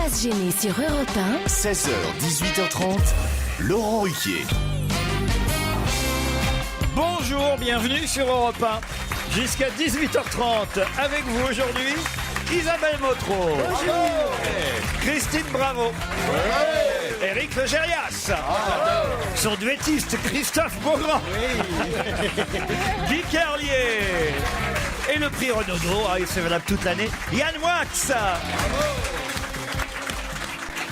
Face gênée sur Europe 1. 16h, 18h30, Laurent Ruquier. Bonjour, bienvenue sur Europe 1. Jusqu'à 18h30, avec vous aujourd'hui, Isabelle Motro. Bonjour. Christine Bravo. Éric Legérias. Son duettiste Christophe Beaugrand. Guy Carlier. Et le prix Renaudot, il se valable toute l'année, Yann Wax.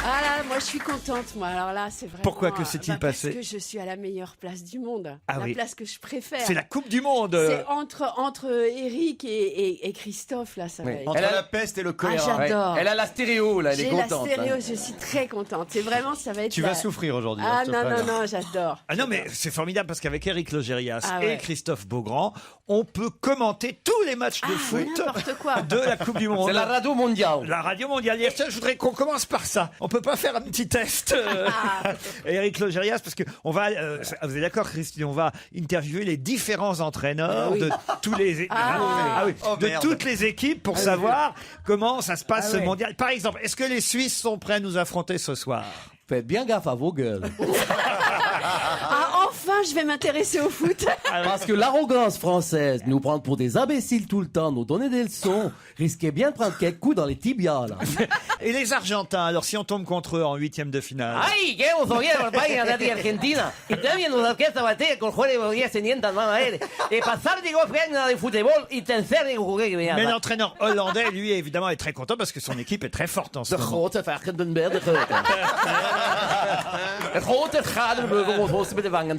Ah là, moi je suis contente, moi. Alors là, c'est vraiment... Pourquoi, que s'est-il passé? Parce que je suis à la meilleure place du monde. Ah la oui. place que je préfère. C'est la Coupe du Monde. C'est entre Eric et Christophe, là, ça va être... Elle a la peste et le choléra. Ah, j'adore. Elle a la stéréo, là, elle est J'ai la contente. stéréo, je suis très contente. C'est vraiment, ça va être... Tu vas souffrir aujourd'hui. Ah hein, je te non, préviens. non, j'adore. Ah non, mais c'est formidable parce qu'avec Éric Legérias Ah ouais. et Christophe Beaugrand, on peut commenter tous les matchs de foot n'importe quoi. de la Coupe du Monde. C'est la radio mondiale. La radio mondiale. Et tiens, je voudrais qu'on commence par ça. On peut pas faire un petit test, Éric Legérias, parce que on va. Vous êtes d'accord, Christine? On va interviewer les différents entraîneurs de tous les de toutes les équipes pour savoir comment ça se passe ce mondial. Par exemple, est-ce que les Suisses sont prêts à nous affronter ce soir? Faites bien gaffe à vos gueules. Ah, enfin, je vais m'intéresser au foot. Parce que l'arrogance française, nous prendre pour des imbéciles tout le temps, nous donner des leçons, risquait bien de prendre quelques coups dans les tibias, là. Et les Argentins, alors si on tombe contre eux en huitième de finale? ¡Ay, qué euforia por el país de Argentina! Y también nos orquesta batea con juegos de ascendientes más a él. Y pasar de golpe de fútbol y tercer de jugué que Mais l'entraîneur hollandais, lui, évidemment, est très content parce que son équipe est très forte en ce De moment. grote Varkendenberg, de grote. Het grote Schadenburger was met de wangen.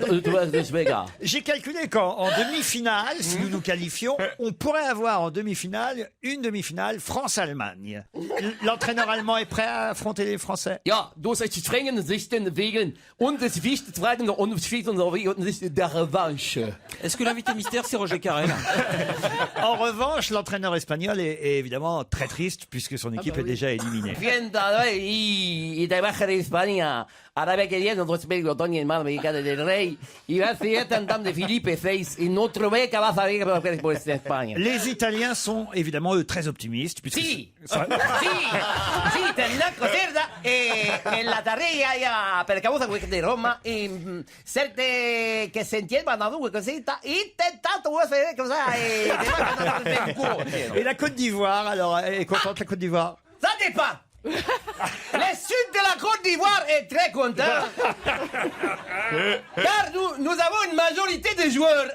Dus mega. J'ai calculé qu'en demi-finale, si nous nous qualifions, on pourrait avoir en demi-finale une demi-finale France-Allemagne. L'entraîneur allemand est prêt à affronter les Français? Ja, door zijn strenge zichten wegen und des wichtigsten und der Revanche. Est-ce que l'invité mystère, c'est Roger Carrel? En revanche, l'entraîneur espagnol est évidemment très triste puisque son équipe est déjà éliminée. y te baja de España. Arabia queriendo dos médicos Tony el mal mexicano del rey y va a ser tan de Felipe VI y otro beca va a saber que por España. Les Italiens sont évidemment eux très optimistes puisque Sí, sí, tendrá coserda en la tarea ya per causa de Roma y certe que se entienda una cosita y tentato vuoi sapere cosa et la Côte d'Ivoire, alors elle est contente la Côte d'Ivoire? Ça dépend. Le sud de la Côte d'Ivoire est très content. Car nous avons une majorité de joueurs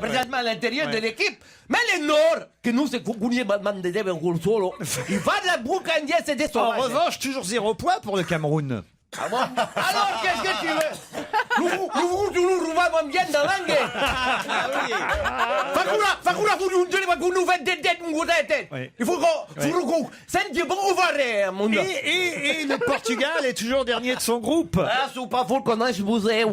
présentement à l'intérieur de l'équipe. Mais le nord, que nous c'est solo, il va de la boucandier, c'est des En sauvages. revanche, toujours 0 point pour le Cameroun. Ah bon? Alors, qu'est-ce que tu veux? Nous rouvons bien dans l'angle. Fakura, vous nous faites des têtes, Oui. il faut qu'on c'est bon ouvert, mon gars. Et le Portugal est toujours dernier de son groupe. Ah, sou pas fort qu'on ache museu.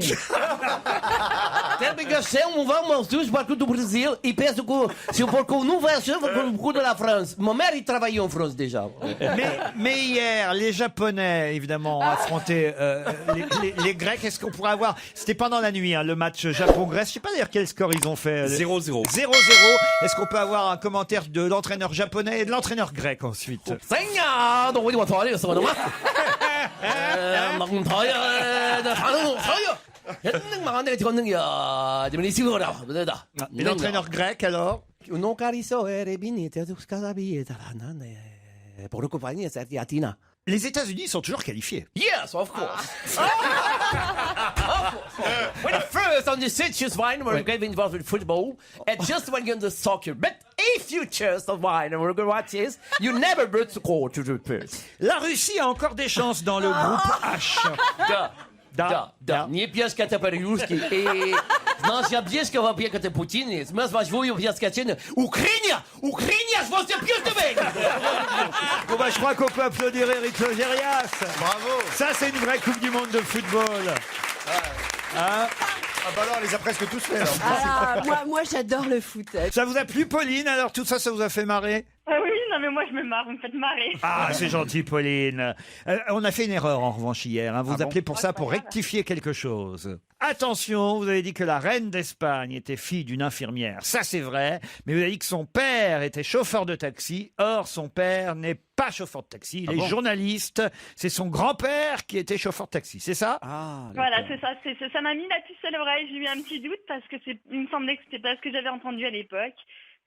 Tem ligação, vamos tous partout do Brasil e penso que se for qu'on nous va sur beaucoup de la France. Mon mère, il travaillait en France déjà. Mais hier, les Japonais, évidemment, ont affronté les Grecs. Est-ce qu'on pourrait avoir... C'était pendant la nuit, hein, le match Japon-Grèce. Je sais pas d'ailleurs quel score ils ont fait. 0-0. 0-0. Est-ce qu'on peut avoir un commentaire de l'entraîneur japonais et de l'entraîneur grec ensuite? Senha, donc oui, on va parler de ça. Et l'entraîneur grec alors? Non cariso ere binite tu scasabita pour le compagnie Sertiatina. Les États-Unis sont toujours qualifiés. Yes, of course. When first on the citrus wine, we're getting involved with football, and just when you're in the soccer, but a futures of wine, and we're going to watch this, you never but score to the first. La Russie a encore des chances dans le groupe H. Да. Не пьяска Переюшки. И наша пьеска во пьяка Путин. Мы с вашей пьеска Чечен. Украина, je pense que plus de mec. Bon bah, je crois qu'on peut applaudir Éric Legérias. Bravo. Ça, c'est une vraie Coupe du Monde de football. Hein? Ah bah alors, elle les a presque tous fait. Alors. Ah, moi j'adore le foot. Ça vous a plu, Pauline? Alors tout ça, ça vous a fait marrer? Ah oui, non mais moi je me marre, vous me faites marrer. Ah, c'est gentil, Pauline. On a fait une erreur, en revanche, hier. Hein. Vous appelez pour ça, pour rectifier quelque chose. Attention, vous avez dit que la reine d'Espagne était fille d'une infirmière. Ça, c'est vrai. Mais vous avez dit que son père était chauffeur de taxi. Or, son père n'est pas chauffeur de taxi. Il est journaliste. C'est son grand-père qui était chauffeur de taxi. C'est ça? Voilà, c'est ça. Ça m'a mis la puce à l'oreille. J'ai eu un petit doute parce que il me semblait que c'était pas ce que j'avais entendu à l'époque.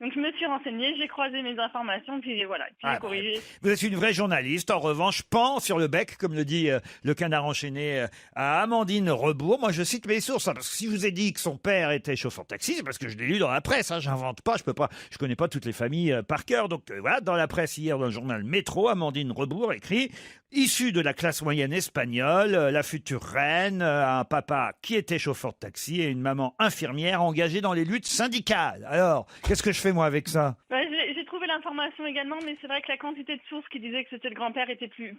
Donc je me suis renseignée, j'ai croisé mes informations, puis voilà, puis j'ai corrigé. Vous êtes une vraie journaliste. En revanche, pan sur le bec, comme le dit le canard enchaîné à Amandine Rebourg. Moi, je cite mes sources, hein, parce que si je vous ai dit que son père était chauffeur de taxi, c'est parce que je l'ai lu dans la presse. Hein, j'invente pas, je connais pas toutes les familles par cœur. Donc voilà, dans la presse hier, dans le journal Métro, Amandine Rebourg écrit: issue de la classe moyenne espagnole, la future reine a un papa qui était chauffeur de taxi et une maman infirmière engagée dans les luttes syndicales. Alors, qu'est-ce que je fais moi avec ça? Ouais, j'ai trouvé l'information également, mais c'est vrai que la quantité de sources qui disaient que c'était le grand-père était plus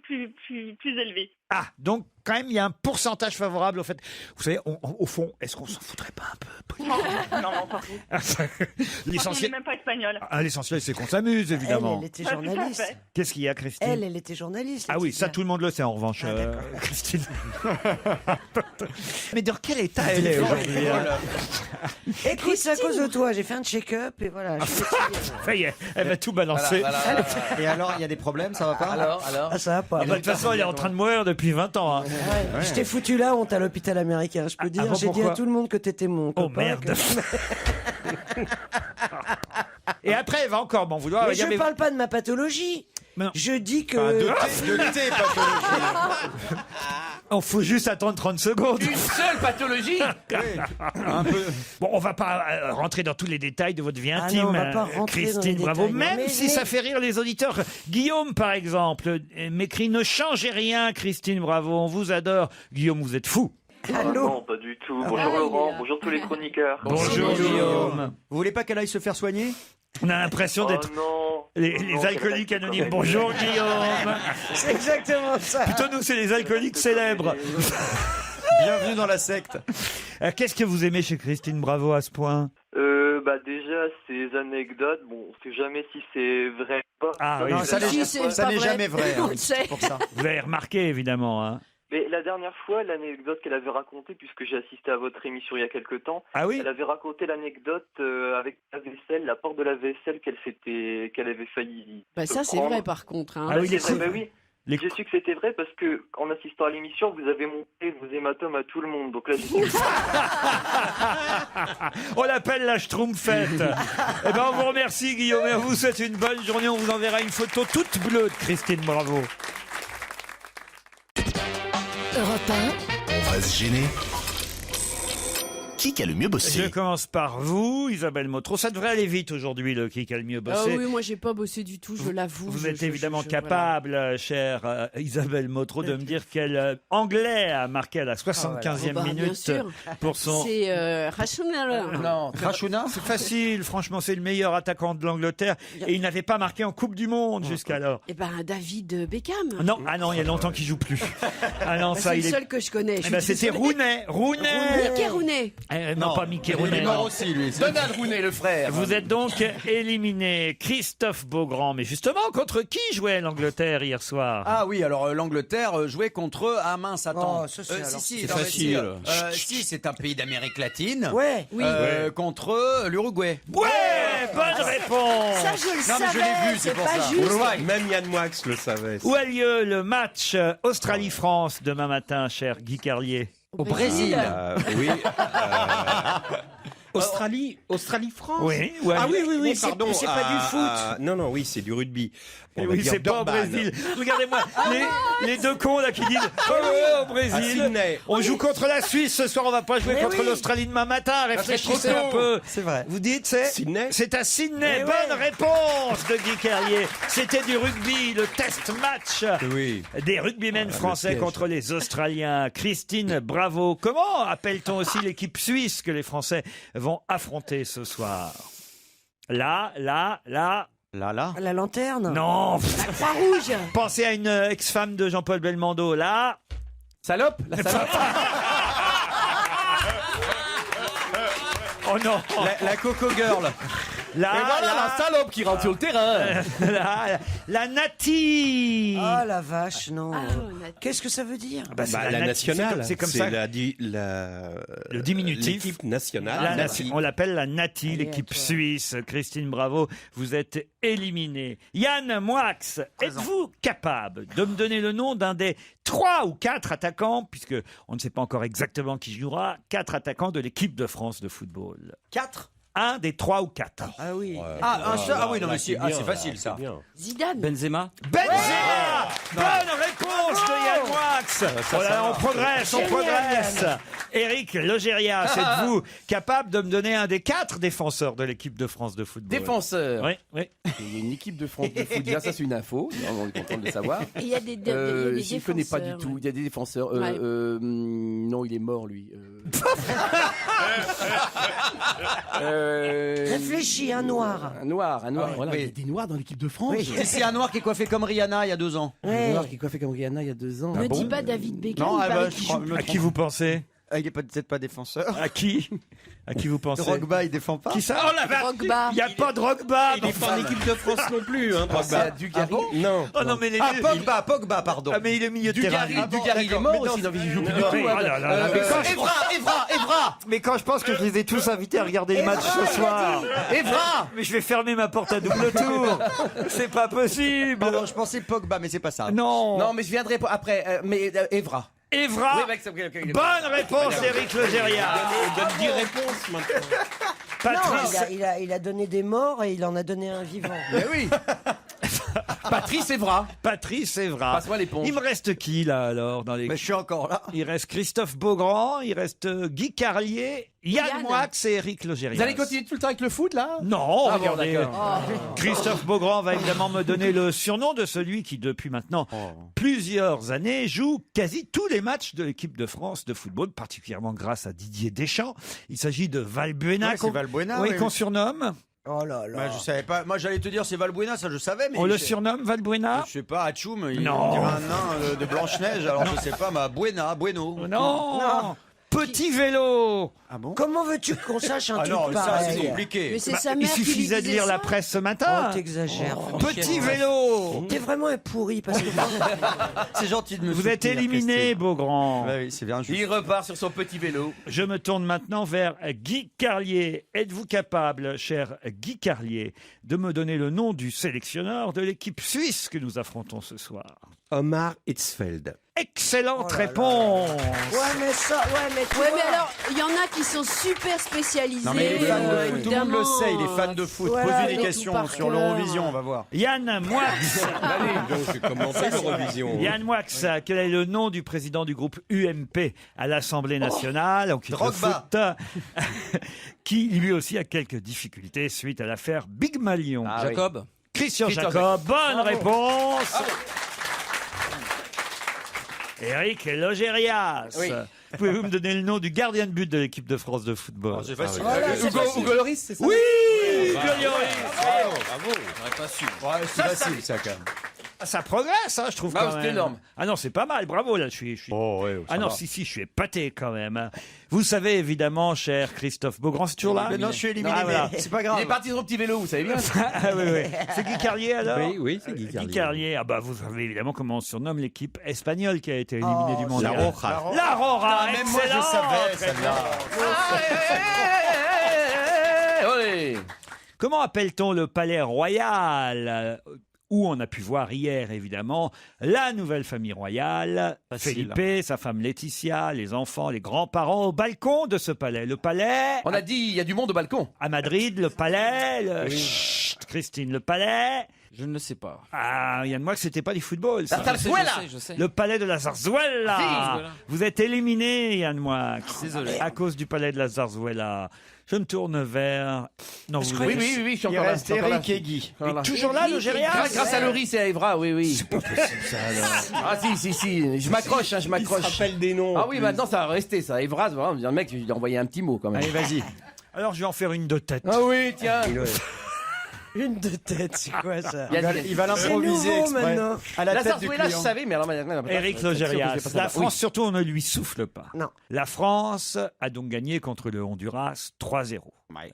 élevée. Ah, donc quand même, il y a un pourcentage favorable au fait. Vous savez, au fond, est-ce qu'on s'en foutrait pas un peu, Pauline? Non, pas vous. L'essentiel, même pas espagnol. l'essentiel, c'est qu'on s'amuse, évidemment. Elle était journaliste. Qu'est-ce qu'il y a, Christine? Elle était journaliste. Ah oui, ça tout le monde le sait en revanche, Christine. Mais dans quel état elle est aujourd'hui? Écoute, c'est à cause de toi, j'ai fait un check-up et voilà. Ça y est, elle va tout balancer. Et alors, il y a des problèmes, ça va pas? Alors Ah, ça va pas. De toute façon, elle est en train de mourir depuis 20 ans. Hein. Ouais. Je t'ai foutu là, honte à l'hôpital américain. Je peux dire, bon, j'ai dit pourquoi? à tout le monde que t'étais mon copain. Oh merde. Et après, elle va encore m'en vouloir. Mais je ne parle pas de ma pathologie. Non. Je dis que... De thé, pathologie. On faut juste attendre 30 secondes. Une seule pathologie. Un peu. Bon, on va pas rentrer dans tous les détails de votre vie Ah intime, non, on va pas rentrer dans Christine les Bravo. détails. Même Mais- si ça fait rire les auditeurs. Guillaume, par exemple, m'écrit: ne changez rien, Christine Bravo. On vous adore. Guillaume, vous êtes fou. Allô? Non, pas du tout. Bonjour Laurent, bonjour tous les chroniqueurs. Bonjour, Guillaume. Vous voulez pas qu'elle aille se faire soigner? On a l'impression Oh d'être non. les alcooliques anonymes. Bonjour, Guillaume. C'est exactement ça. Plutôt nous, c'est les alcooliques célèbres. Bienvenue dans la secte. Qu'est-ce que vous aimez chez Christine Bravo à ce point? Déjà, ces anecdotes, bon, on sait jamais si c'est vrai ou pas. Ah oui. Non, ça Si, n'est c'est ça pas n'est vrai. jamais vrai. On hein, le sait. c'est pour ça. Vous avez remarqué, évidemment. Hein. Mais la dernière fois, l'anecdote qu'elle avait racontée, puisque j'ai assisté à votre émission il y a quelque temps, Ah oui? elle avait raconté l'anecdote avec la vaisselle, la porte de la vaisselle qu'elle avait failli. Bah ça, c'est prendre. vrai par contre. Hein. Ah oui, C'est les vrai, coups. bah oui. Les J'ai su que c'était vrai parce que, en assistant à l'émission, vous avez montré vos hématomes à tout le monde. Donc là, j'ai dit, On l'appelle la Schtroumpfette. Eh ben, on vous remercie, Guillaume, et on vous souhaite une bonne journée. On vous enverra une photo toute bleue de Christine Bravo. Europe 1, On va se gêner. Qui a le mieux Je bossé? commence par vous, Isabelle Motro. Ça devrait aller vite aujourd'hui, le qui a le mieux Ah bossé. oui, moi j'ai pas bossé du tout, je l'avoue. Vous Je- êtes je- évidemment je- capable, chère Isabelle Motro, de me dire quel anglais a marqué à la 75e Oh bah, bien minute sûr. pour son... C'est rationnel. Non, Krashuna? C'est facile, franchement, c'est le meilleur attaquant de l'Angleterre. Et il n'avait pas marqué en Coupe du Monde jusqu'alors. Eh ben David Beckham. Non, ah non, il y a longtemps qu'il joue plus. Ah non, Bah, ça, c'est le il est... seul que je connais. Eh ben, c'était Rooney. Mickey Rooney. Non, pas Mickey Il Rooney. est mort non. aussi, lui. Donald Rooney, le frère. Vous êtes donc éliminé. Christophe Beaugrand. Mais justement, contre qui jouait l'Angleterre hier soir? Ah oui, alors l'Angleterre jouait contre... Ah mince, attends. Oh, ça, c'est alors- si, c'est non, mais facile. Si, c'est un pays d'Amérique latine. Ouais. Oui. Contre l'Uruguay. Ouais, bonne réponse. Ça, je le Non, mais savais. je l'ai vu, c'est pour pas ça. juste. Même Yann Moix le savait. Où a lieu le match Australie-France demain matin, cher Guy Carlier? Au Brésil. Oui. Australie-France. Oui. Où a Ah lieu- oui, Mais c'est- pardon. c'est pas du foot. Non, oui, c'est du rugby. On va Oui, dire c'est pas au Durban. Brésil. Regardez-moi, les deux cons là qui disent au À Brésil. Sydney. On joue contre la Suisse ce soir, on va pas jouer Mais contre oui. l'Australie demain matin. Réfléchissez trop un tôt. peu. C'est vrai. Vous dites c'est Sydney. C'est à Sydney. Eh Bonne ouais. réponse de Guy Carlier. C'était du rugby, le test match Oui. des rugbymen français piège. contre les Australiens. Christine Bravo. Comment appelle-t-on aussi l'équipe suisse que les Français vont affronter ce soir? Là. Là. La lanterne. Non. La Croix-Rouge. Pensez à une ex-femme de Jean-Paul Belmondo. Là. Salope. La salope. Oh non. La Coco Girl. Et voilà la salope qui rentre sur le terrain. La Nati. Oh la vache, non. Ah, Nati. Qu'est-ce que ça veut dire? Bah, c'est la Nati. nationale. C'est comme ça. Le diminutif. L'équipe nationale. La Nati. Nati. On l'appelle la Nati, Allez, l'équipe à toi. suisse. Christine Bravo, vous êtes éliminée. Yann Moix, êtes-vous capable de me donner le nom d'un des 3 ou 4 attaquants, puisque on ne sait pas encore exactement qui jouera, 4 attaquants de l'équipe de France de football? 4. Un des 3 ou 4. Ah oui. Ah oui, non, mais c'est facile ça. Zidane. Benzema. Benzema. Bonne réponse de Yann Moix. Oh là là, on progresse, on Génial, progresse. Yann. Éric Logérias, êtes-vous capable de me donner un des 4 défenseurs de l'équipe de France de football? Défenseur. Oui, oui. Il y a une équipe de France de foot. Déjà, ça c'est une info. On est content de le savoir. Et il y a des, il y a des Je ne connais pas du défenseurs, tout. ouais. Il y a des défenseurs. Ouais. Non, il est mort lui. Réfléchis, un noir. Un noir. Voilà, oui. il y a des noirs dans l'équipe de France. Oui. C'est un noir qui est coiffé comme Rihanna il y a 2 ans. Un Ouais. noir qui est coiffé comme Rihanna il y a 2 ans. Ne dis pas David Beckham. Non, il ah paraît bah, qu'il je crois- joue me plus. À qui vous pensez? Il est peut-être pas défenseur. À qui? À qui vous pensez? Drogba, il défend pas. Qui ça? Oh la vache! Drogba. Il n'y a pas Drogba! Il est pas en équipe de France non plus, hein, C'est Drogba. à Dugarry. Non. Oh non, mais les Pogba, pardon. Ah, mais il est milieu de terrain. Dugarry, il est mort aussi. Non, mais il joue plus du tout. Oh là là là. Mais quand je- Evra. Mais quand je pense que je les ai tous invités à regarder le match ce soir. Evra. Mais je vais fermer ma porte à double tour. C'est pas possible. Pardon, je pensais Pogba, mais c'est pas ça. Non. Non, mais je viendrai après. Mais Evra. Evra. Oui, mec, c'est ok. Bonne réponse, Éric Logérias. Donne 10 réponses maintenant. Patrice. Il a donné des morts et il en a donné un vivant. Mais oui. Patrice Evra. Patrice Evra. Passe-moi l'éponge. Il me reste qui là alors dans les... Mais je suis encore là. Il reste Christophe Beaugrand, il reste Guy Carlier, Yann Yann. Moix et Éric Logérias. Vous allez continuer tout le temps avec le foot là? Non, Ah bon, regardez. d'accord. Christophe Beaugrand va évidemment me donner le surnom de celui qui, depuis maintenant plusieurs années, joue quasi tous les matchs de l'équipe de France de football, particulièrement grâce à Didier Deschamps. Il s'agit de Valbuena, Ouais, c'est Valbuena, oui. qu'on surnomme. Oh là là. Bah, je savais pas. Moi, j'allais te dire c'est Valbuena, ça je savais, mais On le je- surnomme Valbuena. Je sais pas, Atchoum, il Non. dirait un nain de Blanche-Neige, alors je sais pas, ma Bueno. Non. Petit vélo. Ah bon? Comment veux-tu qu'on sache un Ah truc non, ça pareil? c'est compliqué. Mais c'est Bah, sa il mère qui lui suffisait de disait lire la ça. presse ce Oh, matin. t'exagères. Petit vélo. T'es vraiment un pourri parce que C'est gentil de me Vous êtes soutenir, éliminé, Christine. Beaugrand. Ouais, oui, c'est bien juste. Il repart sur son petit vélo. Je me tourne maintenant vers Guy Carlier. Êtes-vous capable, cher Guy Carlier, de me donner le nom du sélectionneur de l'équipe suisse que nous affrontons ce soir? Omar Hitzfeld. Excellente Oh là là. réponse. Ouais, mais ça, tu Ouais, vois. mais alors, il y en a qui sont super spécialisés. Non mais il est fan de foot, tout le monde évidemment. le sait, il est fan de foot. Voilà, Pose-lui il des est questions tout par sur cœur. l'Eurovision, on va voir. Yann Moix. Donc j'ai commencé l'Eurovision. Yann Moix, quel est le nom du président du groupe UMP à l'Assemblée nationale, en quitte le Drogba. foot, qui lui aussi a quelques difficultés suite à l'affaire Big Malion. Ah, Jacob. Christian Christian Jacob, bonne réponse. Éric Logérias. Oui. Pouvez-vous me donner le nom du gardien de but de l'équipe de France de football? C'est facile. Hugo Loris, c'est ça? Oui, Hugo Lloris. Ouais, c'est facile ça quand même. Ça progresse, hein, je trouve. Ah, quand c'est même. énorme. Ah non, c'est pas mal. Bravo, là, je suis. Oh, ouais, Ah non, si, je suis épaté quand même. hein. Vous savez évidemment, cher Christophe Beaugrand, c'est toujours là. Mais non, je suis éliminé, Ah, voilà. mais c'est pas Il grave. est parti sur son petit vélo, vous savez bien. Ah oui, oui. C'est Guy Carlier alors? Oui, c'est Guy Carlier. Guy Carlier. Ah bah vous savez évidemment comment on surnomme l'équipe espagnole qui a été éliminée du mondial. La Roja. La Roja. Ah, même moi je excellente savais celle-là. Ouais. Comment appelle-t-on le palais royal où on a pu voir hier, évidemment, la nouvelle famille royale, Facile. Felipe, sa femme Laetitia, les enfants, les grands-parents au balcon de ce palais. Le palais, On a dit, il y a du monde au balcon. à Madrid, le palais, Chut, Christine, le palais. Je ne sais pas. Ah, Yann Moix, c'était pas du football, ça. La Zarzuela. Je sais. Le palais de la Zarzuela. Si. Vous êtes éliminé, Yann Moix. Désolé. À cause du palais de la Zarzuela. Je me tourne vers... Non, vous Oui, êtes- oui, je suis Il encore là. reste je suis encore là. Eric et Guy. Voilà. Toujours là, le Gérias? Grâce à Loris et à Evra, oui. C'est pas possible ça alors. Ah si. Je m'accroche, je Il m'accroche. se rappelle des noms. Ah oui, maintenant ça va rester ça. Evra, voilà, le mec, je lui ai envoyé un petit mot quand même. Allez, vas-y. Alors, je vais en faire une de tête. Ah oui, tiens. Une de tête, c'est quoi ça? Il va l'improviser nouveau, exprès. maintenant. À la La tête du Zarzuela, je client. savais, mais alors... Éric Logérias, la France surtout on ne lui souffle pas. Non. La France a donc gagné contre le Honduras 3-0.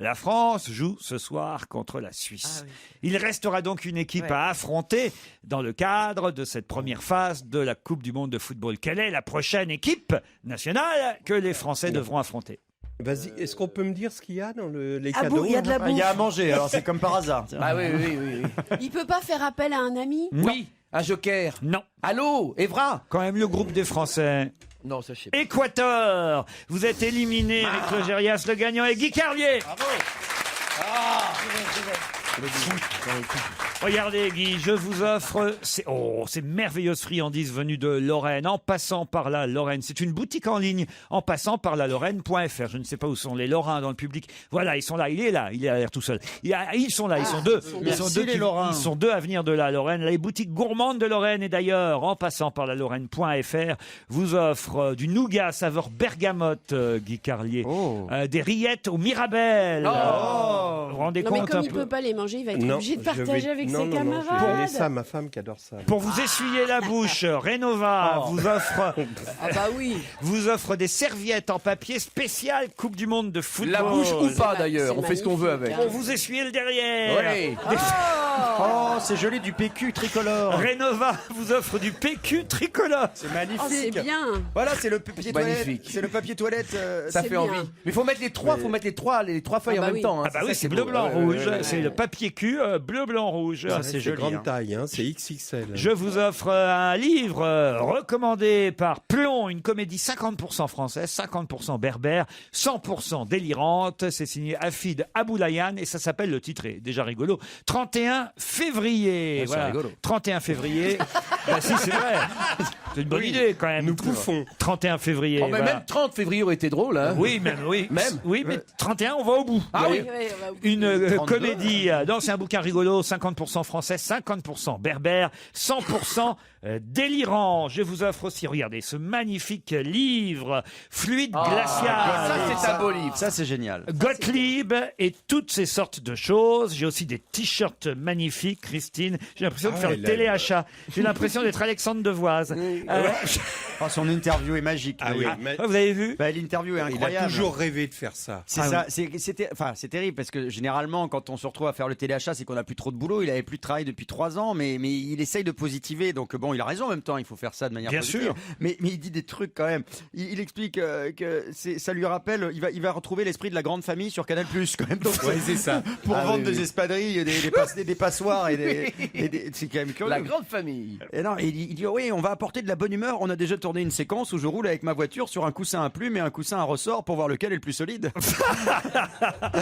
La France joue ce soir contre la Suisse. Il restera donc une équipe à affronter dans le cadre de cette première phase de la Coupe du monde de football. Quelle est la prochaine équipe nationale que les Français devront affronter? Vas-y, est-ce qu'on peut me dire ce qu'il y a dans les Ah cadeaux bon, il y a de la là Il y a à bouffe. manger, alors c'est comme par hasard. tiens. Ah oui. Il peut pas faire appel à un ami? Oui, un joker. Non. Allô, Evra? Quand même le groupe des Français. Non, ça je sais pas. Équateur, vous êtes éliminé, Eric Logérias. Le gagnant est Guy Carlier. Regardez Guy, je vous offre ces merveilleuses friandises venues de Lorraine, en passant par la Lorraine. C'est une boutique en ligne, en passant par la Lorraine.fr. Je ne sais pas où sont les Lorrains dans le public. Voilà, ils sont là, il est à l'air tout seul. Ils sont là, ils sont deux. Ils sont deux à venir de la Lorraine. Les boutiques gourmandes de Lorraine, et d'ailleurs, en passant par la Lorraine.fr, vous offrent du nougat saveur bergamote, Guy Carlier. Des rillettes au Mirabelle. Vous vous rendez Non, mais compte comme un il peu peut pas les manger, il va être obligé de partager avec ses je vais camarades. donner ça à ma femme qui adore ça. Pour vous essuyer la bouche, Renova vous offre Ah bah oui. vous offre des serviettes en papier spécial Coupe du monde de football. La bouche ou pas C'est d'ailleurs, on fait ce qu'on veut avec. Pour vous essuyer le derrière. Ouais. Oh, c'est joli du PQ tricolore. Renova vous offre du PQ tricolore. C'est Oh, magnifique. c'est bien. Voilà, c'est le papier Magnifique. toilette. C'est le papier toilette. Ça C'est fait bien. envie. Mais faut mettre les trois, les trois feuilles Ah bah en même oui. temps. hein. Ah bah oui, ça, c'est beau. bleu, blanc, Ouais, rouge. ouais, ouais. C'est le papier cul bleu, blanc, rouge. Ça, c'est joli, grande hein. taille, hein, c'est XXL. Je vous offre un livre recommandé par Plon, une comédie 50% française, 50% berbère, 100% délirante. C'est signé Afid Aboulayan et ça s'appelle, le titre est déjà rigolo, 31 février. c'est rigolo. 31 février. Bah si, c'est vrai. C'est une bonne idée quand même. Nous pouffons. 31 février. Oh, mais voilà. même 30 février aurait été drôle. Hein. Oui, même, oui. Même Oui, mais 31, on va au bout. Ah oui. Ouais, on va oublier. Une 32. comédie, non, c'est un bouquin rigolo, 50% français, 50% berbère, 100% délirant. Je vous offre aussi, regardez, ce magnifique livre, Fluide glacial. Ça, c'est un beau livre. Ça, c'est génial. Gottlieb et toutes ces sortes de choses. J'ai aussi des t-shirts magnifiques, Christine. J'ai l'impression de Ah faire ouais, le là, téléachat. J'ai l'impression d'être Alexandre Devoise. Oh, son interview est magique. Ah oui, d'ailleurs. mais Vous avez vu? Bah, l'interview est il a incroyable. toujours rêvé de faire ça. C'est ça, c'est terrible parce que généralement quand on se retrouve à faire le téléachat, c'est qu'on a plus trop de boulot. Il avait plus de travail depuis 3 ans, mais il essaye de positiver. Donc bon, il a raison en même temps. Il faut faire ça de manière Bien positive. sûr. Mais il dit des trucs quand même. Il explique que ça lui rappelle. Il va retrouver l'esprit de la grande famille sur Canal+ quand même. Donc, Ouais, c'est ça. pour Ah, vendre oui, des oui. espadrilles, des passoires c'est quand même curieux. La grande famille. Et non, il dit oui, on va apporter de la bonne humeur. On a déjà tourné une séquence où je roule avec ma voiture sur un coussin à plumes et un coussin à ressort pour voir lequel est le plus solide.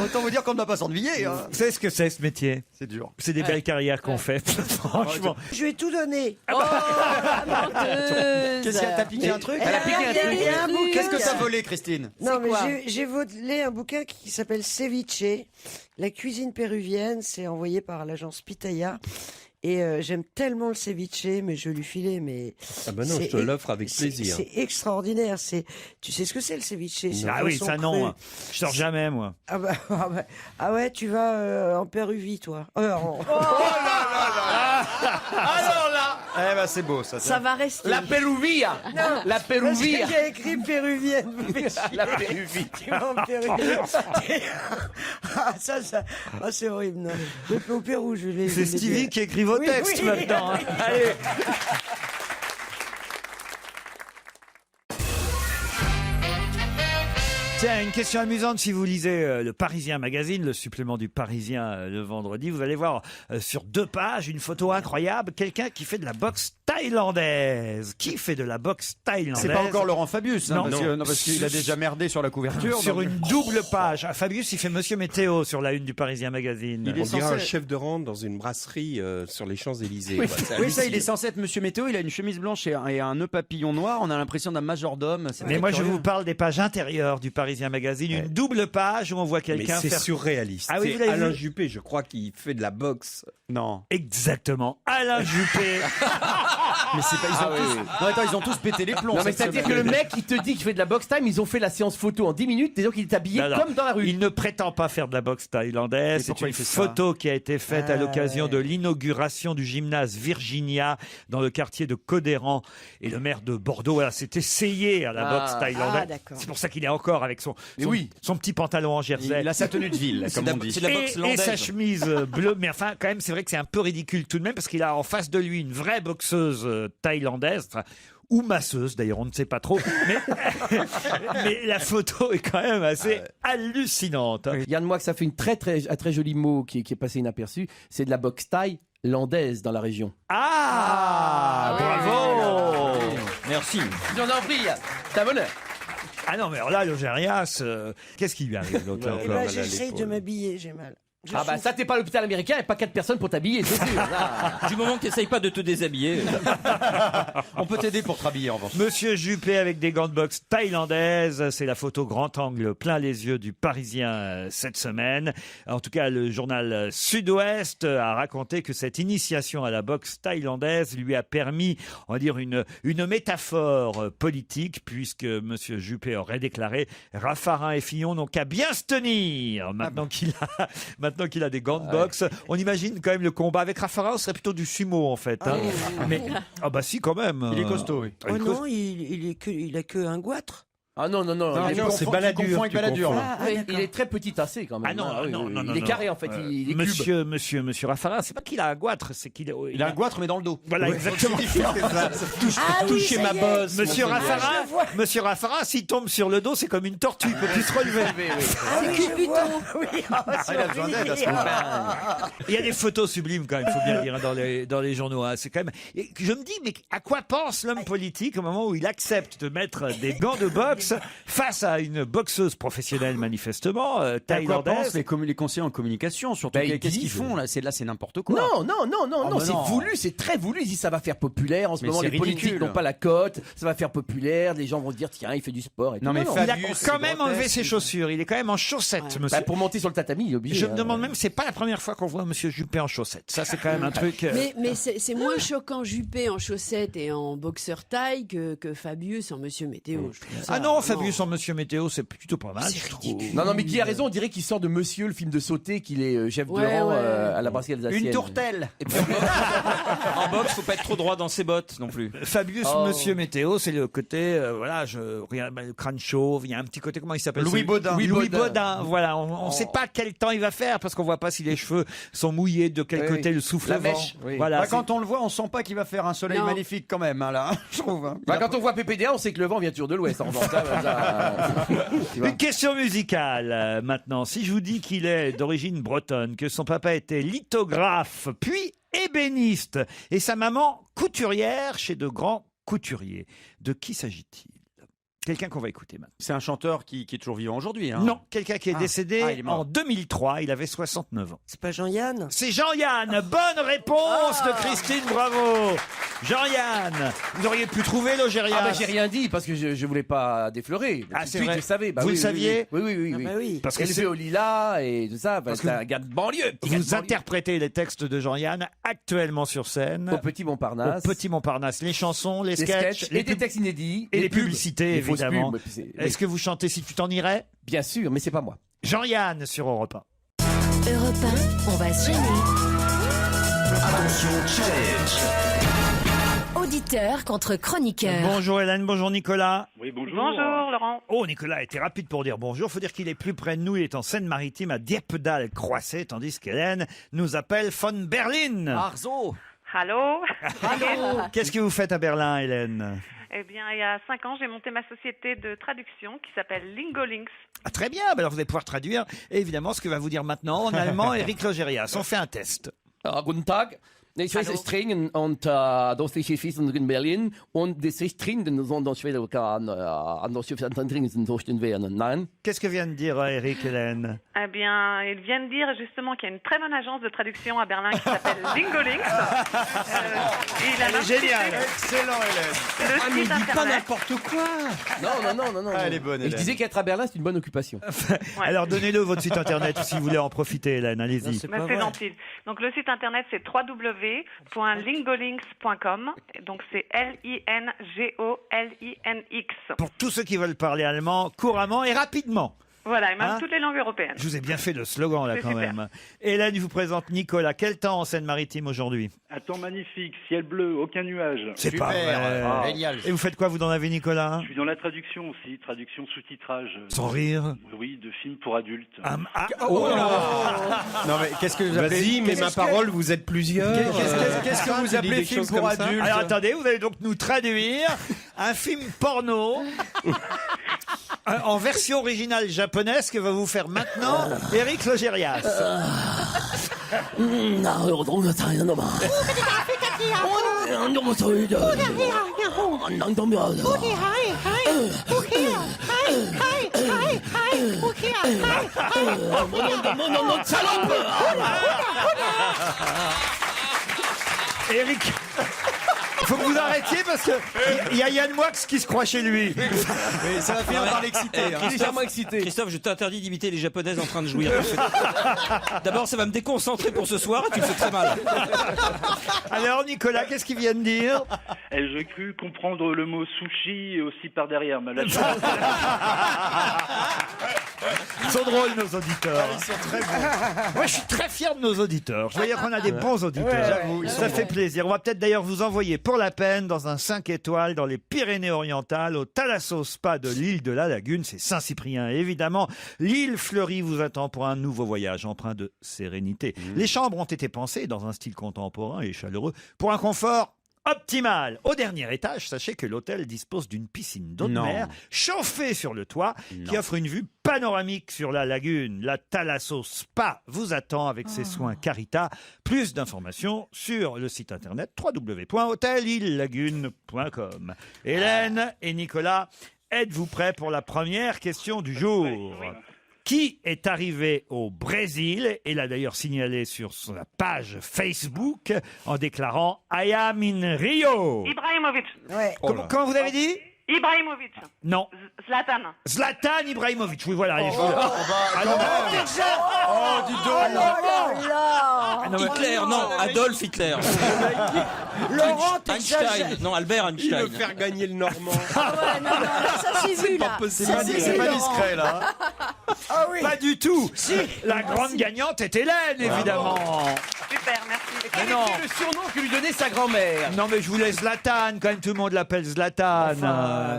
Autant vous dire qu'on ne va pas s'ennuyer. Hein. Vous savez ce que c'est, ce métier? C'est dur. C'est des belles carrières qu'on fait, franchement. Je lui ai tout donné. Oh, menteuse. Qu'est-ce qu'elle t'a piqué un truc Elle a piqué un truc. il y a un bouquin. Qu'est-ce que t'as volé, Christine? Non, mais quoi j'ai volé un bouquin qui s'appelle Ceviche, la cuisine péruvienne. C'est envoyé par l'agence Pitaya. Et j'aime tellement le ceviche, mais je lui filais, mais... Ah bah non, je te l'offre avec plaisir. C'est extraordinaire. Tu sais ce que c'est le ceviche? C'est Ah un oui, poisson ça cru. non. Je sors jamais, moi. Ah ouais, tu vas en Péruvie, toi. Alors là, Eh ben c'est beau ça. Ça va rester. la Péruvia. Non, La parce que Péruvia. j'ai écrit péruvienne. La Péruvie. Tu vas en Péruvie. Ah, c'est horrible. Non. Je vais au Pérou, je vais. C'est Stevie qui écrit vos Oui, textes oui. maintenant. hein. Allez. Tiens, une question amusante. Si vous lisez le Parisien Magazine, le supplément du Parisien le vendredi, vous allez voir sur 2 pages une photo incroyable. Quelqu'un qui fait de la boxe thaïlandaise. Qui fait de la boxe thaïlandaise? C'est pas encore Laurent Fabius, hein, Non. parce qu'il a déjà merdé sur la couverture. Sur donc- une double page. Ah, Fabius, il fait Monsieur Météo sur la une du Parisien Magazine. Il est On dirait censé- un chef de rente dans une brasserie sur les Champs-Élysées. Oui, quoi. C'est oui, ça, il est hallucinant. censé être Monsieur Météo. Il a une chemise blanche et un nœud papillon noir. On a l'impression d'un majordome. C'est Mais très moi, je curieux. vous parle des pages intérieures du Parisien Magazine. Une double page où on voit Mais quelqu'un c'est faire... surréaliste. Ah oui, C'est vous l'avez Alain vu Juppé, je crois qu'il fait de la boxe. Non. Exactement. Alain Juppé. Mais c'est pas. Non, attends, ils ont tous pété les plombs. Non, mais cette c'est-à-dire que semaine. le mec, il te dit qu'il fait de la boxe time, ils ont fait la séance photo en 10 minutes, disons qu'il est habillé Non, non. comme dans la rue. Il ne prétend pas faire de la boxe thaïlandaise. Mais C'est pourquoi une il fait ça photo qui a été faite à l'occasion de l'inauguration du gymnase Virginia dans le quartier de Codéran. Et le maire de Bordeaux s'est essayé à la boxe Ah, thaïlandaise. d'accord. C'est pour ça qu'il est encore avec avec son petit pantalon en jersey. Il a sa tenue de ville, comme on dit. Et sa chemise bleue. Mais enfin, quand même, c'est vrai que c'est un peu ridicule tout de même parce qu'il a en face de lui une vraie boxeuse thaïlandaise. Ou masseuse, d'ailleurs, on ne sait pas trop. Mais la photo est quand même assez hallucinante. Yann Moix, ça fait un très joli mot qui est passé inaperçu. C'est de la boxe thaïlandaise dans la région. Bravo. Merci. J'en en prie, c'est un bonheur. Ah non, mais alors là, Logérias, qu'est-ce qui lui arrive l'autre Eh ben, j'essaye de m'habiller, j'ai mal. Ça t'es pas à l'hôpital américain et pas 4 personnes pour t'habiller, c'est sûr. Du moment que tu n'essayes pas de te déshabiller. On peut t'aider pour te rhabiller en revanche. Monsieur Juppé avec des gants de boxe thaïlandaises, c'est la photo grand angle plein les yeux du Parisien cette semaine. En tout cas, le journal Sud-Ouest a raconté que cette initiation à la boxe thaïlandaise lui a permis, on va dire, une métaphore politique, puisque Monsieur Juppé aurait déclaré « Raffarin et Fillon n'ont qu'à bien se tenir » maintenant qu'il a des gants de boxe. On imagine quand même le combat avec Raffarin, ce serait plutôt du sumo en fait. Mais bah si quand même. Il est costaud, oui. Oh non, il a que un goitre. Ah non, c'est Balladur. Il est très petit tassé quand même. Non. Il est carré en fait. Il est cube. Monsieur Raffarin, c'est pas qu'il a un goitre, c'est qu'il Il a un goitre mais dans le dos. Voilà, exactement. Touchez ma bosse. Monsieur Raffarin, s'il tombe sur le dos, c'est comme une tortue, il peut plus se relever. C'est Cupiton. Il a besoin d'aide à ce moment-là. Il y a des photos sublimes quand même, il faut bien dire, dans les journaux. C'est quand même. Et je me dis, mais à quoi pense l'homme politique au moment où il accepte de mettre des gants de boxe face à une boxeuse professionnelle manifestement thaïlandaise? Les conseillers en communication, surtout qu'est-ce qu'ils font là? C'est n'importe quoi. Non, c'est voulu, c'est très voulu. Ils disent ça va faire populaire. En ce moment, les politiques n'ont pas la cote. Ça va faire populaire. Les gens vont dire tiens, il fait du sport. Et il a quand même enlevé ses chaussures. Il est quand même en chaussettes, monsieur. Pour monter sur le tatami, il est obligé. Je me demande même, c'est pas la première fois qu'on voit Monsieur Juppé en chaussettes. Ça, c'est quand même un truc. Mais c'est moins choquant Juppé en chaussettes et en boxeur taille que Fabius en Monsieur Météo. Non, Fabius en Monsieur Météo, c'est plutôt pas mal. Non, mais Guy a raison. On dirait qu'il sort de Monsieur, le film de Sauté, qu'il est chef de rang à la brasserie alsacienne. Une tourtelle. Et puis, en boxe, faut pas être trop droit dans ses bottes non plus. Fabius Monsieur Météo, c'est le côté, le crâne chauve. Il y a un petit côté, comment il s'appelle? Louis Baudin. Louis Baudin. Voilà, on sait pas quel temps il va faire parce qu'on voit pas si les cheveux sont mouillés, de quel côté le souffle vent. Voilà. Quand on le voit, on sent pas qu'il va faire un soleil magnifique quand même, là. Je trouve. Quand on voit PPDA, on sait que le vent vient toujours de l'ouest. Une question musicale maintenant. Si je vous dis qu'il est d'origine bretonne, que son papa était lithographe, puis ébéniste, et sa maman couturière chez de grands couturiers, de qui s'agit-il? Quelqu'un qu'on va écouter maintenant. C'est un chanteur qui est toujours vivant aujourd'hui. Hein. Non, quelqu'un qui est décédé en 2003. Il avait 69 ans. C'est pas Jean-Yann? C'est Jean-Yann. Bonne réponse de Christine, bravo. Jean-Yann, vous auriez pu trouver Logérias. J'ai rien dit parce que je voulais pas déflorer. C'est vrai. Je savais. Vous le saviez? Oui. Parce que c'est au Lilas et tout ça. C'est un gars de banlieue. Vous interprétez les textes de Jean-Yann actuellement sur scène. Au Petit Montparnasse. Les chansons, les sketchs, et des textes inédits. Et les publicités, évidemment. Est-ce que vous chantez Si tu t'en irais? Bien sûr, mais c'est pas moi. Jean-Yann sur Europe 1. Europe 1, on va se gêner. Attention, challenge. Auditeur contre chroniqueur. Bonjour Hélène, bonjour Nicolas. Oui, bonjour. Bonjour Laurent. Oh, Nicolas était rapide pour dire bonjour. Faut dire qu'il est plus près de nous. Il est en Seine-Maritime, à Dieppe-Croissé, tandis qu'Hélène nous appelle von Berlin. Arzo. Allô. Qu'est-ce que vous faites à Berlin, Hélène? Eh bien, il y a 5 ans, j'ai monté ma société de traduction qui s'appelle Lingolinks. Ah, très bien, alors vous allez pouvoir traduire évidemment ce que va vous dire maintenant en allemand Eric Logérias. On fait un test. Guten Tag. Ich weiß es trinken und das ist in Berlin und das ist trinken sondern schwer kann anders trinken durch den Wehren. Nein. Qu'est-ce que vient de dire Eric, Hélène? Eh bien, il vient de dire justement qu'il y a une très bonne agence de traduction à Berlin qui s'appelle Lingolinks. Il a génial. Excellent, Hélène. Le site dis pas internet. n'importe quoi. Non. Elle est bonne. Et je disais qu'être à Berlin, c'est une bonne occupation. Alors donnez-le votre site internet si vous voulez en profiter, Hélène. Allez-y. C'est gentil. Donc le site internet c'est www.lingolinks.com. Donc c'est Lingolinx. Pour tous ceux qui veulent parler allemand couramment et rapidement. Voilà, et même Hein toutes les langues européennes. Je vous ai bien fait le slogan là C'est quand super. même. Hélène vous présente Nicolas. Quel temps en Seine-Maritime aujourd'hui? Un temps magnifique, ciel bleu, aucun nuage. C'est pas vrai. Génial. Et vous faites quoi vous dans la vie, Nicolas? Je suis dans la traduction aussi, traduction sous-titrage. Sans rire. Oui, de films pour adultes. Oh Non mais qu'est-ce que vous appelez? Vas-y, mais ma parole, vous êtes plusieurs. Qu'est-ce que vous appelez film pour adultes? Alors attendez, vous allez donc nous traduire un film porno en version originale japonaise que va vous faire maintenant Éric Logérias. Éric, il faut que vous arrêtiez parce que il y a Yann Moix qui se croit chez lui. Mais ça va finir par l'exciter. Christophe, je t'interdis d'imiter les japonaises en train de jouir. D'abord, ça va me déconcentrer pour ce soir et tu me fais très mal. Alors, Nicolas, qu'est-ce qu'il vient de dire? Et j'ai cru comprendre le mot sushi aussi par derrière. Mais là, Ils sont drôles, nos auditeurs. Ils sont très bons. Moi, je suis très fier de nos auditeurs. Je veux dire qu'on a des bons auditeurs. Ouais, j'avoue, ils Ça sont fait bons. plaisir. On va peut-être d'ailleurs vous envoyer pour la peine dans un 5 étoiles dans les Pyrénées-Orientales, au Thalasso Spa de l'île de la Lagune. C'est Saint-Cyprien, évidemment. L'île fleurie vous attend pour un nouveau voyage empreint de sérénité. Les chambres ont été pensées dans un style contemporain et chaleureux pour un confort optimal. Au dernier étage, sachez que l'hôtel dispose d'une piscine d'eau de Non. mer chauffée sur le toit qui offre une vue panoramique sur la lagune. La Thalasso Spa vous attend avec ses soins Carita. Plus d'informations sur le site internet www.hotelillagune.com. Hélène et Nicolas, êtes-vous prêts pour la première question du jour? Qui est arrivé au Brésil et l'a d'ailleurs signalé sur sa page Facebook en déclarant « I am in Rio ». Ibrahimovic. Comment vous avez dit? Ibrahimovic. Non. Zlatan. Zlatan Ibrahimovic. Oui, voilà. Oh, dis donc. Ah, non, mais- Hitler, non, Adolf Hitler. Laurent, Einstein, t'exagères. non, Albert Il veut Einstein. faire gagner le Normand. Ah ouais, non, là, ça c'est vu, là. possible. Ça, C'est pas Laurent. discret là. Ah oui. Pas du tout. La grande gagnante est Hélène, évidemment. Super, merci. Mais non. le surnom que lui donnait sa grand-mère? Non, mais je vous laisse Zlatan. Quand même, tout le monde l'appelle Zlatan.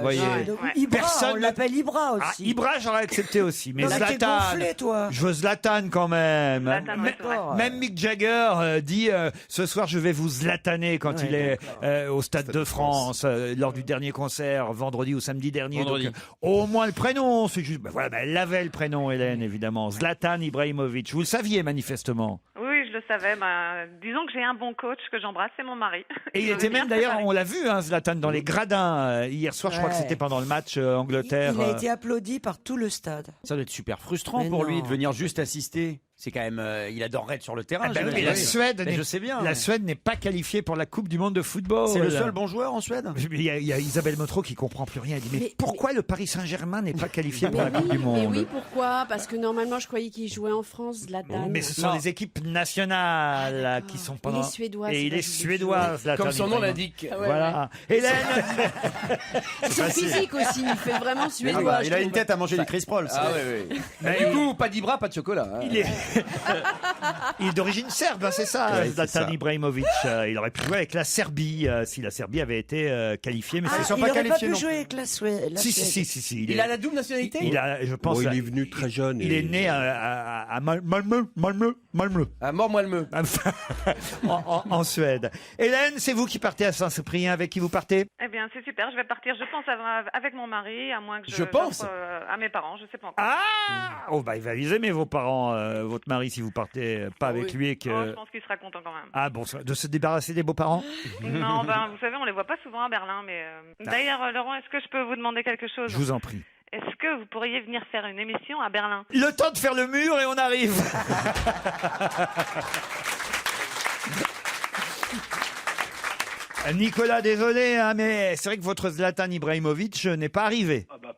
voyez. Donc, Ibra, Personne on ne- l'appelle Ibra aussi. Ah, Ibra, j'aurais accepté aussi. Mais Non, mais t'es Zlatan. gonflé, toi. Je veux Zlatan quand même. Zlatan, ouais, c'est vrai. Même Mick Jagger dit ce soir je vais vous zlataner quand Ouais, il est au Stade de France lors du dernier concert vendredi ou samedi dernier. Vendredi. Donc, au moins le prénom, c'est juste. Voilà, elle avait le prénom, Hélène, évidemment. Zlatan Ibrahimovic. Vous le saviez manifestement. Oui, je le savais. Disons que j'ai un bon coach que j'embrasse, c'est mon mari. Et il était même d'ailleurs, on l'a vu, hein, Zlatan, dans les gradins hier soir. Je crois que Ouais. c'était pendant le match Angleterre. Il a été applaudi par tout le stade. Ça doit être super frustrant Mais pour non. lui de venir juste assister. C'est quand même, il adorerait être sur le terrain. Ah bah oui, j'imagine. mais la Suède, Mais n'est- je sais bien. la mais- Suède n'est pas qualifiée pour la Coupe du Monde de football. C'est le seul bon joueur en Suède. Il y a Isabelle Motro qui comprend plus rien. Elle dit mais, Mais- pourquoi le Paris Saint-Germain n'est pas qualifié pour la Mais Coupe du mais Monde oui, pourquoi? Parce que normalement, je croyais qu'il jouait en France, Zlatan. Mais ce sont les équipes nationales qui sont pendant. Il est suédois, Et c'est il pas est du suédois. Zlatan Comme son nom Ibrahimovic. l'indique. Ah ouais, Voilà. Hélène. Son physique aussi, il fait vraiment Ah suédois. bah, je il a une trouve. tête à manger du Chris Paul. ça. Ah oui, oui. Mais Du coup, pas d'Ibra, pas de chocolat. hein. il est. Il est d'origine serbe, hein, c'est ça, Ouais, c'est Zlatan ça. Ibrahimovic. Il aurait pu jouer avec la Serbie si la Serbie avait été qualifiée, mais Ah, ils il sont pas n'aurait pas qualifiés pu non jouer avec la Suède. plus. Si. Il a la double nationalité? Il a, je pense, Bon, il est venu très jeune. il et- est né à Malmö. Ah, mort-moi le meu. en Suède. Hélène, c'est vous qui partez à Saint-Cyprien. Avec qui vous partez? Eh bien, c'est super. Je vais partir, je pense, avec mon mari, à moins que Je pense. j'offre, à mes parents. Je sais pas encore. Ah Oh, bah, il va les aimer, vos parents, votre mari, si vous partez pas avec lui et que. Oh, je pense qu'il sera content quand même. Ah bon, de se débarrasser des beaux-parents? Non, vous savez, on les voit pas souvent à Berlin, mais d'ailleurs, Laurent, est-ce que je peux vous demander quelque chose? Je vous en prie. Est-ce que vous pourriez venir faire une émission à Berlin? Le temps de faire le mur et on arrive. Nicolas, désolé, hein, mais c'est vrai que votre Zlatan Ibrahimovic n'est pas arrivé. Ah bah,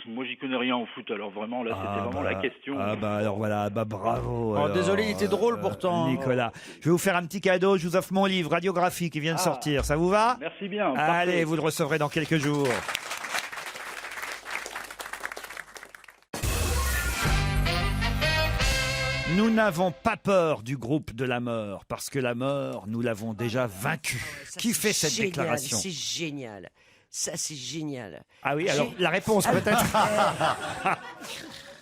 moi j'y connais rien en foot, alors vraiment là c'était vraiment la question. Ah bah alors voilà, bah bravo. Oh, alors, désolé, il était drôle pourtant. Nicolas, je vais vous faire un petit cadeau. Je vous offre mon livre radiographie qui vient de sortir. Ça vous va? Merci bien. Allez, parfait. vous le recevrez dans quelques jours. Nous n'avons pas peur du groupe de la mort, parce que la mort, nous l'avons déjà vaincue. Qui fait cette Génial, déclaration? C'est génial. Ça, c'est génial. Ah oui, alors la réponse peut-être.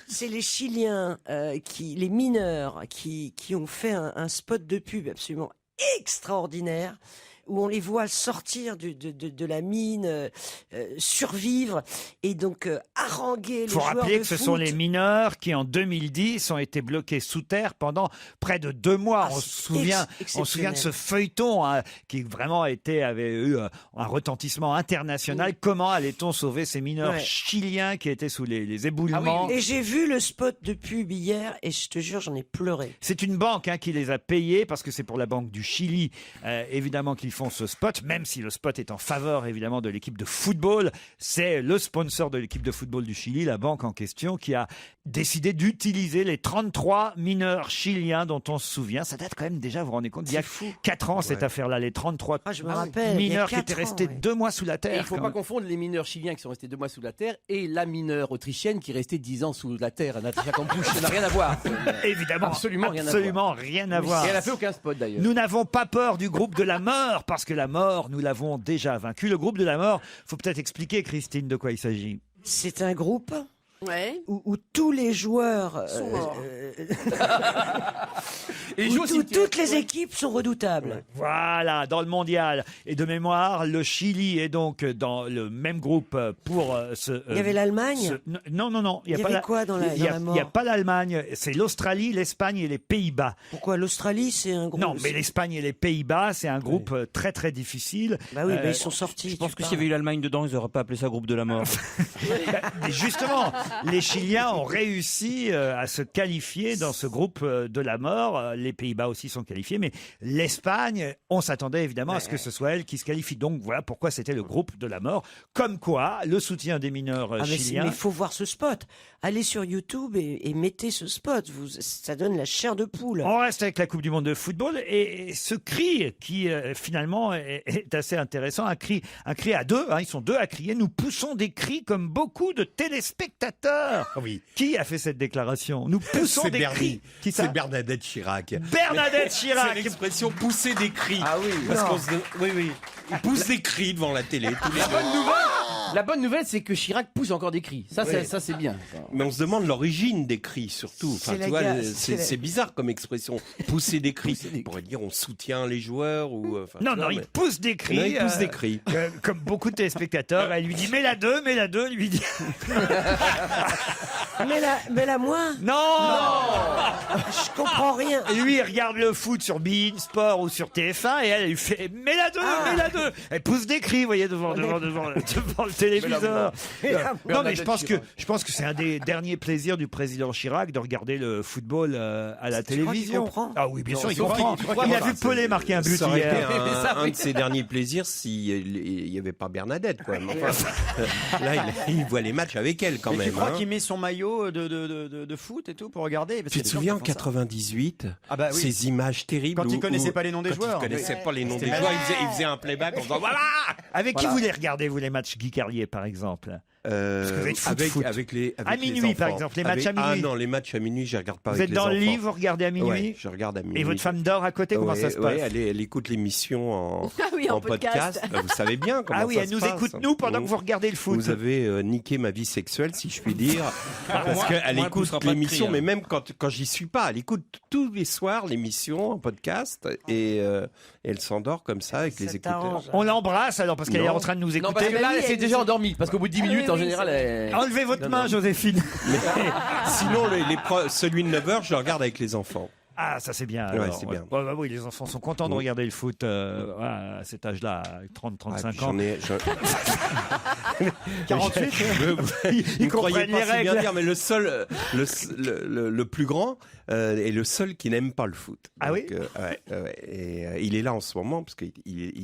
C'est les Chiliens, les mineurs, qui ont fait un spot de pub absolument extraordinaire, où on les voit sortir de la mine, survivre, et donc haranguer les Il faut joueurs rappeler de que ce foot. sont les mineurs qui, en 2010, ont été bloqués sous terre pendant près de 2 mois. On se souvient de ce feuilleton qui vraiment avait eu un retentissement international. Oui. Comment allait-on sauver ces mineurs Ouais. chiliens qui étaient sous les éboulements? Et j'ai vu le spot de pub hier, et je te jure, j'en ai pleuré. C'est une banque qui les a payés, parce que c'est pour la Banque du Chili, évidemment, qu'ils font ce spot, même si le spot est en faveur, évidemment, de l'équipe de football. C'est le sponsor de l'équipe de football du Chili, la banque en question, qui a décidé d'utiliser les 33 mineurs chiliens dont on se souvient. Ça date quand même déjà, vous vous rendez compte, il y a 4 ans, cette affaire-là, les 33 je me rappelle, il y a mineurs qui 4 étaient restés ans, 2 mois sous la Et terre. il ne faut quand pas même. confondre les mineurs chiliens qui sont restés 2 mois sous la terre et la mineure autrichienne qui est restée 10 ans sous la terre. Natacha Campouche, ça n'a rien à voir. Évidemment, Absolument rien à absolument voir. rien à voir. Et elle a fait aucun spot d'ailleurs. Nous n'avons pas peur du groupe de la mort, parce que la mort, nous l'avons déjà vaincu. Le groupe de la mort, faut peut-être expliquer, Christine, de quoi il s'agit. C'est un groupe Ouais. où tous les joueurs Sont morts. Et où toutes les équipes sont redoutables. Voilà, dans le mondial. Et de mémoire, le Chili est donc dans le même groupe pour ce... Il y avait l'Allemagne Non. Il y avait quoi dans la Il n'y mort a pas l'Allemagne. C'est l'Australie, l'Espagne et les Pays-Bas. Pourquoi l'Australie, c'est un groupe? Non, mais l'Espagne et les Pays-Bas, c'est un groupe très très difficile. Bah oui, ils sont sortis. Je pense que s'il y avait eu l'Allemagne dedans, ils n'auraient pas appelé ça groupe de la mort. Mais justement, les Chiliens ont réussi à se qualifier dans ce groupe de la mort. Les Pays-Bas aussi sont qualifiés, mais l'Espagne, on s'attendait évidemment à ce que ce soit elle qui se qualifie. Donc voilà pourquoi c'était le groupe de la mort. Comme quoi, le soutien des mineurs chiliens... Mais il faut voir ce spot. Allez sur YouTube et mettez ce spot. Ça donne la chair de poule. On reste avec la Coupe du Monde de football et ce cri qui finalement est assez intéressant, un cri à deux, ils sont deux à crier. Nous poussons des cris comme beaucoup de téléspectateurs. Oui. Qui a fait cette déclaration? Nous poussons des cris. Qui ça? C'est Bernadette Chirac. Bernadette Chirac. C'est l'expression pousser des cris. Ah oui. Parce Non. qu'on se... Oui. Il pousse des cris devant la télé tous les jours. La bonne nouvelle, c'est que Chirac pousse encore des cris. Ça, Oui. ça c'est bien. Mais on se demande l'origine des cris surtout. Enfin, C'est la tu vois, guerre, c'est bizarre comme expression. Pousser des cris. On pourrait dire on soutient les joueurs ou. Enfin, Non, tu vois, il mais- pousse des cris. Non, il pousse des cris. Comme beaucoup de téléspectateurs. Elle lui dit, mets la 2, lui dit. Mais la moins. Non, Je comprends rien. Et lui, il regarde le foot sur beIN Sport ou sur TF1 et elle lui fait mets la 2, mets la 2. Elle pousse des cris, vous voyez, devant le téléviseur. Non, mais je pense que c'est un des derniers plaisirs du président Chirac de regarder le football à la télévision. comprend Ah oui, bien Non, sûr, il sauf comprend. qu'il- Il a vu Pelé marquer un but Ça aurait été hier. un de ses derniers plaisirs s'il n'y avait pas Bernadette. Quoi. Mais enfin, là, il voit les matchs avec elle quand Mais même. tu crois hein. qu'il met son maillot de foot et tout pour regarder? Parce Tu qu'il te y a des gens souviens en qui font ça. 98, Ah bah oui. ces images terribles Quand il connaissait pas les noms des quand joueurs. il connaissait Ouais. pas les noms des C'était joueurs, magique. il faisait un playback en disant voilà. Avec qui Voilà. vous les regardez, vous, les matchs Guy Carlier, par exemple? Parce que vous êtes foot. avec les À minuit, par exemple, les matchs à minuit. Ah non, les matchs à minuit, je regarde pas Vous avec êtes les dans le enfants. lit, vous regardez à minuit? Ouais, je regarde à minuit. Et votre femme dort à côté? Comment ça se passe? Ouais, elle écoute l'émission en, Ah oui, en podcast. Vous savez bien comment Ah oui, ça elle se nous passe. écoute, nous, pendant que vous regardez le foot. Vous avez niqué ma vie sexuelle, si je puis dire. Parce moi, qu'elle elle écoute poussera pas de l'émission, cri, mais hein. même quand j'y suis pas, elle écoute tous les soirs l'émission en podcast et elle s'endort comme ça avec les écouteurs. On l'embrasse alors parce qu'elle est Non. en train de nous Non, écouter. parce que là, elle s'est déjà endormie. Parce qu'au bout de 10 minutes, en général, elle... Enlevez votre Non, main, non. Joséphine. Sinon, celui de 9h, je le regarde avec les enfants. Ah, ça c'est bien. Ouais, alors. c'est bien. Ouais, bah oui, les enfants sont contents de Oui. regarder le foot voilà, à cet âge-là, à 30-35 Ah, ans. 48. Ils ne croyez comprennent les pas si bien règles. dire, mais le seul, le plus grand est le seul qui n'aime pas le foot. Ah oui ouais. Et il est là en ce moment parce qu'il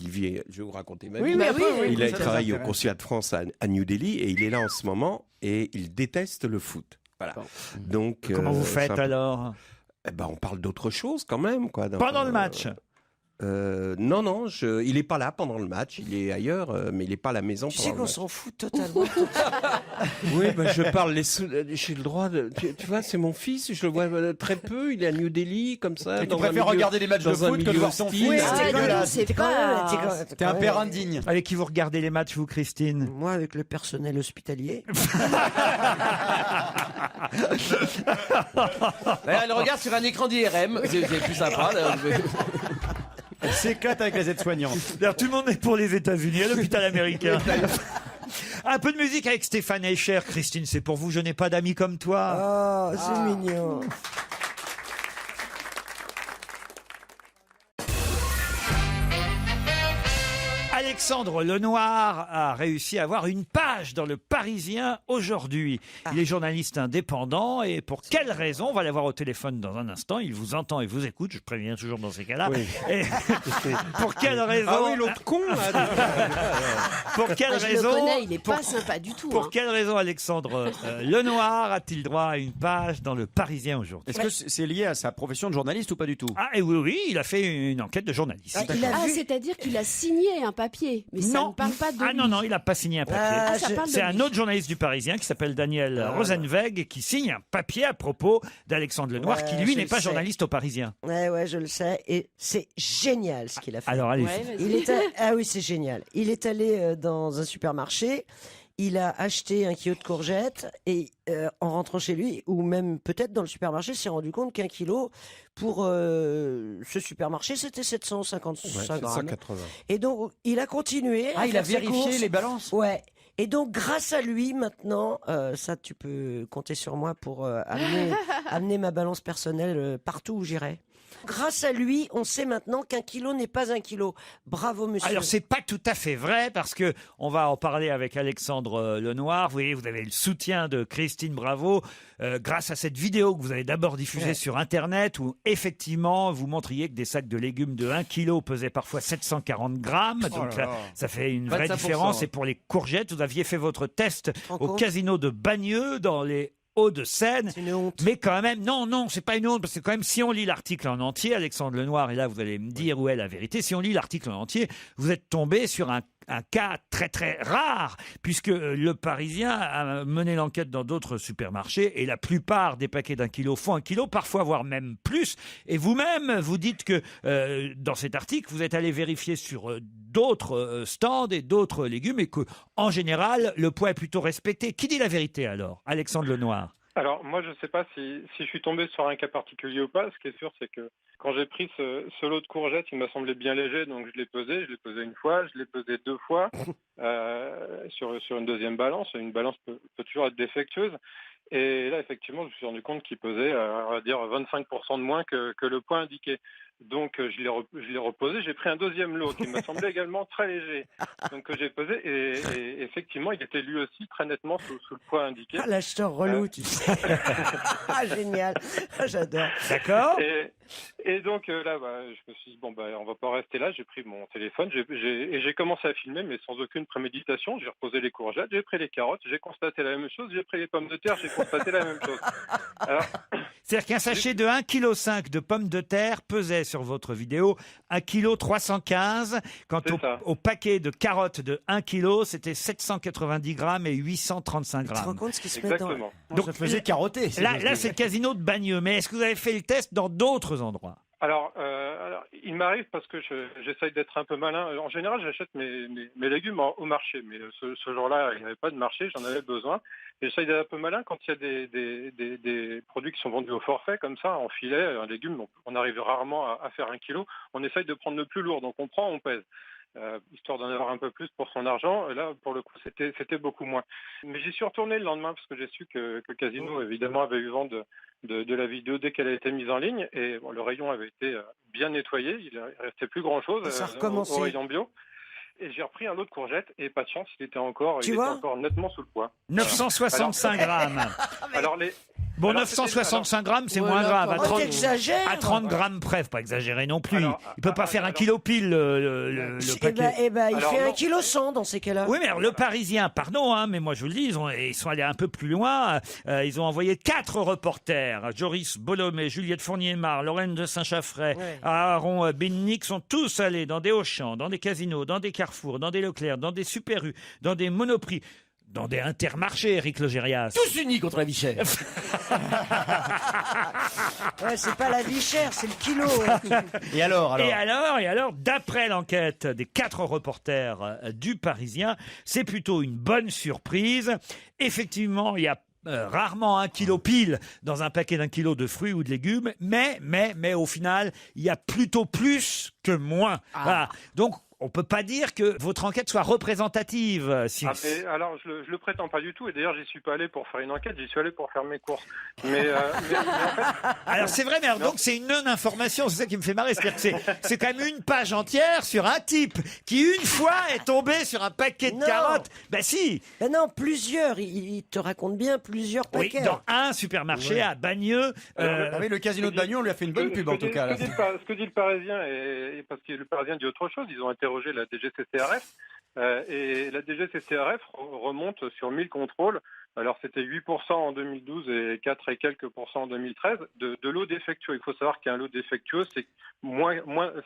vit. Je vais vous raconter ma Oui, vie. mais après, oui, Il oui, ça travaille au m'intéresse. consulat de France à New Delhi et il est là en ce moment et il déteste le foot. Voilà. Donc Comment vous c'est faites un peu- alors? Eh ben, on parle d'autre chose quand même, quoi. Pendant le match? Non, il est pas là pendant le match, il est ailleurs, mais il est pas à la maison Tu pendant sais le qu'on match. s'en fout totalement. Oui, je parle, j'ai le droit de... Tu vois, c'est mon fils, je le vois très peu, il est à New Delhi, comme ça. Et tu préfères regarder les matchs de foot que de voir ton fils. T'es un père indigne. Avec qui vous regardez les matchs, vous, Christine? Moi, avec le personnel hospitalier. Elle regarde sur un écran d'IRM, c'est plus sympa. Elle s'éclate avec les aides-soignantes. D'ailleurs, tout le monde est pour les États-Unis, à l'hôpital américain. Un peu de musique avec Stéphane Eicher. Christine, c'est pour vous, je n'ai pas d'amis comme toi. Oh, c'est mignon. Alexandre Lenoir a réussi à avoir une page dans le Parisien aujourd'hui. Il est journaliste indépendant et pour quelle raison? On va l'avoir au téléphone dans un instant. Il vous entend et vous écoute. Je préviens toujours dans ces cas-là. Oui. Et pour quelle raison? Ah oui, l'autre con là. Pour quelle Je raison? le connais, il est pas sympa du tout. Pour quelle raison Alexandre Lenoir a-t-il droit à une page dans le Parisien aujourd'hui? Est-ce que c'est lié à sa profession de journaliste ou pas du tout? Ah et oui, il a fait une enquête de journaliste. C'est-à-dire qu'il a signé un papier, mais ça ne parle pas de lui. Non, il n'a pas signé un papier. Ça parle de C'est un lui. autre journaliste du Parisien qui s'appelle Daniel Rosenweg qui signe un papier à propos d'Alexandre Lenoir qui lui je n'est le pas sais. journaliste au Parisien. Ouais, je le sais. Et c'est génial ce qu'il a fait. Alors allez. Ah oui, c'est génial. Il est allé dans un supermarché. Il a acheté un kilo de courgettes et en rentrant chez lui, ou même peut-être dans le supermarché, s'est rendu compte qu'un kilo pour ce supermarché, c'était 755 grammes. 780. Et donc, il a continué. Ah, à il a faire ses vérifié courses. les balances. Ouais. Et donc, grâce à lui, maintenant, ça, tu peux compter sur moi pour amener ma balance personnelle partout où j'irai. Grâce à lui, on sait maintenant qu'un kilo n'est pas un kilo. Bravo, monsieur. Alors c'est pas tout à fait vrai parce que on va en parler avec Alexandre Lenoir. Vous voyez, vous avez le soutien de Christine Bravo grâce à cette vidéo que vous avez d'abord diffusée sur Internet où effectivement vous montriez que des sacs de légumes de 1 kilo pesaient parfois 740 grammes. Donc ça fait une vraie 25%, différence. ouais. Et pour les courgettes, vous aviez fait votre test au casino de Bagneux dans les Hauts-de-Seine. C'est une honte. Mais quand même, non, c'est pas une honte, parce que quand même, si on lit l'article en entier, Alexandre Lenoir, et là vous allez me dire où est la vérité, si on lit l'article en entier, vous êtes tombé sur un cas très très rare, puisque le Parisien a mené l'enquête dans d'autres supermarchés, et la plupart des paquets d'1 kilo font 1 kilo, parfois voire même plus, et vous-même, vous dites que dans cet article, vous êtes allé vérifier sur d'autres stands et d'autres légumes, et que en général, le poids est plutôt respecté. Qui dit la vérité alors, Alexandre Lenoir? Alors, moi, je ne sais pas si je suis tombé sur un cas particulier ou pas. Ce qui est sûr, c'est que quand j'ai pris ce lot de courgettes, il m'a semblé bien léger, donc je l'ai pesé. Je l'ai pesé une fois, je l'ai pesé 2 fois sur une deuxième balance. Une balance peut toujours être défectueuse. Et là, effectivement, je me suis rendu compte qu'il pesait, on va dire, 25% de moins que le poids indiqué. Donc, je l'ai reposé. J'ai pris un deuxième lot qui me semblait également très léger. Donc, que j'ai pesé. Et effectivement, il était lui aussi très nettement sous le poids indiqué. Ah, l'acheteur relou, tu sais. Ah, génial. Ah, j'adore. D'accord. Et donc, là, je me suis dit, on va pas rester là. J'ai pris mon téléphone et j'ai commencé à filmer, mais sans aucune préméditation. J'ai reposé les courgettes, j'ai pris les carottes, j'ai constaté la même chose. J'ai pris les pommes de terre, j'ai constaté la même chose. Alors, c'est-à-dire qu'un sachet de 1,5 kg de pommes de terre pesait sur votre vidéo 1,315 kg. Quant au paquet de carottes de 1 kg, c'était 790 grammes et 835 grammes. Tu te rends compte ce qui se met dans... Donc, ça faisait carotter. Là, c'est le casino de Bagneux. Mais est-ce que vous avez fait le test dans d'autres endroits? Alors, il m'arrive parce que j'essaye d'être un peu malin. En général, j'achète mes légumes au marché, mais ce jour-là, il n'y avait pas de marché, j'en avais besoin. Et j'essaye d'être un peu malin quand il y a des produits qui sont vendus au forfait, comme ça, en filet, un légume, on arrive rarement à faire 1 kilo. On essaye de prendre le plus lourd, donc on prend, on pèse. Histoire d'en avoir un peu plus pour son argent. Et là, pour le coup, c'était beaucoup moins. Mais j'y suis retourné le lendemain parce que j'ai su que Casino, évidemment, avait eu vent de la vidéo dès qu'elle a été mise en ligne. Et le rayon avait été bien nettoyé. Il ne restait plus grand-chose au rayon bio. Et j'ai repris un lot de courgettes et pas de chance, il était encore nettement sous le poids. 965 grammes. Alors Bon, Alors, 965 grammes, c'est Ouais, moins là, grave. quand même. Oh, t'exagères. À 30 grammes près, faut pas exagérer non plus. Il peut pas faire 1 kilo pile le paquet. Il Alors, fait non. 1,1 kg dans ces cas-là. Oui, mais alors, le Parisien, pardon, hein, mais moi je vous le dis, ils sont allés un peu plus loin. Ils ont envoyé 4 reporters. Joris Bolomé, Juliette Fournier-Mar, Lorraine de Saint-Chaffray, Aaron Bennick sont tous allés dans des Auchan, dans des casinos, dans des Carrefour, dans des Leclerc, dans des Super U, dans des Monoprix. Dans des Intermarchés, Éric Logérias. Tous unis contre la vie chère. Ouais, c'est pas la vie chère, c'est le kilo. Et alors Et alors, d'après l'enquête des 4 reporters du Parisien, c'est plutôt une bonne surprise. Effectivement, il y a rarement 1 kilo pile dans un paquet d'1 kilo de fruits ou de légumes, mais au final, il y a plutôt plus que moins. Voilà. Donc, on peut pas dire que votre enquête soit représentative. Mais alors, je le prétends pas du tout. Et d'ailleurs, j'y suis pas allé pour faire une enquête. J'y suis allé pour faire mes courses. Mais en fait... Alors c'est vrai, mais alors, donc c'est une non-information. C'est ça qui me fait marrer. C'est-à-dire que c'est quand même une page entière sur un type qui une fois est tombé sur un paquet de carottes. Ben si. Ben non, plusieurs. Il te raconte bien plusieurs Oui, paquets. dans un supermarché à Bagneux. Oui, le casino de Bagneux, on lui a fait une bonne pub en tout cas. Ce que dit le Parisien, et parce que le Parisien dit autre chose, ils ont interrogé la DGCCRF, et la DGCCRF remonte sur 1000 contrôles. Alors c'était 8% en 2012 et 4 et quelques pourcents en 2013 de lot défectueux. Il faut savoir qu'un lot défectueux, c'est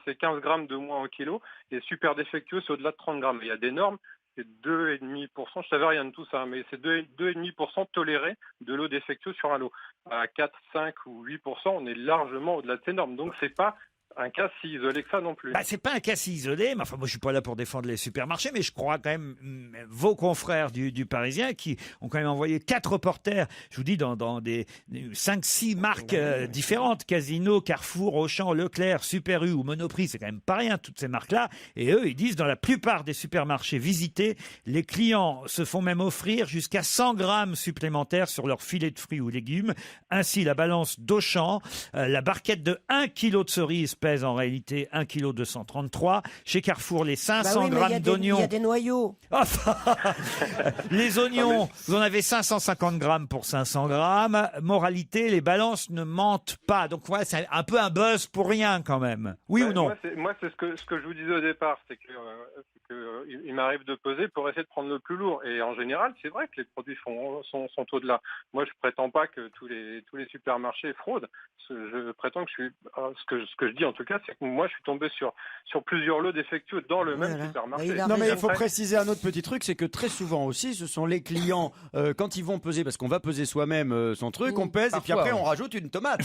c'est 15 grammes de moins au kilo, et super défectueux, c'est au-delà de 30 grammes. Il y a des normes. C'est 2,5%, je savais rien de tout ça, mais c'est 2,5% toléré de lot défectueux sur un lot. À 4, 5 ou 8%, on est largement au-delà de ces normes. Donc c'est pas un cas si isolé que ça non plus. Bah, c'est pas un cas si isolé, mais enfin, moi je suis pas là pour défendre les supermarchés, mais je crois quand même vos confrères du Parisien qui ont quand même envoyé 4 reporters, je vous dis, dans des 5-6 marques différentes, Casino, Carrefour, Auchan, Leclerc, Super U ou Monoprix, c'est quand même pas rien toutes ces marques-là, et eux ils disent dans la plupart des supermarchés visités, les clients se font même offrir jusqu'à 100 grammes supplémentaires sur leur filet de fruits ou légumes. Ainsi, la balance d'Auchan, la barquette de 1 kg de cerises pèse en réalité 1,233 kg. Chez Carrefour, les 500 grammes d'oignons. Il y a des noyaux. Les oignons, vous en avez 550 grammes pour 500 grammes. Moralité, les balances ne mentent pas. Donc, ouais, c'est un peu un buzz pour rien quand même. Oui ou non? Moi, c'est ce que je vous disais au départ, c'est que il m'arrive de peser pour essayer de prendre le plus lourd. Et en général, c'est vrai que les produits sont au-delà. Moi, je prétends pas que tous les supermarchés fraudent. Je prétends que ce que je dis en tout cas, c'est que moi, je suis tombé sur plusieurs lots défectueux dans le même supermarché. Non, mais il faut préciser un autre petit truc, c'est que très souvent aussi, ce sont les clients, quand ils vont peser, parce qu'on va peser soi-même son truc, on pèse, et puis après, on rajoute une tomate.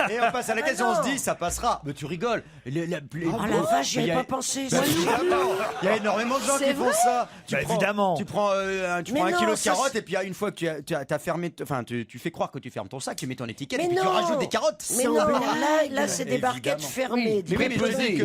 Et on passe à la caisse et on se dit, ça passera. Mais tu rigoles. Oh la vache, j'y avais pas pensé. Il y a énormément de gens qui font ça. Évidemment. Tu prends 1 kilo de carottes, et puis une fois que tu as fermé, enfin, tu fais croire que tu fermes ton sac, tu mets ton étiquette, et puis tu rajoutes des carottes. Mais non, là c'est des barquettes fermées.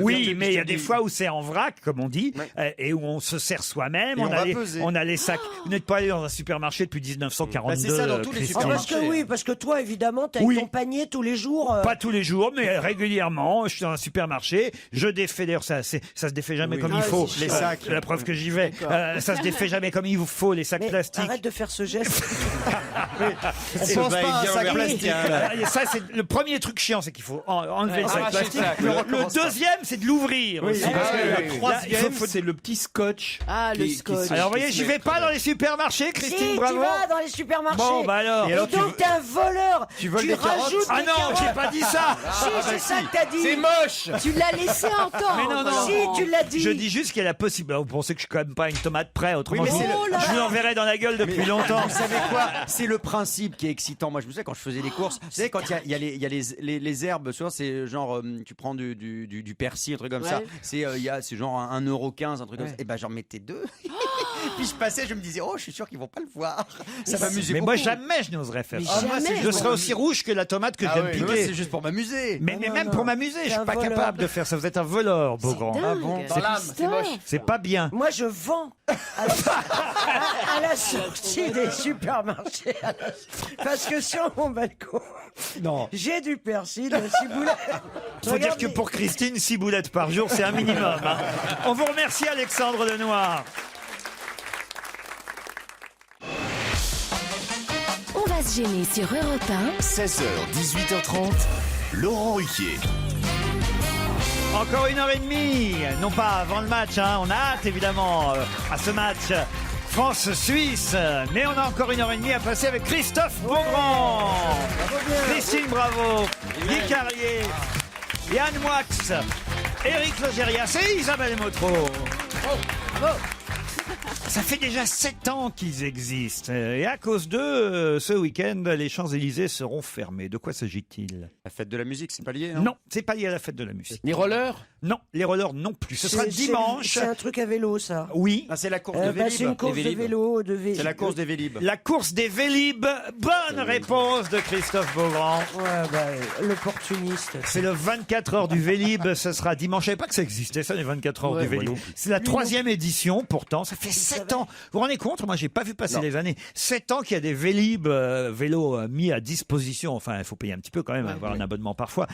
Oui, mais il y a des fois où c'est en vrac, comme on dit, et où on se sert soi-même. On a les sacs. Vous n'êtes pas allé dans un supermarché depuis 1942. C'est ça dans tous les supermarchés. Parce que toi, évidemment, tu as ton panier tous les jours. Pas tous les jours, mais régulièrement. Je suis dans un supermarché, je défais. D'ailleurs, ça se défait jamais comme il faut. Les sacs. La preuve que j'y vais. Ça se défait jamais comme il vous faut, les sacs plastiques. Arrête de faire ce geste. On pense pas à un sac plastique. Ça, c'est le premier truc chiant, c'est qu'il faut enlever le sac plastique. Le deuxième, c'est de l'ouvrir. Le troisième, c'est le petit scotch. Le scotch. Alors, vous voyez, j'y vais pas dans les supermarchés, Christine, bravo. Tu vas dans les supermarchés. Bon, bah alors. Et donc, t'es un voleur. Tu voles des carottes. Ah non, j'ai pas dit ça. Si, c'est ça que t'as dit. C'est moche. Tu l'as laissé entendre. Mais non. Si, tu l'as dit. Je dis juste qu'il y a la possibilité. Vous pensez que je suis quand même pas une tomate près, autrement je vous l'enverrai dans la gueule depuis longtemps. Vous savez quoi? C'est le principe qui est excitant. Moi, je me souviens quand je faisais les courses. Vous savez, quand il y a les herbes, souvent c'est genre tu prends du persil, un truc comme ça. C'est genre 1,15 €, un truc comme ça. Et ben j'en mettais 2. Puis je passais, je me disais, je suis sûr qu'ils vont pas le voir. Ça m'amusait beaucoup. Mais moi, jamais je n'oserais faire ça. Je serais aussi rouge que la tomate que je viens de piquer. Moi, c'est juste pour m'amuser. Mais même pour m'amuser, je suis pas capable de faire ça. Vous êtes un voleur, Beaugrand. Ah bon? C'est moche. C'est pas bien. Moi, je vends à la sortie des supermarchés. Parce que sur mon balcon, j'ai du persil, de ciboulette. Faut dire que pour Christine, 6 boulettes par jour, c'est un minimum. On vous remercie, Alexandre Lenoir. On va se gêner sur Europe 1. 16h, 18h30, Laurent Ruquier. Encore 1h30, non pas avant le match, hein. On a hâte évidemment à ce match France-Suisse, mais on a encore 1h30 à passer avec Christophe Beaugrand, Christine Bravo, Guy Carlier, Yann Moix, Éric Logérias et Isabelle Motro. Ça fait déjà 7 ans qu'ils existent. Et à cause d'eux, ce week-end, les Champs-Élysées seront fermés. De quoi s'agit-il? La fête de la musique, c'est pas lié, Non, c'est pas lié à la fête de la musique. Les rollers? Non, les rollers non plus. Ce sera dimanche. C'est un truc à vélo, ça. Oui. Ah, c'est la course de Vélib. C'est une course de vélo. C'est la course des Vélib. La course des Vélib. Bonne réponse de Christophe Beaugrand. L'opportuniste. C'est le 24 heures du Vélib. Ce sera dimanche. Je savais pas que ça existait, ça, les 24 heures du Vélib. C'est la 3e édition, pourtant. Ça fait 7 ans. Vous vous rendez compte? Moi, j'ai pas vu passer les années. 7 ans qu'il y a des Vélib, vélos mis à disposition. Enfin, il faut payer un petit peu quand même, avoir un abonnement parfois.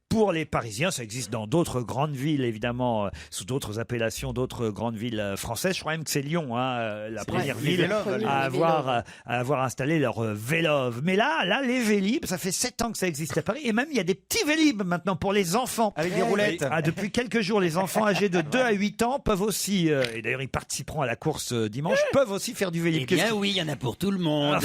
Pour les Parisiens, ça existe dans d'autres grandes villes, évidemment, sous d'autres appellations, d'autres grandes villes françaises. Je crois même que c'est Lyon, hein, la première ville à avoir installé leur Vélov. Mais là, les Vélib, ça fait 7 ans que ça existe à Paris. Et même, il y a des petits Vélib maintenant pour les enfants. Avec des roulettes. Depuis quelques jours, les enfants âgés de 2 à 8 ans peuvent aussi, et d'ailleurs, ils participeront à la course dimanche, peuvent aussi faire du Vélib. Eh bien oui, il y en a pour tout le monde.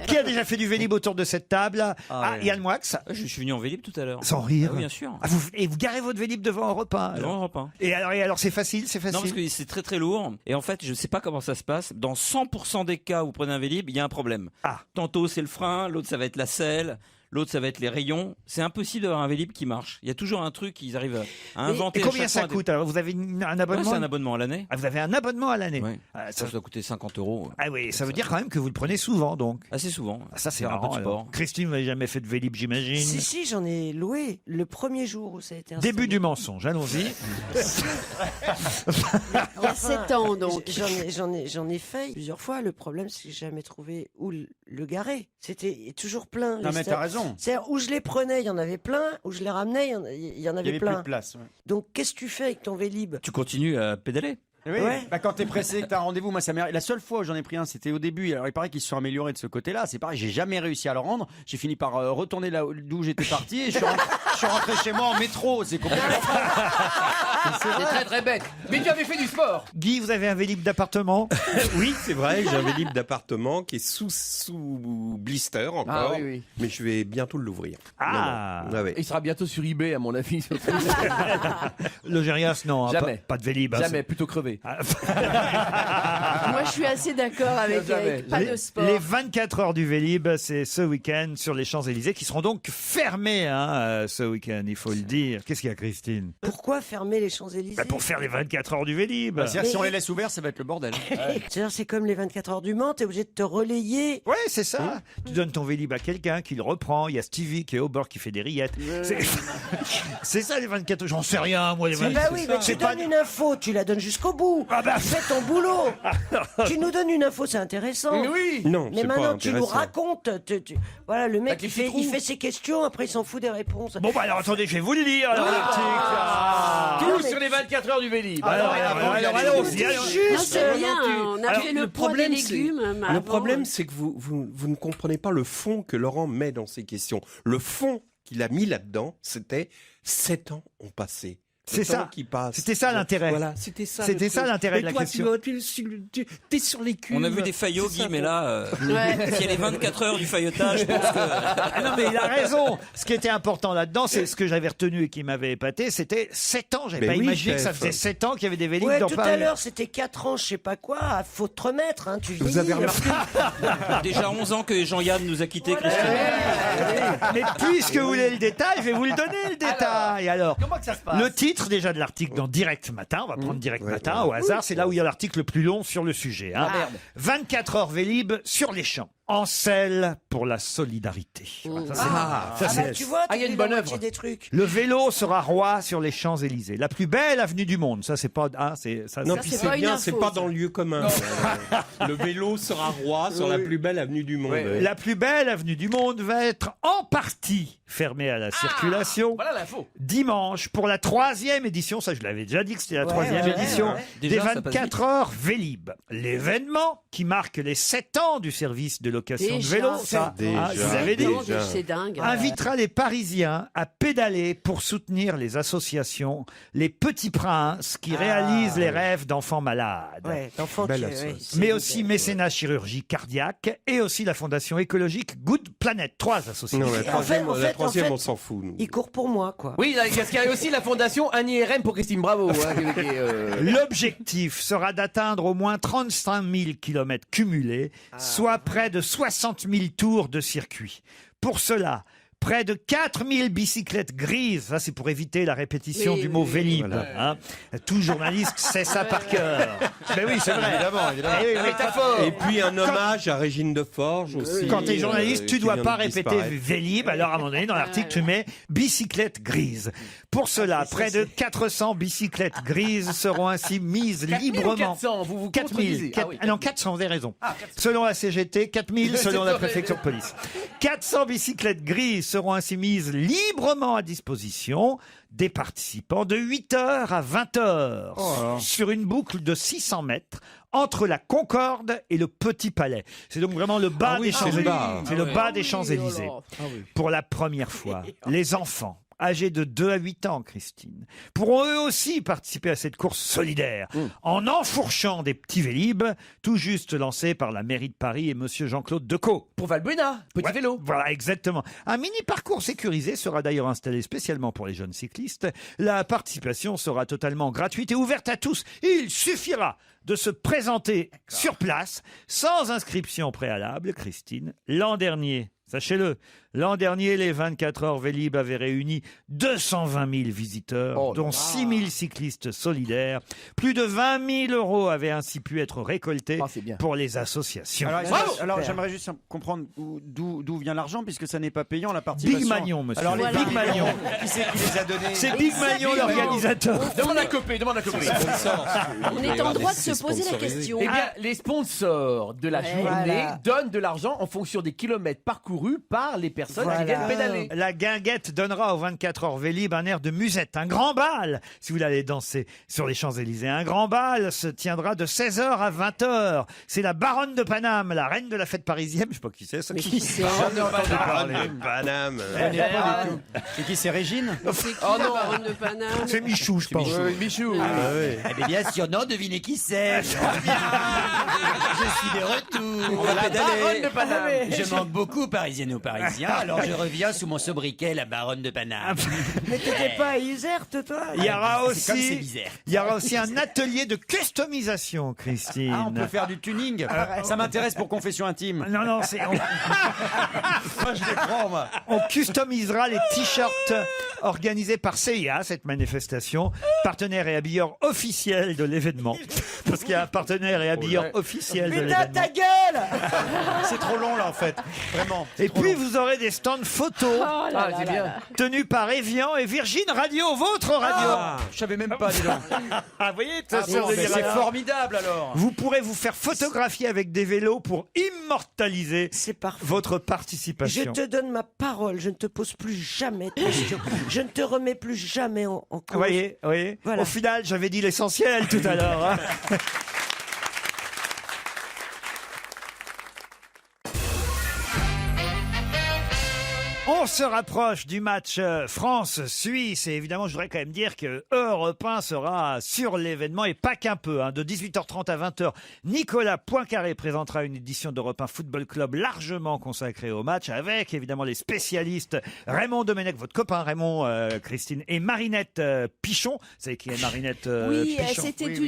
Qui a déjà fait du Vélib autour de cette table? Yann Moix. Je suis venu en Vélib tout à l'heure. Sans rire. Bien sûr. Et vous garez votre Vélib devant Europe 1 Devant Europe 1. Et alors c'est facile, Non, parce que c'est très très lourd. Et en fait, je sais pas comment ça se passe. Dans 100% des cas où vous prenez un Vélib, il y a un problème. Tantôt c'est le frein, l'autre ça va être la selle. L'autre, ça va être les rayons. C'est impossible d'avoir un Vélib qui marche. Il y a toujours un truc qu'ils arrivent à inventer. Et combien ça coûte? Alors, vous avez un abonnement? C'est un abonnement à l'année. Vous avez un abonnement à l'année? Oui. Ça doit coûter 50 €. Ah oui, ça veut dire quand même que vous le prenez souvent, donc. Assez souvent. Ça, c'est un peu marrant. de sport. Christine, vous n'avez jamais fait de Vélib, j'imagine? Si, j'en ai loué le premier jour où ça a été installé. Début du mensonge, allons-y. Il y a 7 ans, donc. J'en ai fait plusieurs fois. Le problème, c'est que j'ai jamais trouvé où le garer. C'était toujours plein. Non, mais t'as raison. C'est-à-dire, où je les prenais, il y en avait plein. Où je les ramenais, il y en avait plein. Plus de place. Ouais. Donc, qu'est-ce que tu fais avec ton Vélib? Tu continues à pédaler. Oui, quand t'es pressé, que t'as un rendez-vous, moi ça m'est. La seule fois où j'en ai pris un, c'était au début. Alors il paraît qu'ils se sont améliorés de ce côté-là. C'est pareil, j'ai jamais réussi à le rendre. J'ai fini par retourner là d'où j'étais parti et je suis rentré chez moi en métro. C'est complètement. C'est très très bête. Mais tu avais fait du sport. Guy, vous avez un Vélib d'appartement? Oui, c'est vrai, j'ai un Vélib d'appartement qui est sous blister encore. Ah oui. Mais je vais bientôt l'ouvrir. Ah. Non. Ouais. Il sera bientôt sur eBay, à mon avis. Logérias, non. Jamais. Pas de Vélib. Jamais, plutôt crevé. Moi, je suis assez d'accord avec pas de sport. Les 24 heures du Vélib, c'est ce week-end sur les Champs-Élysées, qui seront donc fermés ce week-end, il faut le dire. Qu'est-ce qu'il y a, Christine? Pourquoi fermer les Champs-Élysées? Pour faire les 24 heures du Vélib. C'est-à-dire, si on les laisse ouverts, ça va être le bordel. C'est-à-dire, c'est comme les 24 heures du Mans, t'es obligé de te relayer. Ouais, c'est ça. Tu donnes ton Vélib à quelqu'un qui le reprend. Il y a Stevie qui est au bord, qui fait des rillettes. C'est ça les 24 heures. J'en sais rien, moi. Les 24 Bah oui, mais tu donnes une info, tu la donnes jusqu'au bout. Fais ton boulot. Tu nous donnes une info, c'est intéressant. Mais oui. Non, Mais c'est maintenant pas tu nous intéressant. racontes. Voilà, le mec Bah, il fait ses questions, après il s'en fout des réponses. Bon, bah alors attendez, je vais vous le lire. Alors, Tout sur les 24 heures du Vélib. Alors, allons-y. Non, c'est rien. On a fait le poids des légumes. Le problème, c'est que vous ne comprenez pas le fond que Laurent met dans ces questions. Le fond qu'il a mis là-dedans, c'était 7 ans ont passé. C'est ça. Qui passe. C'était ça l'intérêt. Voilà, c'était ça. C'était ça l'intérêt de la question. T'es sur les culs. On a vu des faillots, Guy, mais là, s'il y a les 24 heures du faillotage, je pense que. Ah non, mais il a raison. Ce qui était important là-dedans, c'est ce que j'avais retenu et qui m'avait épaté, c'était 7 ans. J'avais pas imaginé que ça faisait 7 ans qu'il y avait des Vélib dans tout Paris. à l'heure c'était 4 ans, je sais pas quoi. Faut te remettre, hein, tu Vous avez remarqué Déjà 11 ans que Jean-Yann nous a quittés, Christine. Mais puisque vous voulez le détail, je vais vous le donner le détail. Alors, comment que ça se passe? le titre déjà de l'article dans Direct Matin, on va prendre Direct Matin au hasard, c'est là où il y a l'article le plus long sur le sujet. Hein. 24 heures Vélib sur les champs. En selle pour la solidarité. tu vois, il y a une bonne œuvre. des trucs. Le vélo sera roi sur les Champs-Élysées. La plus belle avenue du monde. Ça, c'est pas. Non, puis c'est bien, c'est pas dans le lieu commun. Le vélo sera roi sur la plus belle avenue du monde. La plus belle avenue du monde va être en partie fermée à la circulation. Voilà l'info. Dimanche, pour la 3e édition, ça je l'avais déjà dit que c'était la 3e édition, des Déjà, ça passe 24 heures Vélib. L'événement qui marque les 7 ans du service de location Déjà. de vélo, ça. Déjà. Je vous avais dit. Déjà. C'est dingue. Invitera les Parisiens à pédaler pour soutenir les associations Les Petits Princes qui réalisent les rêves d'enfants malades. Ouais, d'enfants Belle qui- association. ouais, c'est- Mais aussi mécénat chirurgie cardiaque et aussi la fondation écologique Good Planet. 3 associations. Non, la troisième, en fait, on s'en fout. Nous. Il court pour moi, quoi. Oui, parce qu'il y a aussi la fondation Annie RM pour Christine Bravo. L'objectif sera d'atteindre au moins 35 000 kilomètres cumulés, soit près de 60 000 tours de circuit. Pour cela, près de 4 000 bicyclettes grises, ça c'est pour éviter la répétition Oui, du oui, mot oui. Vélib. Voilà. Hein. Tout journaliste sait ça par cœur. Mais oui, c'est vrai. Évidemment. Eh oui, Métaphore. Et puis un hommage à Régine de Forge aussi. Quand tu es journaliste, tu qui dois vient pas de répéter disparaître. Vélib. Alors, à un moment donné, dans l'article, tu mets bicyclette grise. Pour cela, près de 400 bicyclettes grises seront ainsi mises 4000 ou librement. 400, vous vous 4000. contredisez. Ah oui. Non, 400, vous avez raison. Selon la CGT, 4000 selon la préfecture de police. 400 bicyclettes grises seront ainsi mises librement à disposition des participants de 8h à 20h sur une boucle de 600 mètres entre la Concorde et le Petit Palais. C'est donc vraiment le bas des Champs-Élysées. bas. C'est le bas des Champs-Élysées. Pour la première fois, les enfants âgés de 2 à 8 ans, Christine, pourront eux aussi participer à cette course solidaire en enfourchant des petits vélib tout juste lancés par la mairie de Paris et monsieur Jean-Claude Decaux. Pour Valbuena, petit Ouais, vélo. Voilà, exactement. Un mini-parcours sécurisé sera d'ailleurs installé spécialement pour les jeunes cyclistes. La participation sera totalement gratuite et ouverte à tous. Il suffira de se présenter sur place sans inscription préalable, Christine. L'an dernier, sachez-le, l'an dernier, les 24 heures Vélib avaient réuni 220 000 visiteurs, dont 6 000 cyclistes solidaires. Plus de 20 000 euros avaient ainsi pu être récoltés pour les associations. Alors, j'aimerais juste comprendre d'où vient l'argent, puisque ça n'est pas payant la participation. Big Magnon, monsieur. Alors, les Voilà. Big Magnon, qui c'est qui les a donnés? C'est Big Magnon, l'organisateur. Demande à Copé, demande à Copé. On est en droit de se poser la question. Eh bien, les sponsors de la journée voilà. donnent de l'argent en fonction des kilomètres parcourus par les personnes qui viennent pédaler. La guinguette donnera aux 24 heures Vélib un air de musette, un grand bal, si vous voulez aller danser sur les Champs-Élysées. Un grand bal se tiendra de 16h à 20h. C'est la baronne de Paname, la reine de la fête parisienne. Je sais pas qui c'est, ça. Mais qui c'est Baronne de Paname. C'est qui, c'est Régine? Oh non, Baronne de Paname. C'est Michou, je pense. Michou. Eh bien, bien sûr, non, devinez qui c'est. Je suis de retour. On va Baronne de Paname. Je manque beaucoup, parisiennes ou parisiens, alors je reviens sous mon sobriquet, la baronne de Paname. Mais t'étais pas à Iserte, toi Il y aura C'est comme c'est aussi, bizarre. il y aura aussi un atelier de customisation, Christine. Ah, on peut faire du tuning. Ça m'intéresse pour confession intime. Non, non, c'est... Moi, je les prends, moi. On customisera les t-shirts organisés par CIA, cette manifestation, partenaire et habilleur officiel de l'événement. Parce qu'il y a un partenaire et habilleur officiel de Putain, l'événement. ta gueule C'est trop long, là, en fait. Vraiment. Et puis vous aurez des stands photos Ah, c'est bien. tenus par Evian et Virgin Radio, votre radio. Je savais même pas, dis donc. Ah, vous voyez, Ah, bon, mais c'est formidable, alors. vous pourrez vous faire photographier avec des vélos pour immortaliser C'est parfait. votre Je participation. te donne ma parole, je ne te pose plus jamais de questions. Je ne te remets plus jamais en cause. Vous voyez, Voilà. Au final, j'avais dit l'essentiel tout à l'heure. hein. On se rapproche du match France-Suisse et évidemment je voudrais quand même dire que Europe 1 sera sur l'événement et pas qu'un peu. De 18h30 à 20h, Nicolas Poincaré présentera une édition d'Europe 1 Football Club largement consacrée au match avec évidemment les spécialistes Raymond Domenech, votre copain Raymond, Christine et Marinette Pichon. Vous savez qui est Marinette Oui, Pichon?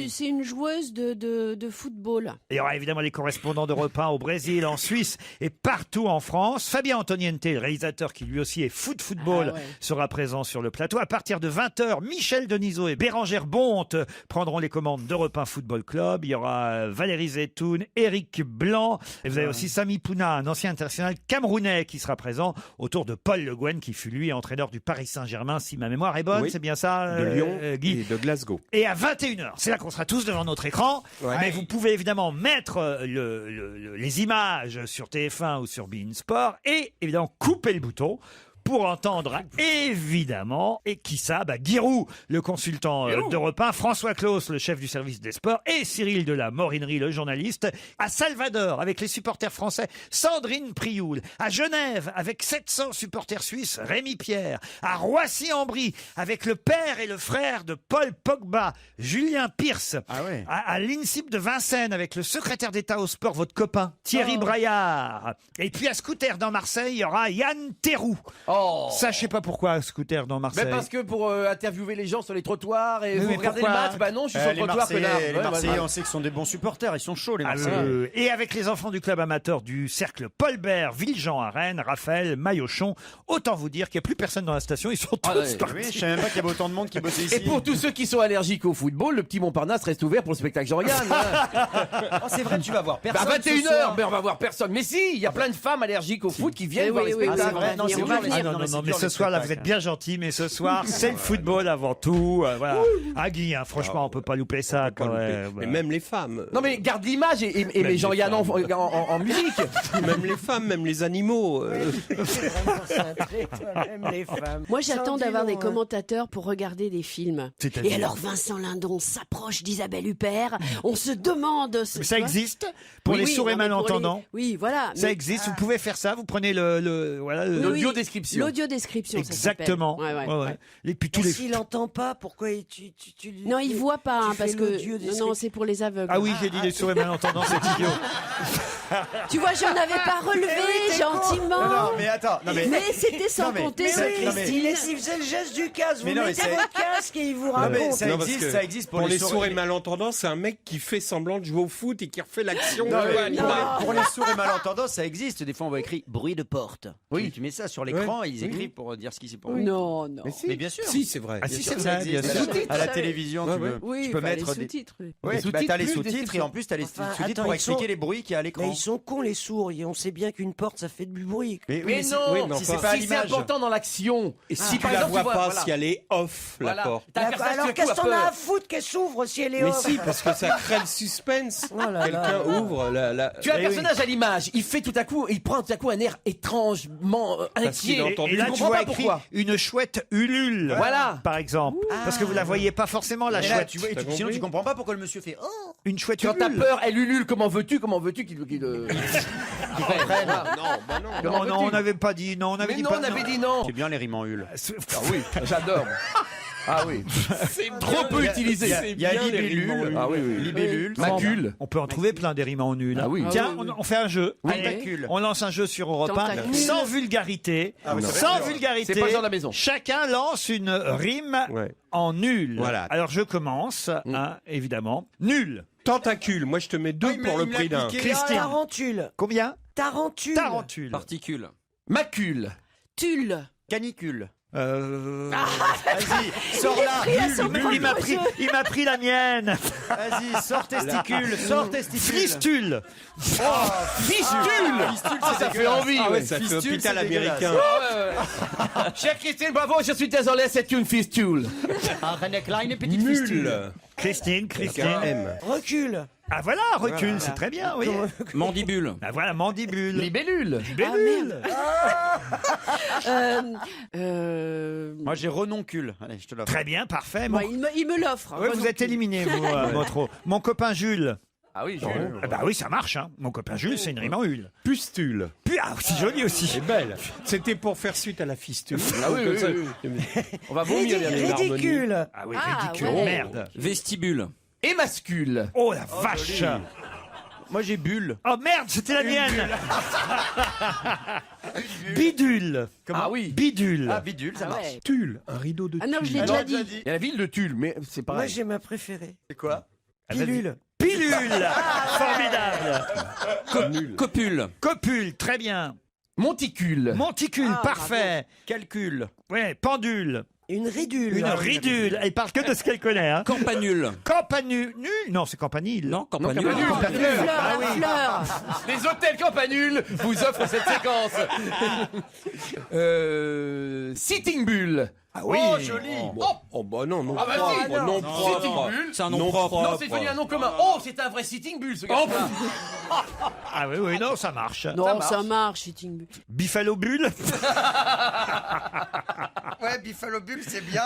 c'est une joueuse de football. Il y aura évidemment les correspondants d'Europe 1 au Brésil, en Suisse et partout en France. Fabien Antoniente, le réalisateur qui lui aussi est football, sera présent sur le plateau. À partir de 20h, Michel Denisot et Bérangère Bonte prendront les commandes d'Europe 1 Football Club. Il y aura Valérie Zetoun, Éric Blanc. Et vous avez aussi Sami Pouna, un ancien international camerounais qui sera présent autour de Paul Le Guen, qui fut lui entraîneur du Paris Saint-Germain, si ma mémoire est bonne. Oui. C'est bien ça, De Lyon Guy? et de Glasgow. Et à 21h, c'est là qu'on sera tous devant notre écran. Ouais. Mais vous pouvez évidemment mettre les images sur TF1 ou sur beIN Sport et évidemment couper le bouton pour entendre évidemment, et qui ça, Giroud, le consultant d'Europe 1, François Claus, le chef du service des sports, et Cyril de la Morinerie, le journaliste. À Salvador, avec les supporters français, Sandrine Prioul. À Genève, avec 700 supporters suisses, Rémi Pierre. À Roissy-en-Brie, avec le père et le frère de Paul Pogba, Julien Pierce. À l'INSIP de Vincennes, avec le secrétaire d'État au sport, votre copain, Thierry Braillard. Et puis à Scooter, dans Marseille, il y aura Yann Théroux. Ça, je sais pas pourquoi, Scooter, dans Marseille. Parce que pour interviewer les gens sur les trottoirs et Oui, vous mais regardez le pourquoi match, non, je suis sur le trottoir, connard. Les Marseillais, on sait que ce sont des bons supporters, ils sont chauds les Marseillais. Et avec les enfants du club amateur du cercle Paul Bert, Villejean à Rennes, Raphaël, Maillochon, autant vous dire qu'il n'y a plus personne dans la station, ils sont tous partis. Oui, je savais même pas qu'il y avait autant de monde qui bossait ici. Et pour tous ceux qui sont allergiques au football, le petit Montparnasse reste ouvert pour le spectacle Jean-Yann. C'est vrai, tu vas voir personne. À 21h, mais on va voir personne. Mais si, il y a plein de femmes allergiques au foot qui viennent voir les spectacles. Non, mais ce soir, là, vous êtes bien gentil, mais ce soir, c'est le football avant tout. Voilà. Guy, franchement, on peut pas louper ça quand même. Mais même les femmes. Non, mais garde l'image et les Jean-Yann en musique. Même les femmes, même les animaux. Même les femmes. Moi, j'attends d'avoir des Sandino, commentateurs pour regarder des films. C'est-à-dire Et alors, Vincent Lindon s'approche d'Isabelle Huppert. On se demande. Mais ça existe pour les sourds et malentendants. Oui, voilà. Ça existe. Vous pouvez faire ça. Vous prenez l'audio-description. L'audio-description. Exactement. Ça s'appelle. Ouais. Et puis tous les. S'il n'entend pas, pourquoi tu Non, il voit pas, tu parce fais que l'audio-description. non, c'est pour les aveugles. Ah oui, j'ai dit les sourds et malentendants, c'est idiot. Tu vois, je n'avais pas relevé gentiment. Non, mais attends. Mais c'était sans compter sur Christine. S'il faisait le geste du casque, vous Mais non, mais mettez c'est- votre casque et il vous Non, mais raconte. ça Non, parce que existe, ça existe pour les sourds et malentendants, c'est un mec qui fait semblant de jouer au foot et qui refait l'action. Non, mais Ouais, pour les sourds et malentendants, ça existe. Des fois, on va écrire bruit de porte. Oui. Tu mets ça sur l'écran et ils écrivent pour dire ce qui s'est pour Non. Mais bien sûr. Si, c'est vrai. Ah si, Bien c'est sûr, ça vrai, bien existe. sûr. À la télévision, tu peux Oui, tu peux mettre les des sous-titres. Ouais, Des bah, t'as les sous-titres, sous-titres et en plus t'as les Enfin, sous-titres attends, pour ils sont- expliquer les bruits qu'il y a à Mais l'écran. ils sont cons les sourds, et on sait bien qu'une porte ça fait du bruit. Mais c'est- non, oui, mais si enfin, c'est important dans l'action. Et si tu par la exemple, vois tu vois, pas, voilà. si elle est off, la Voilà. porte. T'as un personnage Alors tout à qu'est-ce coup qu'on a peur. à foutre qu'elle s'ouvre si elle est Mais off? si, parce que ça crée le suspense. Oh là là. Quelqu'un ouvre la. Tu as un Eh oui. personnage à l'image, il fait tout à coup, il prend tout à coup un air étrangement qu'il inquiet. a entendu. Et là, Je tu comprends vois pas écrit pourquoi. une chouette Ulule. Voilà. Par exemple. Parce que vous la voyez pas forcément, la Et là, chouette. tu vois, et T'as sinon compris tu comprends pas pourquoi le monsieur fait oh. Une chouette Quand t'as Ulule. peur, elle ulule, comment veux-tu qu'il comprenne Non, non, on n'avait pas dit. Non, on avait Mais dit non, pas. on avait dit non. C'est bien les rimes en hul. Ah oui, j'adore. Ah oui. Trop peu utilisé. Il y a libellule. Ah oui, oui. Libellule. Macule. On peut en trouver plein des rimes en nul. Ah oui. Tiens, Ah oui, oui. on fait un jeu. Oui. Allez, Tentacule. on lance un jeu sur Europe 1 Tentacule. sans vulgarité. Ah oui, ça va Sans être dur. vulgarité. C'est pas le genre de la maison. Chacun lance une rime Ouais. en nul. Voilà. Alors je commence, évidemment. Nul. Tentacule, moi je te mets 2 il pour me le l'a prix d'un. piqué. Christine. Tarentule. Combien Tarentule. Tarentule. Particule. Macule. Tulle. Canicule. Vas-y, Sors là. il m'a pris la mienne. Vas-y, sors testicule. Sors testicule. Flistule. Fistule. Fistule, Ah, ça fait envie. Ah ouais. ouais, ça fait Fistule, hôpital c'est dégueulasse. américain. Chère Christine, bravo, je suis désolé, c'est une fistule. Une petite fistule. Nul. Christine. Avec un M. Recule. Ah voilà, recule, c'est très bien, oui. Mandibule. Ah voilà, mandibule. Libellule. Libellule. Moi j'ai renoncule. Allez, je te l'offre. Très bien, parfait. Mon... Ouais, il me l'offre. Ouais, vous êtes éliminé, vous, Motro. Mon copain Jules. Ah oui, Ah bah oui, ça marche, hein. Mon copain Jules, c'est une rime en hule. Pustule. Puis, ah, c'est joli aussi. C'est belle. C'était pour faire suite à la fistule. Ah oui, oui, oui, On va vomir derrière. Ridicule. Ah oui, Ah, ridicule, ouais. merde. Vestibule. Émascule. Oh la vache. Moi j'ai bulle. Oh merde, c'était la mienne. Bidule. Ah oui. Bidule. Ah bidule, ça Ah marche. ouais. Tulle, un rideau de Ah non, je tulle. l'ai déjà dit. Il y a la ville de Tulle, mais c'est Moi pareil. j'ai ma préférée. C'est quoi? Pilule. Pilule. Formidable. Copule. Copule, très bien. Monticule. Monticule, Ah, parfait. Calcul. Ouais, pendule. Une ridule. Une ridule. Elle parle que de ce qu'elle connaît. Hein. Campanule. Campanule. Non, c'est campanile. Non, campanule. Campanule. La fleur, Ah oui. la fleur. Les hôtels Campanules vous offrent cette séquence. Sitting Bull. Ah oui. Oh, joli. Oh, bah non, non. Ah bah propre, si, non. non Sitting propre. Bull. C'est un nom propre. Non, c'est devenu un nom commun. Oh, c'est un vrai Sitting Bull, ce gars-là. Ah oui, oui, non, ça marche. Non, ça marche, Sitting Bull. Buffalo Bull. Ouais, Buffalo Bull, c'est bien.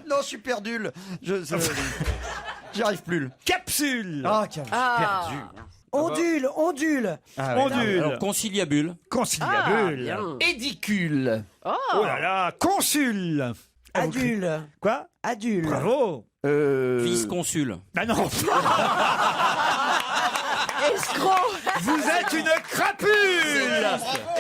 Non, je suis perdu. J'y arrive plus. Capsule. Ah, perdu. Ondule, ondule. Ondule. Alors, conciliabule. Conciliabule. Édicule. Oh là là. Consul. Adule. Quoi? Adule. Bravo. Vice-consul. Ah non. Escroc. Vous êtes une crapule.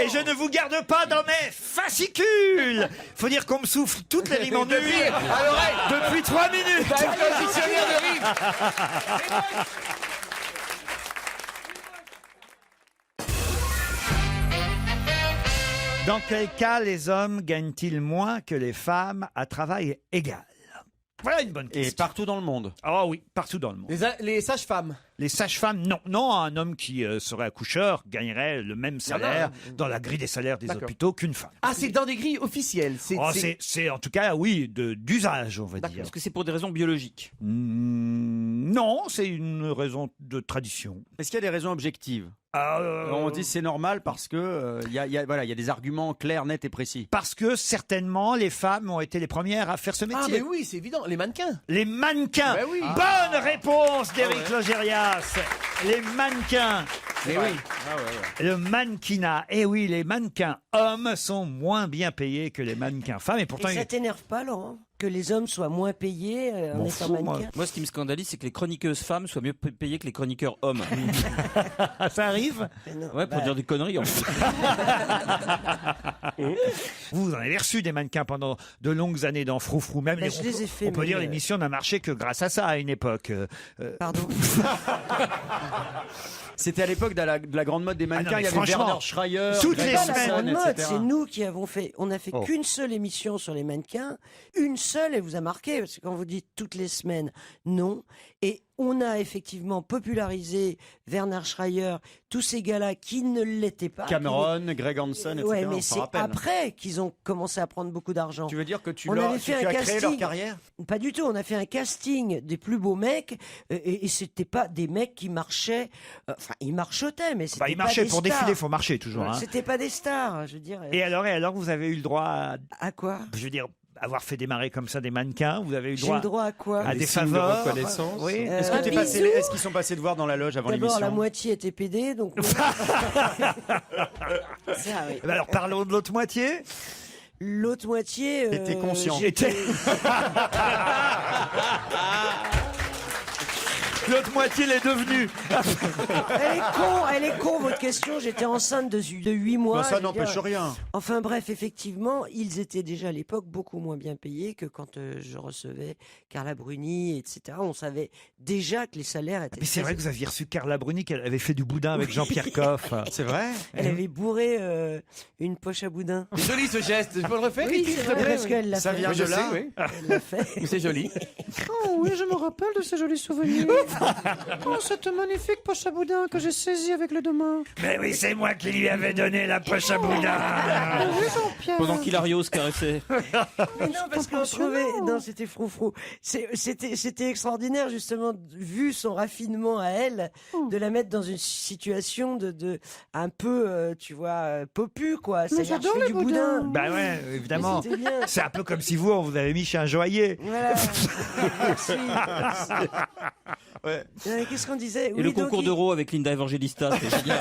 Et je ne vous garde pas dans mes fascicules. Faut dire qu'on me souffle toutes les rimes en nuit à l'oreille. depuis 3 minutes. Avec un dictionnaire de rimes. Dans quel cas les hommes gagnent-ils moins que les femmes à travail égal? Voilà une bonne question. Et partout dans le monde. Ah oui, partout dans le monde. Les sages-femmes. Les sages-femmes, non. Non, un homme qui serait accoucheur gagnerait le même salaire dans la grille des salaires des D'accord. hôpitaux qu'une femme. Ah, c'est dans des grilles officielles. C'est en tout cas, oui, d'usage, on va dire. Est-ce que c'est pour des raisons biologiques? Non, c'est une raison de tradition. Est-ce qu'il y a des raisons objectives? On dit c'est normal parce que il y a des arguments clairs, nets et précis. Parce que certainement les femmes ont été les premières à faire ce métier. Ah, mais oui, c'est évident. Les mannequins. Les mannequins. Ben oui. Bonne réponse d'Éric Logérias. Les mannequins. Mais oui. Le mannequinat. Eh oui, les mannequins hommes sont moins bien payés que les mannequins femmes. Et pourtant, Et ça t'énerve pas, Laurent, que les hommes soient moins payés en M'en étant fous, moi. mannequins? Moi, ce qui me scandalise, c'est que les chroniqueuses femmes soient mieux payées que les chroniqueurs hommes. ça arrive. Ouais, pour dire des conneries. En fait. Vous en avez reçu des mannequins pendant de longues années dans Froufrou. Même Ben, je les ai fait, on peut mais, dire l'émission n'a marché que grâce à ça à une époque. Pardon. C'était à l'époque de la grande mode des mannequins. mais Il y avait franchement, Bernard Schreier, toutes Greg les Hansen, semaines, grande mode, etc. c'est nous qui avons fait. On n'a fait Oh. qu'une seule émission sur les mannequins, une seule, et vous a marqué parce que quand vous dites toutes les semaines, non. Et on a effectivement popularisé Bernard Schreier, tous ces gars-là qui ne l'étaient pas. Cameron, Greg Hansen, etc. Ouais, mais on s'en c'est rappelle. après qu'ils ont commencé à prendre beaucoup d'argent. Tu veux dire que tu On as avait fait un créé casting. leur carrière? Pas du tout. On a fait un casting des plus beaux mecs et c'était pas des mecs qui marchaient. Enfin, ils marchotaient, mais c'était Bah, il pas marchait des pour stars. défiler, faut marcher toujours. Hein. C'était pas des stars, je veux dire. Et alors, vous avez eu le droit à quoi? Je veux dire, avoir fait démarrer comme ça des mannequins, vous avez eu le J'ai droit, eu le droit à quoi? à des signes de faveurs. reconnaissance. Oui. Est-ce un que bisou. est-ce qu'ils sont passés te voir dans la loge avant D'abord, l'émission? la moitié était PD, donc. Ça, oui. Eh ben alors parlons de l'autre moitié. L'autre moitié. T'étais conscient. L'autre moitié l'est devenue. Elle est con, votre question. J'étais enceinte de 8 mois. Bah, ça je veux n'empêche dire. rien. Enfin bref, effectivement, ils étaient déjà à l'époque beaucoup moins bien payés que quand je recevais Carla Bruni, etc. On savait déjà que les salaires étaient. Mais c'est vrai que vous aviez reçu Carla Bruni, qu'elle avait fait du boudin avec Jean-Pierre Coff. C'est vrai? Elle avait bourré une poche à boudin. C'est joli ce geste. Tu peux le refaire? Oui, Christine, c'est s'il te vrai, plaît? parce qu'elle l'a Ça fait. vient Oui, je de là. sais, oui. Elle l'a fait. C'est joli. Oh oui, je me rappelle de ces jolis souvenirs. Oh, cette magnifique poche à boudin que j'ai saisie avec les deux mains. Mais oui, c'est moi qui lui avais donné la poche à boudin. Oui, Jean-Pierre. Pendant qu'Hilario se caressait. Mais non, parce qu'on trouvait. Non, c'était froufrou. C'était extraordinaire, justement, vu son raffinement à elle, de la mettre dans une situation de un peu, tu vois, popu, quoi. C'est-à-dire, je j'adore fais les du boudin. Bah ouais, évidemment. Mais c'était bien. C'est un peu comme si vous, on vous avait mis chez un joaillier. Voilà. Merci. Ouais. Qu'est-ce qu'on disait? Et le concours d'euro avec Linda Evangelista, c'est génial.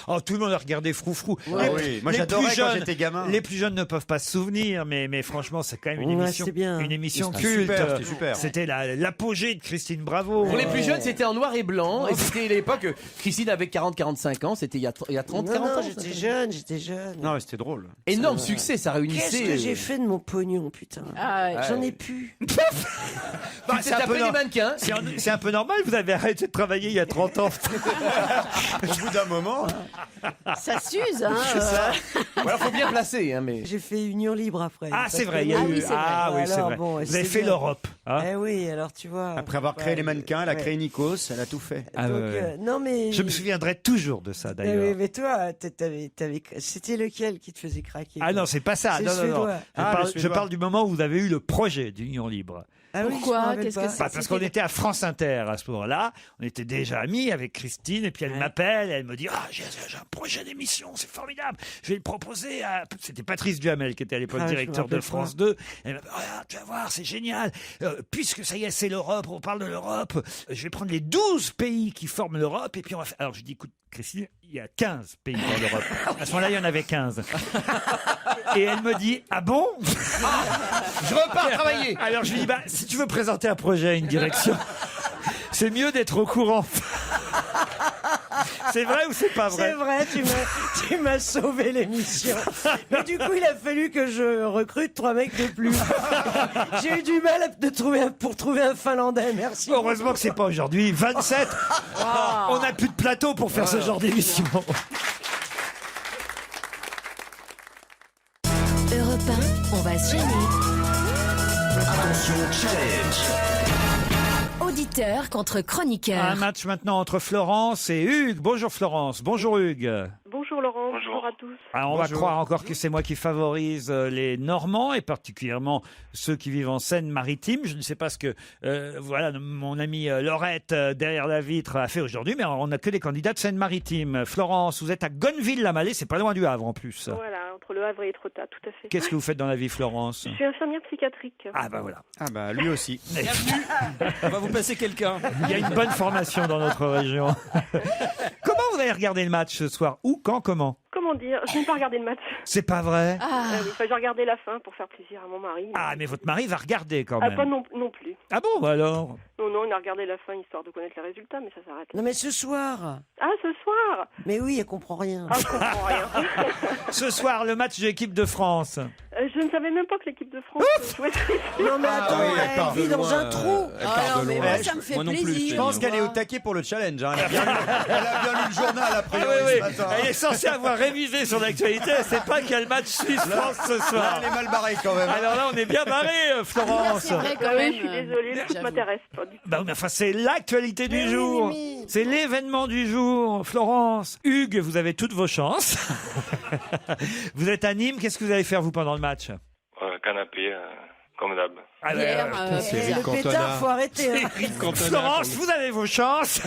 Oh, tout le monde a regardé Froufrou. Ah oui, moi j'adorais quand j'étais gamin. Les plus jeunes ne peuvent pas se souvenir, mais franchement, c'est quand même une Ouais, émission, c'était bien. une émission C'était culte. super, c'était super. C'était l'apogée de Christine Bravo. Pour les plus jeunes, c'était en noir et blanc. Et c'était l'époque, Christine avait 40-45 ans. C'était il y a 30-40 Non, ans. j'étais jeune. Non, mais c'était drôle. Énorme succès, ça réunissait. Qu'est-ce que j'ai fait de mon pognon, putain? J'en ai plus. Bah, Tu t'es tapé des mannequins. C'est un peu normal, vous avez arrêté de travailler il y a 30 ans. Au bout d'un moment. Ça s'use, hein. C'est ça. Voilà, faut bien placer, hein, mais. J'ai fait Union Libre après. Ah, Parce c'est que- vrai, il y a eu. oui, c'est vrai. Ah oui, c'est Alors, vrai. bon, Vous c'est avez fait bien. l'Europe. hein. Eh oui, alors tu vois. Après avoir créé les mannequins, elle a créé Ouais. Nikos, elle a tout fait. Ah, Donc, ouais, ouais. non mais. Je me souviendrai toujours de ça, Eh d'ailleurs. oui, mais toi, c'était lequel qui te faisait craquer Ah non, c'est pas ça. C'est Non, non, non. suédois. Je parle du moment où vous avez eu le projet d'Union Libre. Ah oui, Pourquoi je me rappelle Qu'est-ce pas. que c'est Bah, parce qu'on était à France Inter à ce moment-là. On était déjà amis avec Christine. Et puis elle m'appelle. Elle me dit j'ai un projet d'émission. C'est formidable. Je vais le proposer à. C'était Patrice Duhamel qui était à l'époque Ah, je me directeur de rappelle France pas. 2. Elle m'a dit tu vas voir, c'est génial. Puisque ça y est, c'est l'Europe. On parle de l'Europe. Je vais prendre les 12 pays qui forment l'Europe. Et puis on va faire. Alors je dis écoute, Christine, il y a 15 pays dans l'Europe. À ce moment-là, il y en avait 15. Et elle me dit ah bon Je repars travailler. Alors je lui dis si tu veux présenter un projet à une direction, c'est mieux d'être au courant. C'est vrai ou c'est pas vrai? C'est vrai, tu m'as sauvé l'émission. Mais du coup, il a fallu que je recrute 3 mecs de plus. J'ai eu du mal pour trouver un Finlandais, merci. Heureusement que c'est pas aujourd'hui. 27. On n'a plus de plateau pour faire ce genre d'émission. Europe 1, on va se gêner. Attention, challenge. Auditeur contre chroniqueur. Un match maintenant entre Florence et Hugues. Bonjour Florence. Bonjour Hugues. Bonjour Laurent, bonjour à tous. Alors on va croire encore que c'est moi qui favorise les Normands et particulièrement ceux qui vivent en Seine-Maritime. Je ne sais pas ce que voilà mon amie Laurette derrière la vitre a fait aujourd'hui, mais on n'a que des candidats de Seine-Maritime. Florence, vous êtes à Gonneville-la-Mallet, c'est pas loin du Havre en plus. Voilà, entre le Havre et Étretat, tout à fait. Qu'est-ce que vous faites dans la vie, Florence? Je suis infirmière psychiatrique. Ah bah voilà. Ah bah lui aussi. On va vous passer quelqu'un. Il y a une bonne formation dans notre région. Comment vous allez regarder le match ce soir? Où, quand, comment? Comment dire? Je n'ai pas regardé le match. C'est pas vrai? Oui, enfin, j'ai regardé la fin pour faire plaisir à mon mari. Ah, mais votre mari va regarder quand Ah, même. pas non plus. Ah bon, bah alors? Non, on a regardé la fin histoire de connaître les résultats, mais ça s'arrête là. Non mais ce soir. Ah, ce soir? Mais oui, elle comprend rien. Ah, je comprends rien. Ce soir, le match de l'équipe de France. Je ne savais même pas que l'équipe de France jouait. Non mais attends, elle vit dans un trou. Ah non, mais moi, ça me fait Moi non plus, plaisir. Je pense qu'elle est au taquet pour le challenge. hein. Elle a bien lu le journal après. Ah oui, oui. Elle est censée avoir révisé son actualité. Elle sait pas quel match Suisse-France ce Là, soir. elle est mal barrée quand même. Alors là, on est bien barré, Florence. C'est vrai quand Ah oui, même. je suis désolée, le foot j'avoue. m'intéresse pas du tout. Bah, mais enfin, c'est l'actualité du Mais oui, jour. Mimi. C'est l'événement du jour. Florence, Hugues, vous avez toutes vos chances. Vous êtes à Nîmes. Qu'est-ce que vous allez faire, vous, pendant le match? Canapé, comme d'hab. Ah, Hier, c'est Et Eric le Cantona. pétard, faut arrêter. hein. Florence, vous avez vos chances.